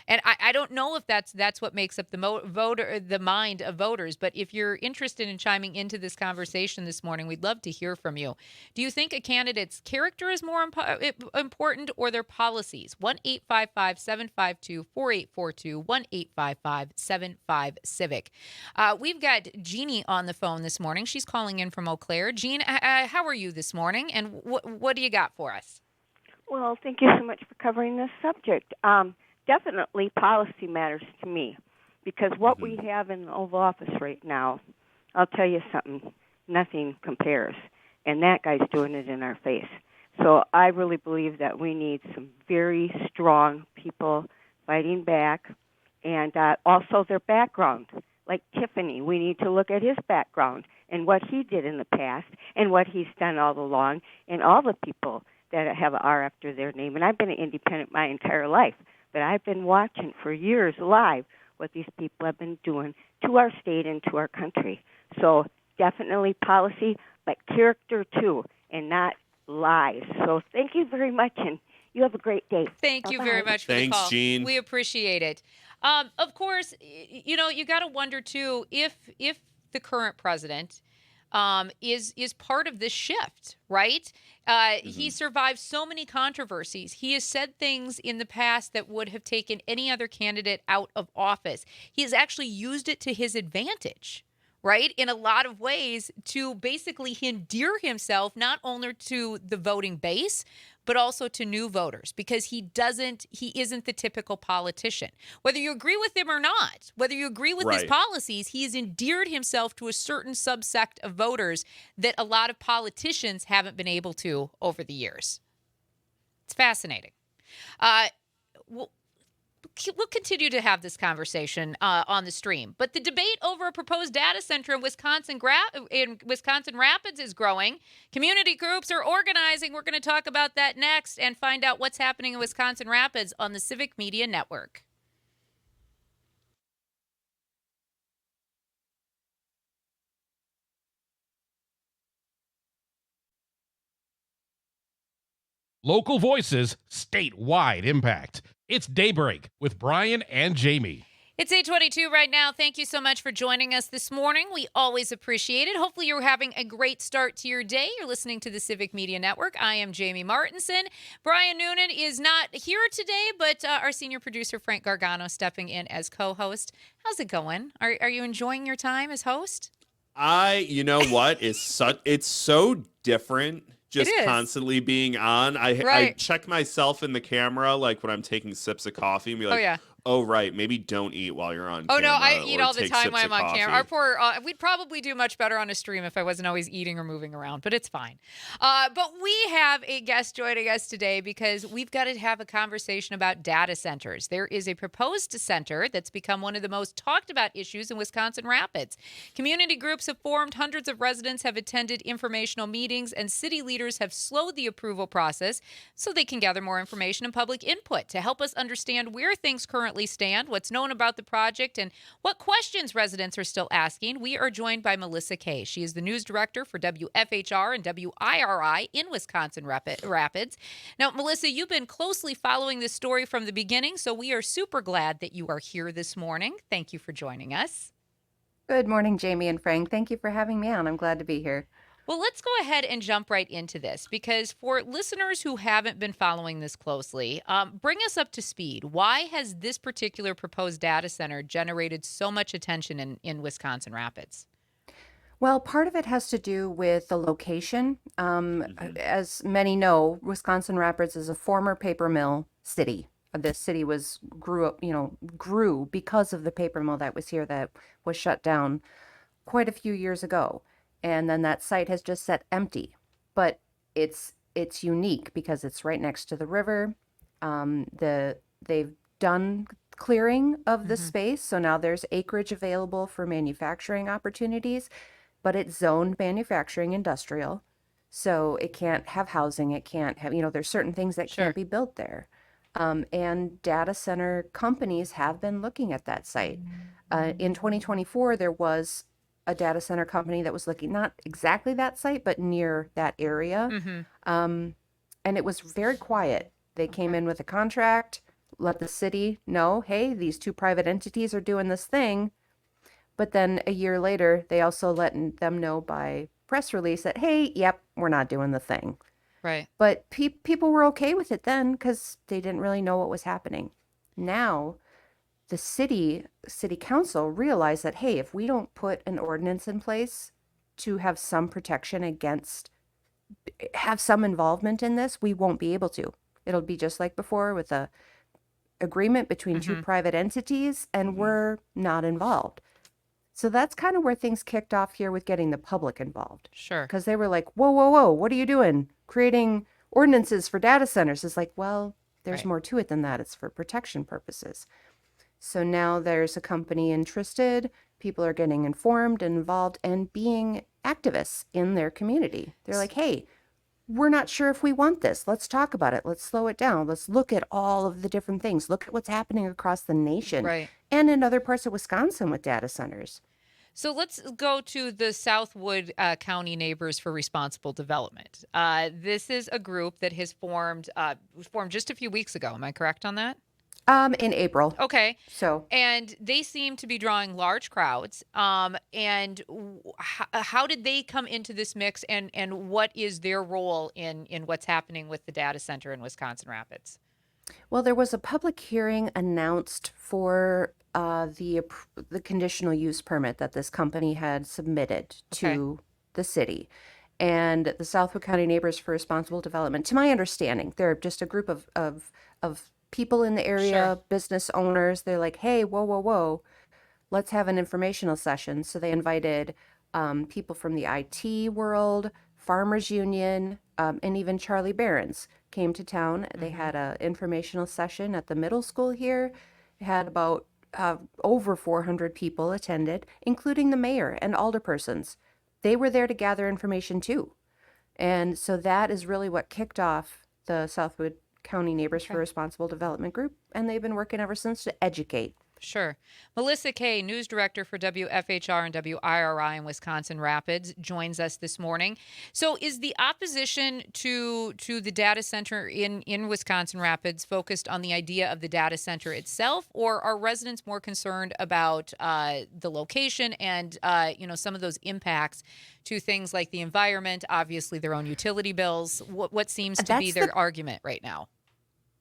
Speaker 2: And I don't know if that's what makes up the mind of voters. But if you're interested in chiming into this conversation this morning, we'd love to hear from you. Do you think a candidate's character is more important, or their policies? 1-855-752-4842, 1-855-75-CIVIC. We've got Jeannie on the phone this morning. She's calling in from Eau Claire. Jean, how are you this morning, and what do you got for us?
Speaker 5: Well, thank you so much for covering this subject. Definitely policy matters to me, because what we have in the Oval Office right now, I'll tell you something, nothing compares. And that guy's doing it in our face. So I really believe that we need some very strong people fighting back, and also their background. Like Tiffany, we need to look at his background and what he did in the past and what he's done all along, and all the people that have an R after their name. And I've been an independent my entire life, but I've been watching for years live what these people have been doing to our state and to our country. So definitely policy, but character too, and not lies. So thank you very much, and you have a great day.
Speaker 2: Thank you very much for the call.
Speaker 3: Thanks, Jean.
Speaker 2: We appreciate it. Of course, you got to wonder too if the current president is part of this shift, right? He survived so many controversies. He has said things in the past that would have taken any other candidate out of office. He has actually used it to his advantage, right? In a lot of ways, to basically endear himself not only to the voting base, but also to new voters, because he isn't the typical politician. Whether you agree with him or not, whether you agree with his policies, he has endeared himself to a certain subsect of voters that a lot of politicians haven't been able to over the years. It's fascinating. We'll continue to have this conversation on the stream. But the debate over a proposed data center in Wisconsin Rapids is growing. Community groups are organizing. We're going to talk about that next and find out what's happening in Wisconsin Rapids on the Civic Media Network.
Speaker 1: Local voices, statewide impact. It's Daybreak with Brian and Jamie.
Speaker 2: It's 8:22 right now. Thank you so much for joining us this morning. We always appreciate it. Hopefully you're having a great start to your day. You're listening to the Civic Media Network. I am Jamie Martinson. Brian Noonan is not here today, but our senior producer, Frank Gargano, stepping in as co-host. How's it going? Are you enjoying your time as host?
Speaker 3: You know what? It's so different. Just constantly being on. I check myself in the camera, like when I'm taking sips of coffee, and be like, oh, right, maybe don't eat while you're on camera.
Speaker 2: Oh, no, I eat all the time when I'm on
Speaker 3: coffee.
Speaker 2: camera. We'd probably do much better on a stream if I wasn't always eating or moving around, but it's fine. But we have a guest joining us today because we've got to have a conversation about data centers. There is a proposed center that's become one of the most talked about issues in Wisconsin Rapids. Community groups have formed, hundreds of residents have attended informational meetings, and city leaders have slowed the approval process so they can gather more information and public input to help us understand where things currently stand, what's known about the project, and what questions residents are still asking. We are joined by Melissa Kay. She is the news director for WFHR and WIRI in Wisconsin Rapids. Now, Melissa, you've been closely following this story from the beginning, so we are super glad that you are here this morning. Thank you for joining us.
Speaker 6: Good morning, Jamie and Frank. Thank you for having me on. I'm glad to be here.
Speaker 2: Well, let's go ahead and jump right into this, because for listeners who haven't been following this closely, bring us up to speed. Why has this particular proposed data center generated so much attention in Wisconsin Rapids?
Speaker 6: Well, part of it has to do with the location. As many know, Wisconsin Rapids is a former paper mill city. The city grew because of the paper mill that was here that was shut down quite a few years ago. And then that site has just sat empty, but it's unique because it's right next to the river. They've done clearing of the space. So now there's acreage available for manufacturing opportunities, but it's zoned manufacturing industrial. So it can't have housing. It can't have, there's certain things that
Speaker 2: Sure.
Speaker 6: can't be built there. And data center companies have been looking at that site. In 2024, there was a data center company that was looking, not exactly that site, but near that area. And it was very quiet. They came in with a contract, let the city know, hey, these two private entities are doing this thing. But then a year later, they also let them know by press release that, hey, yep, we're not doing the thing.
Speaker 2: Right.
Speaker 6: But people were okay with it then because they didn't really know what was happening. Now, the city council realized that, hey, if we don't put an ordinance in place to have some protection against, have some involvement in this, we won't be able to. It'll be just like before with a agreement between two private entities, and we're not involved. So that's kind of where things kicked off here with getting the public involved.
Speaker 2: Sure.
Speaker 6: Because they were like, whoa, whoa, whoa, what are you doing? Creating ordinances for data centers. It's like, well, there's
Speaker 2: Right.
Speaker 6: more to it than that. It's for protection purposes. So now there's a company interested. People are getting informed and involved and being activists in their community. They're like, hey, we're not sure if we want this. Let's talk about it. Let's slow it down. Let's look at all of the different things. Look at what's happening across the nation
Speaker 2: Right.
Speaker 6: and in other parts of Wisconsin with data centers.
Speaker 2: So let's go to the Southwood County Neighbors for Responsible Development. This is a group that has formed just a few weeks ago. Am I correct on that?
Speaker 6: In April.
Speaker 2: Okay.
Speaker 6: So
Speaker 2: And they seem to be drawing large crowds. How did they come into this mix, and what is their role in what's happening with the data center in Wisconsin Rapids?
Speaker 6: well, there was a public hearing announced for the conditional use permit that this company had submitted to the city. And the Southwood County Neighbors for Responsible Development, to my understanding, they're just a group of people in the area,
Speaker 2: Sure.
Speaker 6: business owners. They're like, hey, whoa, whoa, whoa, let's have an informational session. So they invited people from the IT world, Farmers Union, and even Charlie Barron's came to town. They had an informational session at the middle school here. It had about over 400 people attended, including the mayor and alderpersons. They were there to gather information too. And so that is really what kicked off the Southwood County Neighbors for Responsible Development group. And they've been working ever since to educate.
Speaker 2: Sure. Melissa Kay, news director for WFHR and WIRI in Wisconsin Rapids, joins us this morning. So is the opposition to the data center in Wisconsin Rapids focused on the idea of the data center itself, or are residents more concerned about the location and some of those impacts to things like the environment, obviously their own utility bills? What seems to be their argument right now?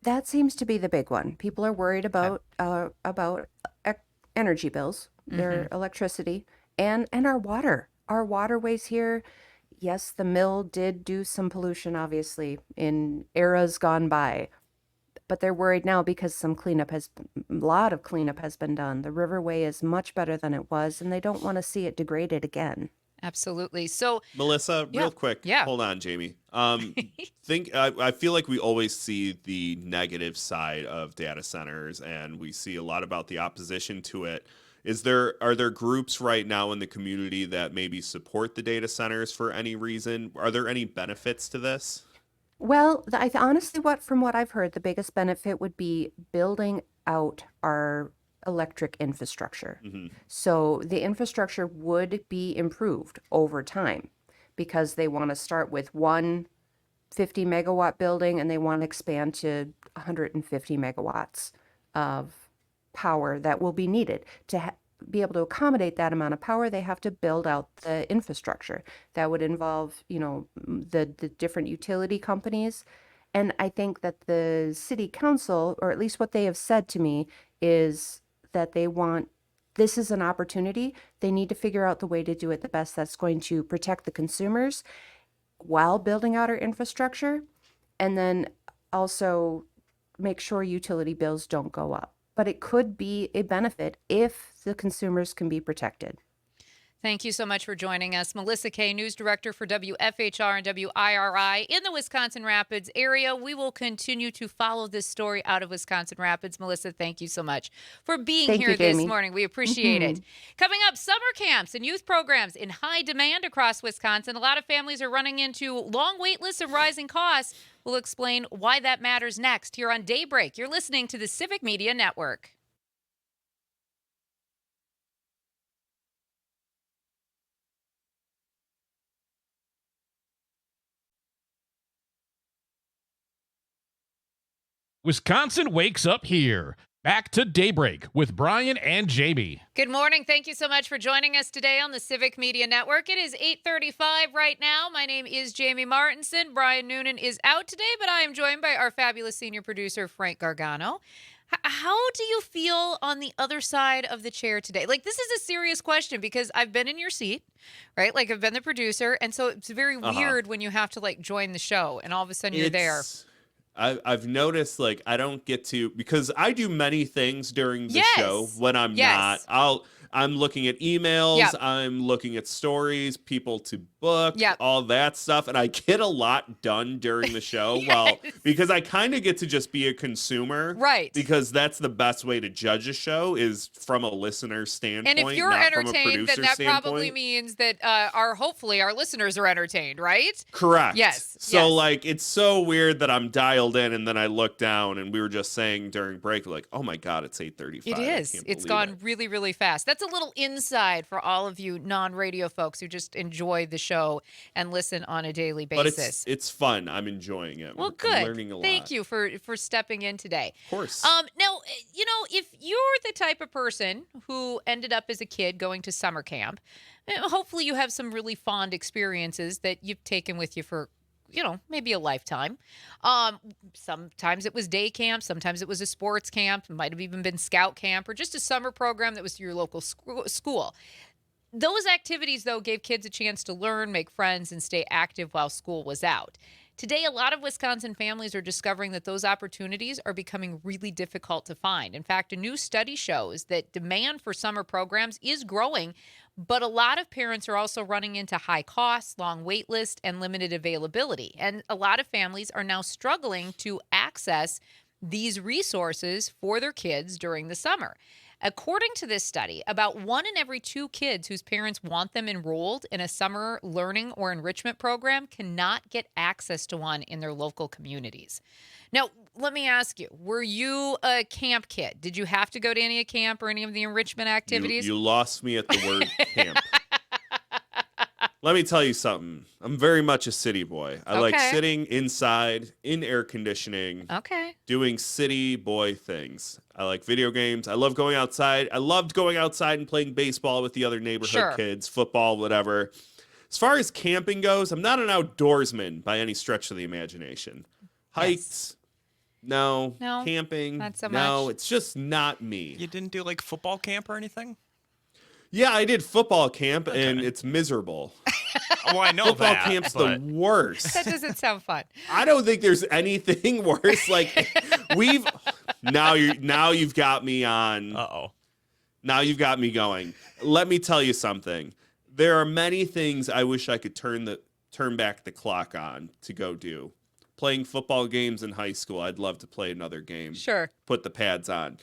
Speaker 6: That seems to be the big one. People are worried about energy bills, their electricity, and our water. Our waterways here. Yes, the mill did do some pollution, obviously, in eras gone by, but they're worried now because a lot of cleanup has been done. The riverway is much better than it was, and they don't want to see it degraded again.
Speaker 2: Absolutely. So,
Speaker 3: Melissa, real quick.
Speaker 2: Yeah.
Speaker 3: Hold on, Jamie. I feel like we always see the negative side of data centers, and we see a lot about the opposition to it. Are there groups right now in the community that maybe support the data centers for any reason? Are there any benefits to this?
Speaker 6: Well, honestly, from what I've heard, the biggest benefit would be building out our electric infrastructure. So the infrastructure would be improved over time because they want to start with one 50 megawatt building and they want to expand to 150 megawatts of power that will be needed to be able to accommodate that amount of power. They have to build out the infrastructure that would involve, the different utility companies. And I think that the city council, or at least what they have said to me, is that this is an opportunity. They need to figure out the way to do it the best that's going to protect the consumers while building out our infrastructure, and then also make sure utility bills don't go up. But it could be a benefit if the consumers can be protected.
Speaker 2: Thank you so much for joining us. Melissa Kay, news director for WFHR and WIRI in the Wisconsin Rapids area. We will continue to follow this story out of Wisconsin Rapids. Melissa, thank you so much for being
Speaker 6: Thank
Speaker 2: here
Speaker 6: you,
Speaker 2: this
Speaker 6: Jamie.
Speaker 2: morning. We appreciate it. Coming up, summer camps and youth programs in high demand across Wisconsin. A lot of families are running into long wait lists and rising costs. We'll explain why that matters next here on Daybreak. You're listening to the Civic Media Network.
Speaker 1: Wisconsin wakes up here. Back to Daybreak with Brian and Jamie.
Speaker 2: Good morning. Thank you so much for joining us today on the Civic Media Network. It is 8:35 right now. My name is Jamie Martinson. Brian Noonan is out today, but I am joined by our fabulous senior producer, Frank Gargano. How do you feel on the other side of the chair today? Like, this is a serious question because I've been in your seat, right? Like, I've been the producer, and so it's very weird when you have to, like, join the show, and all of a sudden you're there.
Speaker 3: I've noticed, like, I don't get to, because I do many things during the show when I'm not. I'm looking at emails, I'm looking at stories, people to book, all that stuff, and I get a lot done during the show. Well, because I kind of get to just be a consumer,
Speaker 2: right?
Speaker 3: Because that's the best way to judge a show is from a listener standpoint.
Speaker 2: And if you're
Speaker 3: not from a
Speaker 2: entertained,
Speaker 3: producer
Speaker 2: then that
Speaker 3: standpoint.
Speaker 2: probably means that hopefully our listeners are entertained, right?
Speaker 3: Correct.
Speaker 2: Yes.
Speaker 3: So like, it's so weird that I'm dialed in and then I look down, and we were just saying during break, like, oh my God, it's 8:35.
Speaker 2: It is. It's gone really, really fast. That's a little inside for all of you non-radio folks who just enjoy the show and listen on a daily basis.
Speaker 3: But it's fun. I'm enjoying it.
Speaker 2: Well,
Speaker 3: I'm
Speaker 2: good.
Speaker 3: learning a lot.
Speaker 2: Thank you for stepping in today.
Speaker 3: Of course.
Speaker 2: Now, you know, if you're the type of person who ended up as a kid going to summer camp, hopefully you have some really fond experiences that you've taken with you for, you know, maybe a lifetime. Sometimes it was day camp. Sometimes it was a sports camp. It might have even been scout camp or just a summer program that was your local school. Those activities, though, gave kids a chance to learn, make friends, and stay active while school was out. Today, a lot of Wisconsin families are discovering that those opportunities are becoming really difficult to find. In fact, a new study shows that demand for summer programs is growing, but a lot of parents are also running into high costs, long wait lists, and limited availability. And a lot of families are now struggling to access these resources for their kids during the summer. According to this study, about 1 in every 2 kids whose parents want them enrolled in a summer learning or enrichment program cannot get access to one in their local communities. Now, let me ask you, were you a camp kid? Did you have to go to any camp or any of the enrichment activities?
Speaker 3: You lost me at the word camp. Let me tell you something. I'm very much a city boy. I like sitting inside in air conditioning, doing city boy things. I like video games. I love going outside. I loved going outside and playing baseball with the other neighborhood kids, football, whatever. As far as camping goes, I'm not an outdoorsman by any stretch of the imagination. Hikes, no. Camping,
Speaker 2: not so
Speaker 3: no.
Speaker 2: much.
Speaker 3: It's just not me.
Speaker 4: You didn't do like football camp or anything?
Speaker 3: Yeah, I did football camp, and it's miserable.
Speaker 4: Well, I know
Speaker 3: Football
Speaker 4: that.
Speaker 3: camp's
Speaker 4: but...
Speaker 3: the worst.
Speaker 2: That doesn't sound fun.
Speaker 3: I don't think there's anything worse. Like now you've got me on. Now you've got me going. Let me tell you something. There are many things I wish I could turn back the clock on to go do. Playing football games in high school, I'd love to play another game.
Speaker 2: Sure.
Speaker 3: Put the pads on.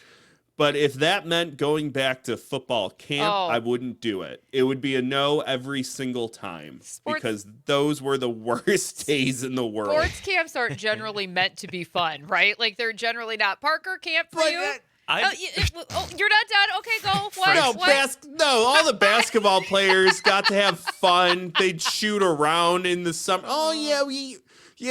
Speaker 3: But if that meant going back to football camp, I wouldn't do it. It would be a no every single time because those were the worst days in the world.
Speaker 2: Sports camps aren't generally meant to be fun, right? Like, they're generally not. Parker, camp for you? You're not done? Okay, go. What?
Speaker 3: No, all the basketball players got to have fun. They'd shoot around in the summer. Oh, yeah,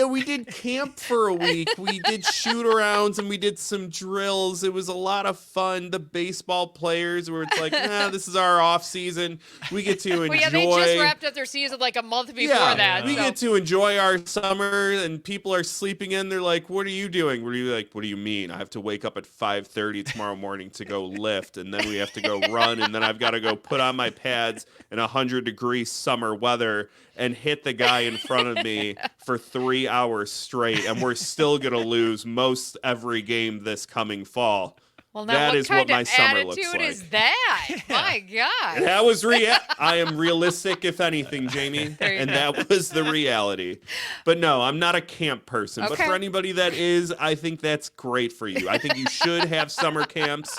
Speaker 3: we did camp for a week. We did shoot-arounds and we did some drills. It was a lot of fun. The baseball players where it's like, this is our off season. We get to enjoy.
Speaker 2: Well, yeah, they just wrapped up their season like a month before that.
Speaker 3: We get to enjoy our summer, and people are sleeping in. They're like, what are you doing? What do you mean? I have to wake up at 5:30 tomorrow morning to go lift, and then we have to go run, and then I've got to go put on my pads in 100-degree summer weather and hit the guy in front of me for 3 hours straight, and we're still going to lose most every game this coming fall.
Speaker 2: Well, now
Speaker 3: That
Speaker 2: what
Speaker 3: is
Speaker 2: kind
Speaker 3: what my
Speaker 2: of
Speaker 3: summer looks
Speaker 2: attitude
Speaker 3: like.
Speaker 2: is that? My God.
Speaker 3: That was I am realistic, if anything, Jamie,
Speaker 2: There you
Speaker 3: and
Speaker 2: go.
Speaker 3: that was the reality. But no, I'm not a camp person. But
Speaker 2: Okay.
Speaker 3: for anybody that is, I think that's great for you. I think you should have summer camps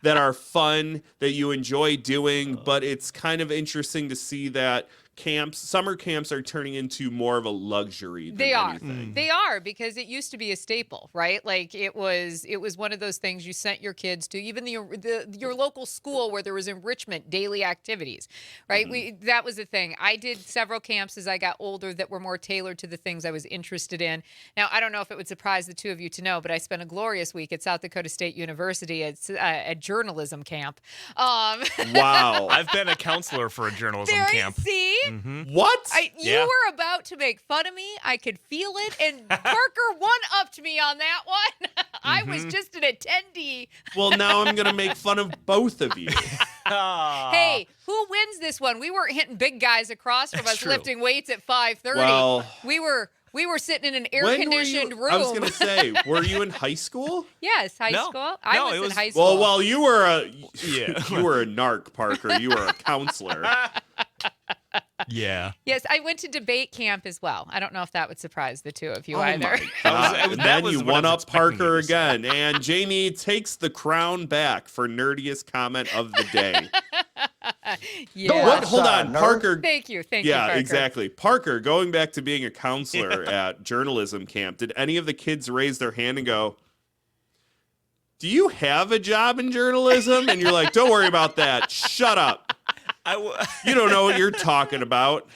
Speaker 3: that are fun, that you enjoy doing. But it's kind of interesting to see that summer camps are turning into more of a luxury than
Speaker 2: They are.
Speaker 3: anything.
Speaker 2: They are, because it used to be a staple, right? Like it was one of those things you sent your kids to, even your local school where there was enrichment, daily activities, right? That was the thing. I did several camps as I got older that were more tailored to the things I was interested in. Now, I don't know if it would surprise the two of you to know, but I spent a glorious week at South Dakota State University at journalism camp.
Speaker 3: Wow.
Speaker 4: I've been a counselor for a journalism
Speaker 2: There,
Speaker 4: camp.
Speaker 2: see?
Speaker 3: What?
Speaker 2: You
Speaker 4: Yeah.
Speaker 2: were about to make fun of me. I could feel it. And Parker one-upped me on that one. I was just an attendee.
Speaker 3: Well, now I'm going to make fun of both of you.
Speaker 2: Hey, who wins this one? We weren't hitting big guys across from us
Speaker 4: true.
Speaker 2: lifting weights at 5:30.
Speaker 3: Well,
Speaker 2: we were sitting in an
Speaker 3: when were
Speaker 2: air-conditioned
Speaker 3: you,
Speaker 2: room.
Speaker 3: I was going to say, were you in high school?
Speaker 2: Yes, high
Speaker 4: No.
Speaker 2: school. I
Speaker 4: No,
Speaker 2: was
Speaker 4: it
Speaker 2: in
Speaker 4: was-
Speaker 2: high school.
Speaker 3: Well, while you were a
Speaker 4: Yeah.
Speaker 3: you were a narc, Parker. You were a counselor.
Speaker 4: Yeah.
Speaker 2: Yes, I went to debate camp as well. I don't know if that would surprise the two of you either.
Speaker 3: My
Speaker 4: That
Speaker 3: God.
Speaker 4: was-
Speaker 3: And
Speaker 4: that
Speaker 3: then
Speaker 4: was
Speaker 3: you
Speaker 4: what I
Speaker 3: one
Speaker 4: was
Speaker 3: up
Speaker 4: expecting you
Speaker 3: Parker
Speaker 4: to say.
Speaker 3: again, and Jamie takes the crown back for nerdiest comment of the day.
Speaker 2: Yeah.
Speaker 3: What? Hold on, Parker.
Speaker 2: Thank you. Thank you,
Speaker 3: Yeah,
Speaker 2: Parker.
Speaker 3: exactly. Parker, going back to being a counselor at journalism camp, did any of the kids raise their hand and go, "Do you have a job in journalism?" And you're like, "Don't worry about that. Shut up. You don't know what you're talking about."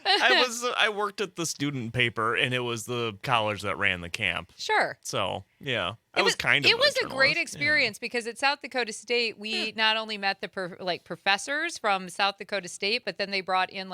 Speaker 4: I worked at the student paper, and it was the college that ran the camp.
Speaker 2: Sure.
Speaker 4: So yeah,
Speaker 2: It was
Speaker 4: kind of.
Speaker 2: It was a great
Speaker 4: journalist.
Speaker 2: experience because at South Dakota State, we not only met the professors from South Dakota State, but then they brought in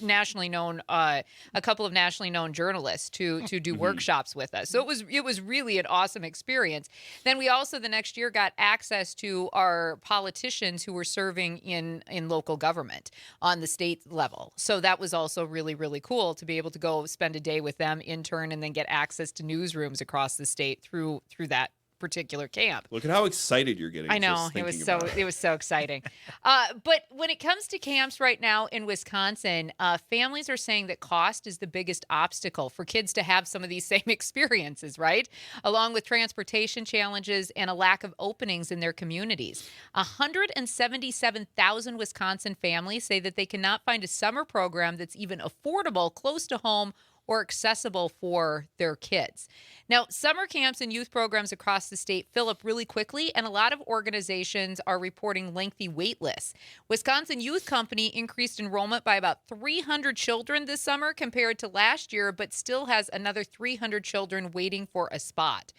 Speaker 2: nationally known a couple of nationally known journalists to do workshops with us. So it was really an awesome experience. Then we also the next year got access to our politicians who were serving in local government on the state level. So that was also really, really cool to be able to go spend a day with them, intern, and then get access to newsrooms across the state through that particular camp.
Speaker 3: Look at how excited you're getting.
Speaker 2: I know
Speaker 3: just
Speaker 2: it was
Speaker 3: thinking
Speaker 2: so
Speaker 3: about
Speaker 2: it was so exciting. But when it comes to camps right now in Wisconsin, families are saying that cost is the biggest obstacle for kids to have some of these same experiences, right? Along with transportation challenges and a lack of openings in their communities. 177,000 Wisconsin families say that they cannot find a summer program that's even affordable, close to home, or accessible for their kids. Now, summer camps and youth programs across the state fill up really quickly, and a lot of organizations are reporting lengthy wait lists. Wisconsin Youth Company increased enrollment by about 300 children this summer compared to last year, but still has another 300 children waiting for a spot.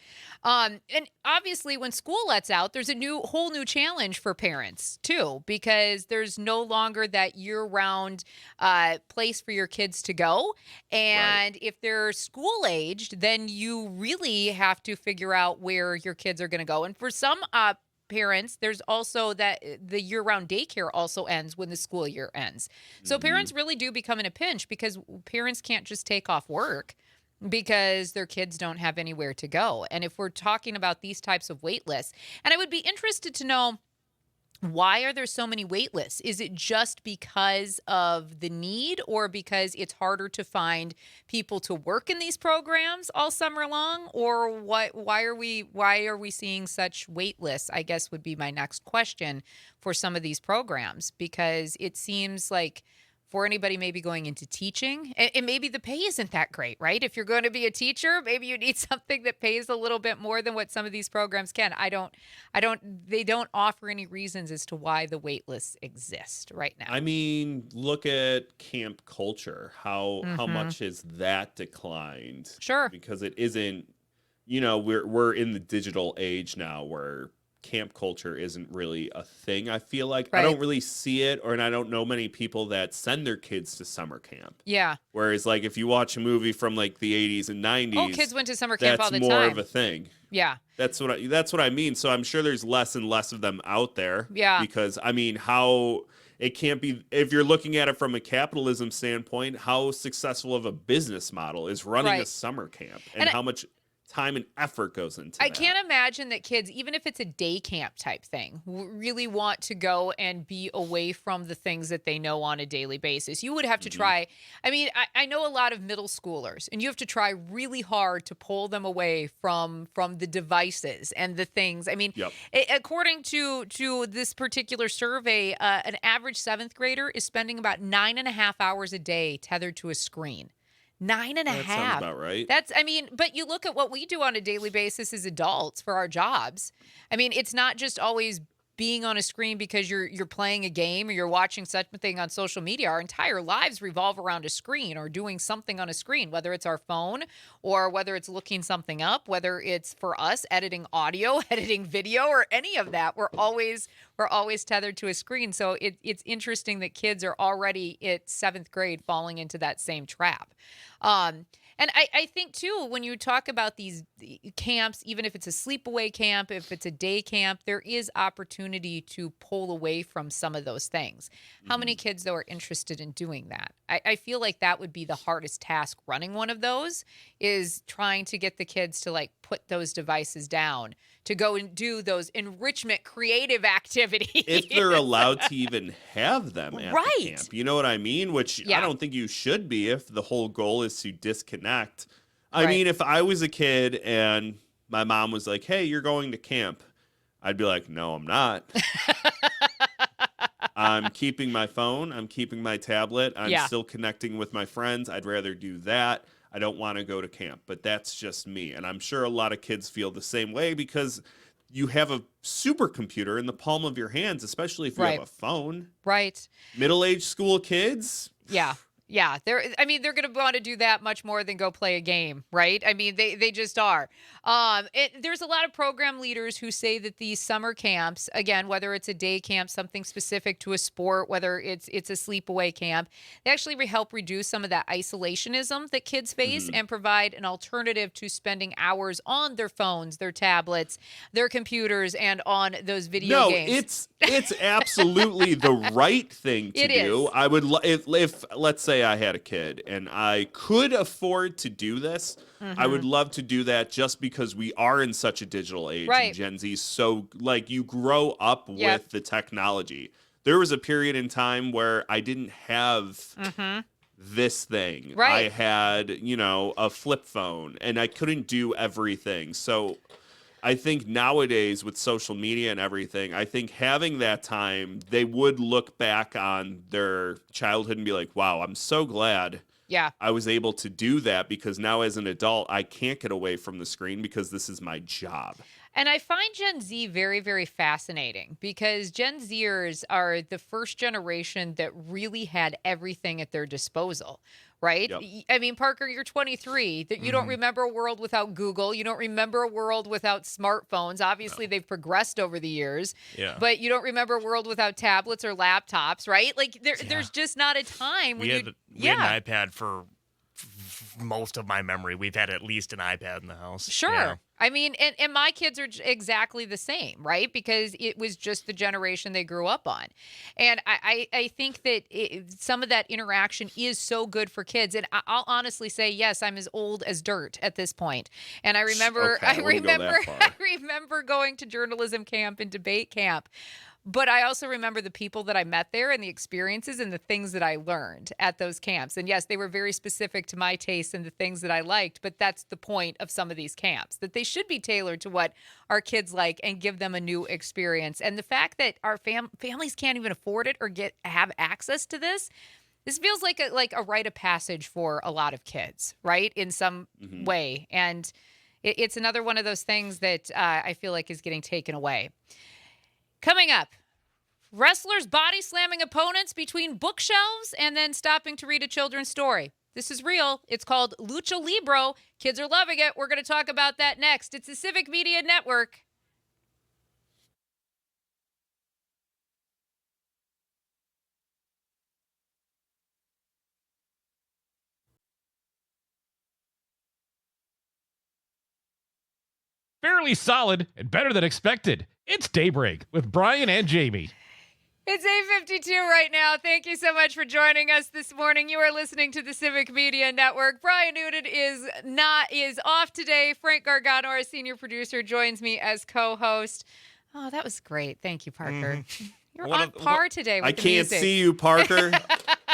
Speaker 2: And obviously, when school lets out, there's a whole new challenge for parents, too, because there's no longer that year-round place for your kids to go. And if they're school-aged, then you really have to figure out where your kids are going to go. And for some parents, there's also that the year-round daycare also ends when the school year ends. So parents really do become in a pinch because parents can't just take off work because their kids don't have anywhere to go. And if we're talking about these types of wait lists, and I would be interested to know, why are there so many wait lists? Is it just because of the need or because it's harder to find people to work in these programs all summer long? Or what? Why are we seeing such wait lists? I guess would be my next question for some of these programs, because it seems like for anybody maybe going into teaching, and maybe the pay isn't that great, right? If you're going to be a teacher, maybe you need something that pays a little bit more than what some of these programs can. They don't offer any reasons as to why the wait lists exist right now.
Speaker 3: I mean, look at camp culture. How much has that declined?
Speaker 2: Sure.
Speaker 3: Because it isn't, we're in the digital age now where camp culture isn't really a thing. I feel like I don't really see it, and I don't know many people that send their kids to summer camp.
Speaker 2: Yeah.
Speaker 3: Whereas, like, if you watch a movie from like the 80s and 90s,
Speaker 2: kids went to summer camp all the
Speaker 3: that's more
Speaker 2: time.
Speaker 3: of a thing.
Speaker 2: Yeah.
Speaker 3: That's what I mean. So I'm sure there's less and less of them out there.
Speaker 2: Yeah.
Speaker 3: Because I mean, how it can't be, if you're looking at it from a capitalism standpoint, how successful of a business model is running a summer camp, and how much time and effort goes into
Speaker 2: I
Speaker 3: that.
Speaker 2: can't imagine that kids, even if it's a day camp type thing, really want to go and be away from the things that they know on a daily basis. You would have to try. I mean, I know a lot of middle schoolers, and you have to try really hard to pull them away from the devices and the things. I mean, according to this particular survey, an average 7th grader is spending about 9.5 hours a day tethered to a screen. 9.5.
Speaker 3: That sounds about right.
Speaker 2: But you look at what we do on a daily basis as adults for our jobs. I mean, it's not just always being on a screen because you're playing a game or you're watching something on social media. Our entire lives revolve around a screen or doing something on a screen, whether it's our phone or whether it's looking something up, whether it's for us editing audio, editing video, or any of that. We're always tethered to a screen. So it's interesting that kids are already at 7th grade falling into that same trap. And I think, too, when you talk about these camps, even if it's a sleepaway camp, if it's a day camp, there is opportunity to pull away from some of those things. How many kids, though, are interested in doing that? I feel like that would be the hardest task running one of those, is trying to get the kids to, like, put those devices down, to go and do those enrichment creative activities.
Speaker 3: If they're allowed to even have them at the camp. You know what I mean? Which I don't think you should be if the whole goal is to disconnect. I mean, if I was a kid and my mom was like, hey, you're going to camp, I'd be like, no, I'm not. I'm keeping my phone. I'm keeping my tablet. I'm still connecting with my friends. I'd rather do that. I don't want to go to camp, but that's just me. And I'm sure a lot of kids feel the same way because you have a supercomputer in the palm of your hands, especially if you have a phone.
Speaker 2: Right.
Speaker 3: Middle-aged school kids.
Speaker 2: Yeah. Yeah, they're going to want to do that much more than go play a game, right? I mean, they just are. There's a lot of program leaders who say that these summer camps, again, whether it's a day camp, something specific to a sport, whether it's a sleepaway camp, they actually help reduce some of that isolationism that kids face and provide an alternative to spending hours on their phones, their tablets, their computers, and on those video games.
Speaker 3: It's absolutely the right thing to do. I would if let's say I had a kid and I could afford to do this, I would love to do that just because we are in such a digital age. And Gen Z, so like you grow up with the technology. There was a period in time where I didn't have this thing. I had, a flip phone and I couldn't do everything. So I think nowadays with social media and everything, I think having that time, they would look back on their childhood and be like, wow, I'm so glad I was able to do that because now as an adult, I can't get away from the screen because this is my job.
Speaker 2: And I find Gen Z very, very fascinating because Gen Zers are the first generation that really had everything at their disposal, right?
Speaker 3: Yep.
Speaker 2: I mean, Parker, you're 23. That you don't remember a world without Google. You don't remember a world without smartphones. Obviously, they've progressed over the years.
Speaker 4: Yeah.
Speaker 2: But you don't remember a world without tablets or laptops, right? Like, there's just not a time when
Speaker 4: we had an iPad for most of my memory. We've had at least an iPad in the house.
Speaker 2: Sure.
Speaker 4: Yeah.
Speaker 2: I mean, and my kids are exactly the same, right? Because it was just the generation they grew up on. And I think that some of that interaction is so good for kids. And I'll honestly say, yes, I'm as old as dirt at this point. And I remember, I remember going to journalism camp and debate camp. But I also remember the people that I met there and the experiences and the things that I learned at those camps. And yes, they were very specific to my taste and the things that I liked. But that's the point of some of these camps, that they should be tailored to what our kids like and give them a new experience. And the fact that our families can't even afford it or have access to this feels like a rite of passage for a lot of kids, right? In some way. And it's another one of those things that I feel like is getting taken away. Coming up, wrestlers body slamming opponents between bookshelves and then stopping to read a children's story. This is real. It's called Lucha Libro. Kids are loving it. We're going to talk about that next. It's the Civic Media Network.
Speaker 1: Fairly solid and better than expected. It's Daybreak with Brian and Jamie.
Speaker 2: It's 8:52 right now. Thank you so much for joining us this morning. You are listening to the Civic Media Network. Brian Newton is off today. Frank Gargano, our senior producer, joins me as co-host. Oh, that was great. Thank you, Parker. You're on par today with
Speaker 3: I
Speaker 2: the
Speaker 3: can't
Speaker 2: music.
Speaker 3: see you, Parker.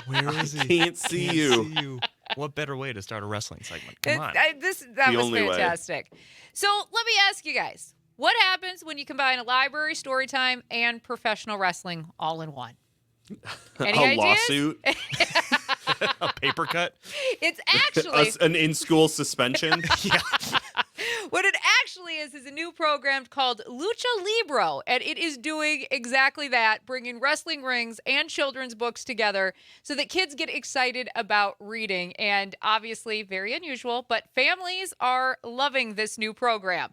Speaker 4: Where is he?
Speaker 3: Can't see you.
Speaker 4: What better way to start a wrestling segment? Come on.
Speaker 2: That
Speaker 3: The
Speaker 2: was
Speaker 3: only way.
Speaker 2: fantastic. So let me ask you guys, what happens when you combine a library, story time, and professional wrestling all in one? Any
Speaker 3: A
Speaker 2: ideas?
Speaker 3: lawsuit?
Speaker 4: A paper cut?
Speaker 2: It's actually
Speaker 3: An in-school suspension?
Speaker 4: Yeah.
Speaker 2: what it actually is a new program called Lucha Libro, and it is doing exactly that, bringing wrestling rings and children's books together so that kids get excited about reading. And obviously, very unusual, but families are loving this new program.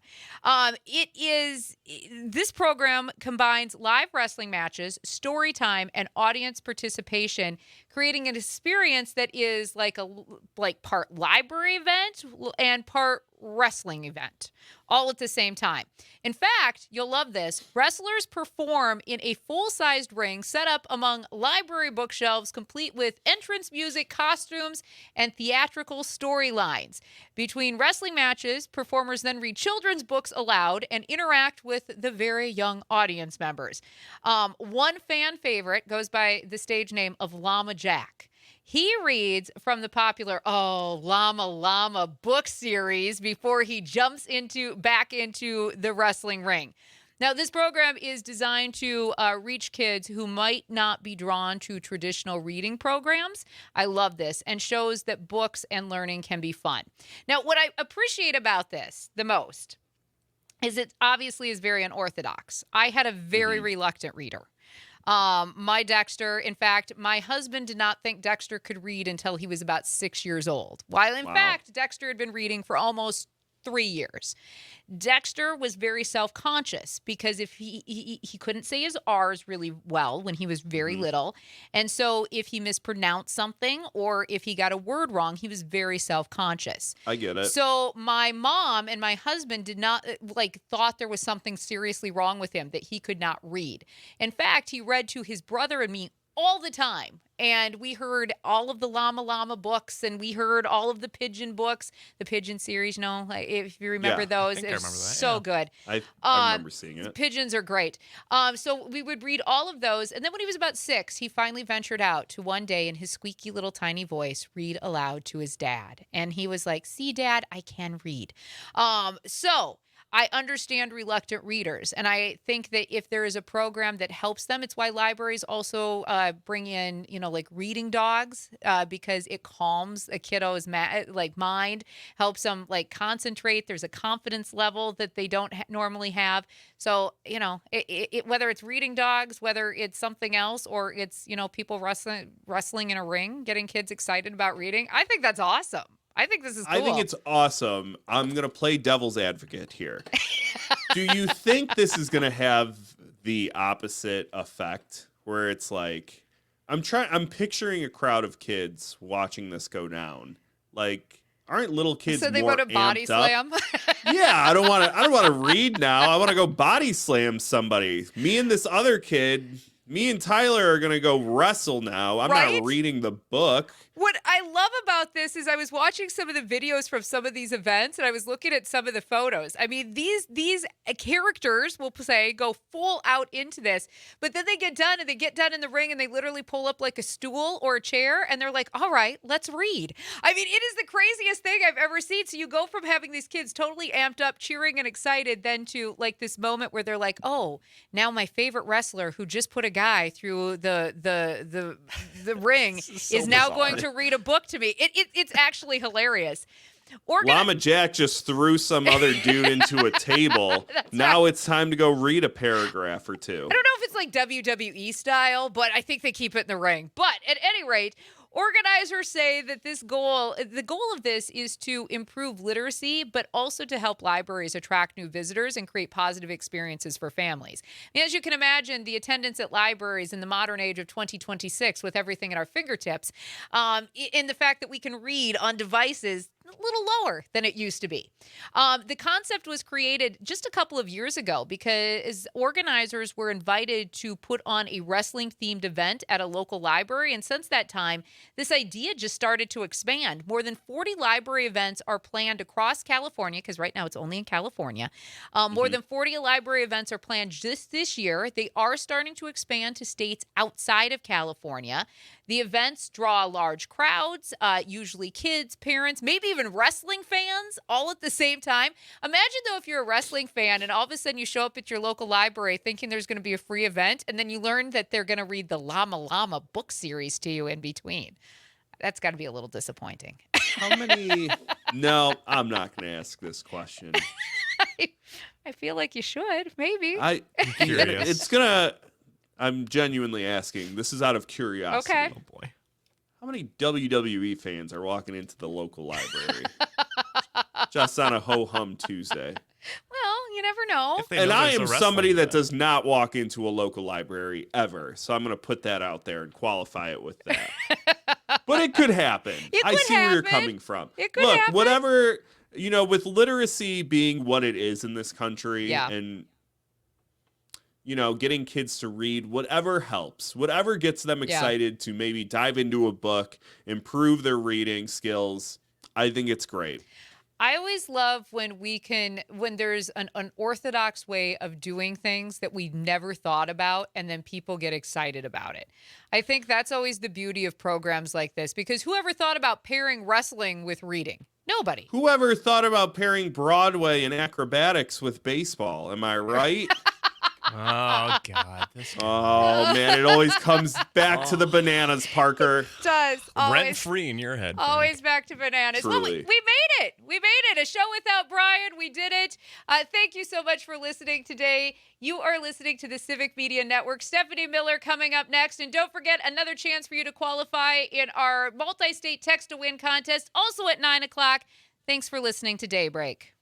Speaker 2: This program combines live wrestling matches, story time, and audience participation, creating an experience that is like part library event and part wrestling event, all at the same time. In fact, you'll love this. Wrestlers perform in a full-sized ring set up among library bookshelves, complete with entrance music, costumes, and theatrical storylines. Between wrestling matches, performers then read children's books aloud and interact with the very young audience members. One fan favorite goes by the stage name of Llama Jack. He reads from the popular Llama book series before he jumps back into the wrestling ring. Now, this program is designed to reach kids who might not be drawn to traditional reading programs. I love this, and shows that books and learning can be fun. Now, what I appreciate about this the most is it obviously is very unorthodox. I had a very reluctant reader. My Dexter, in fact, my husband did not think Dexter could read until he was about 6 years old. While in fact, Dexter had been reading for almost 3 years. Dexter was very self-conscious because if he couldn't say his R's really well when he was very little. And so if he mispronounced something or if he got a word wrong, he was very self-conscious.
Speaker 3: I get it.
Speaker 2: So my mom and my husband did not thought there was something seriously wrong with him, that he could not read. In fact, he read to his brother and me all the time. And we heard all of the Lama books, and we heard all of the Pigeon books, the Pigeon series, if you remember those.
Speaker 4: I think I remember that,
Speaker 2: so good.
Speaker 3: I remember seeing it.
Speaker 2: Pigeons are great. So we would read all of those. And then when he was about 6, he finally ventured out to one day in his squeaky little tiny voice read aloud to his dad. And he was like, "See, Dad, I can read." So I understand reluctant readers, and I think that if there is a program that helps them, it's why libraries also bring in, reading dogs, because it calms a kiddo's mind, helps them concentrate. There's a confidence level that they don't normally have. So, whether it's reading dogs, whether it's something else, or it's, people wrestling in a ring, getting kids excited about reading, I think that's awesome. I think this is cool.
Speaker 3: I think it's awesome. I'm going to play devil's advocate here. Do you think this is going to have the opposite effect where it's like, I'm picturing a crowd of kids watching this go down. Aren't little kids
Speaker 2: so they
Speaker 3: more
Speaker 2: want to body slam?
Speaker 3: Yeah, I don't want to read now. I want to go body slam somebody. Me and Tyler are going to go wrestle now. I'm not reading the book.
Speaker 2: What I love about this is I was watching some of the videos from some of these events, and I was looking at some of the photos. I mean, these characters will go full out into this, but then they get done in the ring and they literally pull up like a stool or a chair and they're like, "All right, let's read." I mean, it is the craziest thing I've ever seen. So you go from having these kids totally amped up, cheering and excited, then to this moment where they're like, "Oh, now my favorite wrestler who just put a guy through the ring is now going to read a book to me." It's actually hilarious.
Speaker 3: Llama Jack just threw some other dude into a table. Now it's time to go read a paragraph or two.
Speaker 2: I don't know if it's like WWE style, but I think they keep it in the ring. But at any rate, organizers say that the goal of this is to improve literacy, but also to help libraries attract new visitors and create positive experiences for families. And as you can imagine, the attendance at libraries in the modern age of 2026, with everything at our fingertips, and the fact that we can read on devices, little lower than it used to be. The concept was created just a couple of years ago because organizers were invited to put on a wrestling-themed event at a local library. And since that time, this idea just started to expand. More than 40 library events are planned across California, because right now it's only in California. More than 40 library events are planned just this year. They are starting to expand to states outside of California. The events draw large crowds, usually kids, parents, maybe even wrestling fans, all at the same time. Imagine, though, if you're a wrestling fan and all of a sudden you show up at your local library thinking there's going to be a free event, and then you learn that they're going to read the Lama book series to you in between. That's got to be a little disappointing.
Speaker 3: How many? No, I'm not going to ask this question.
Speaker 2: I feel like you should, maybe.
Speaker 4: Curious.
Speaker 3: It's going to... I'm genuinely asking. This is out of curiosity.
Speaker 2: Okay.
Speaker 4: Oh boy.
Speaker 3: How many WWE fans are walking into the local library just on a ho-hum Tuesday?
Speaker 2: Well, you never know.
Speaker 4: If they know
Speaker 3: And I
Speaker 4: there's a
Speaker 3: am
Speaker 4: wrestling
Speaker 3: somebody that
Speaker 4: event.
Speaker 3: does not walk into a local library ever. So I'm going to put that out there and qualify it with that. But it could happen.
Speaker 2: It
Speaker 3: I
Speaker 2: could
Speaker 3: see where you're
Speaker 2: happen.
Speaker 3: coming from.
Speaker 2: It could
Speaker 3: Look,
Speaker 2: happen.
Speaker 3: whatever, with literacy being what it is in this country
Speaker 2: Yeah.
Speaker 3: and getting kids to read, whatever helps, whatever gets them excited to maybe dive into a book, improve their reading skills. I think it's great.
Speaker 2: I always love when there's an unorthodox way of doing things that we never thought about, and then people get excited about it. I think that's always the beauty of programs like this, because whoever thought about pairing wrestling with reading? Nobody.
Speaker 3: Whoever thought about pairing Broadway and acrobatics with baseball? Am I right?
Speaker 4: Oh God.
Speaker 3: Oh man, it always comes back to the bananas, Parker.
Speaker 2: It does.
Speaker 4: Rent free in your head.
Speaker 2: Always back to bananas. Well, we
Speaker 3: Truly.
Speaker 2: made it. We made it. A show without Brian. We did it. Thank you so much for listening today. You are listening to the Civic Media Network. Stephanie Miller coming up next. And don't forget, another chance for you to qualify in our multi-state text to win contest, also at 9 o'clock. Thanks for listening to Daybreak.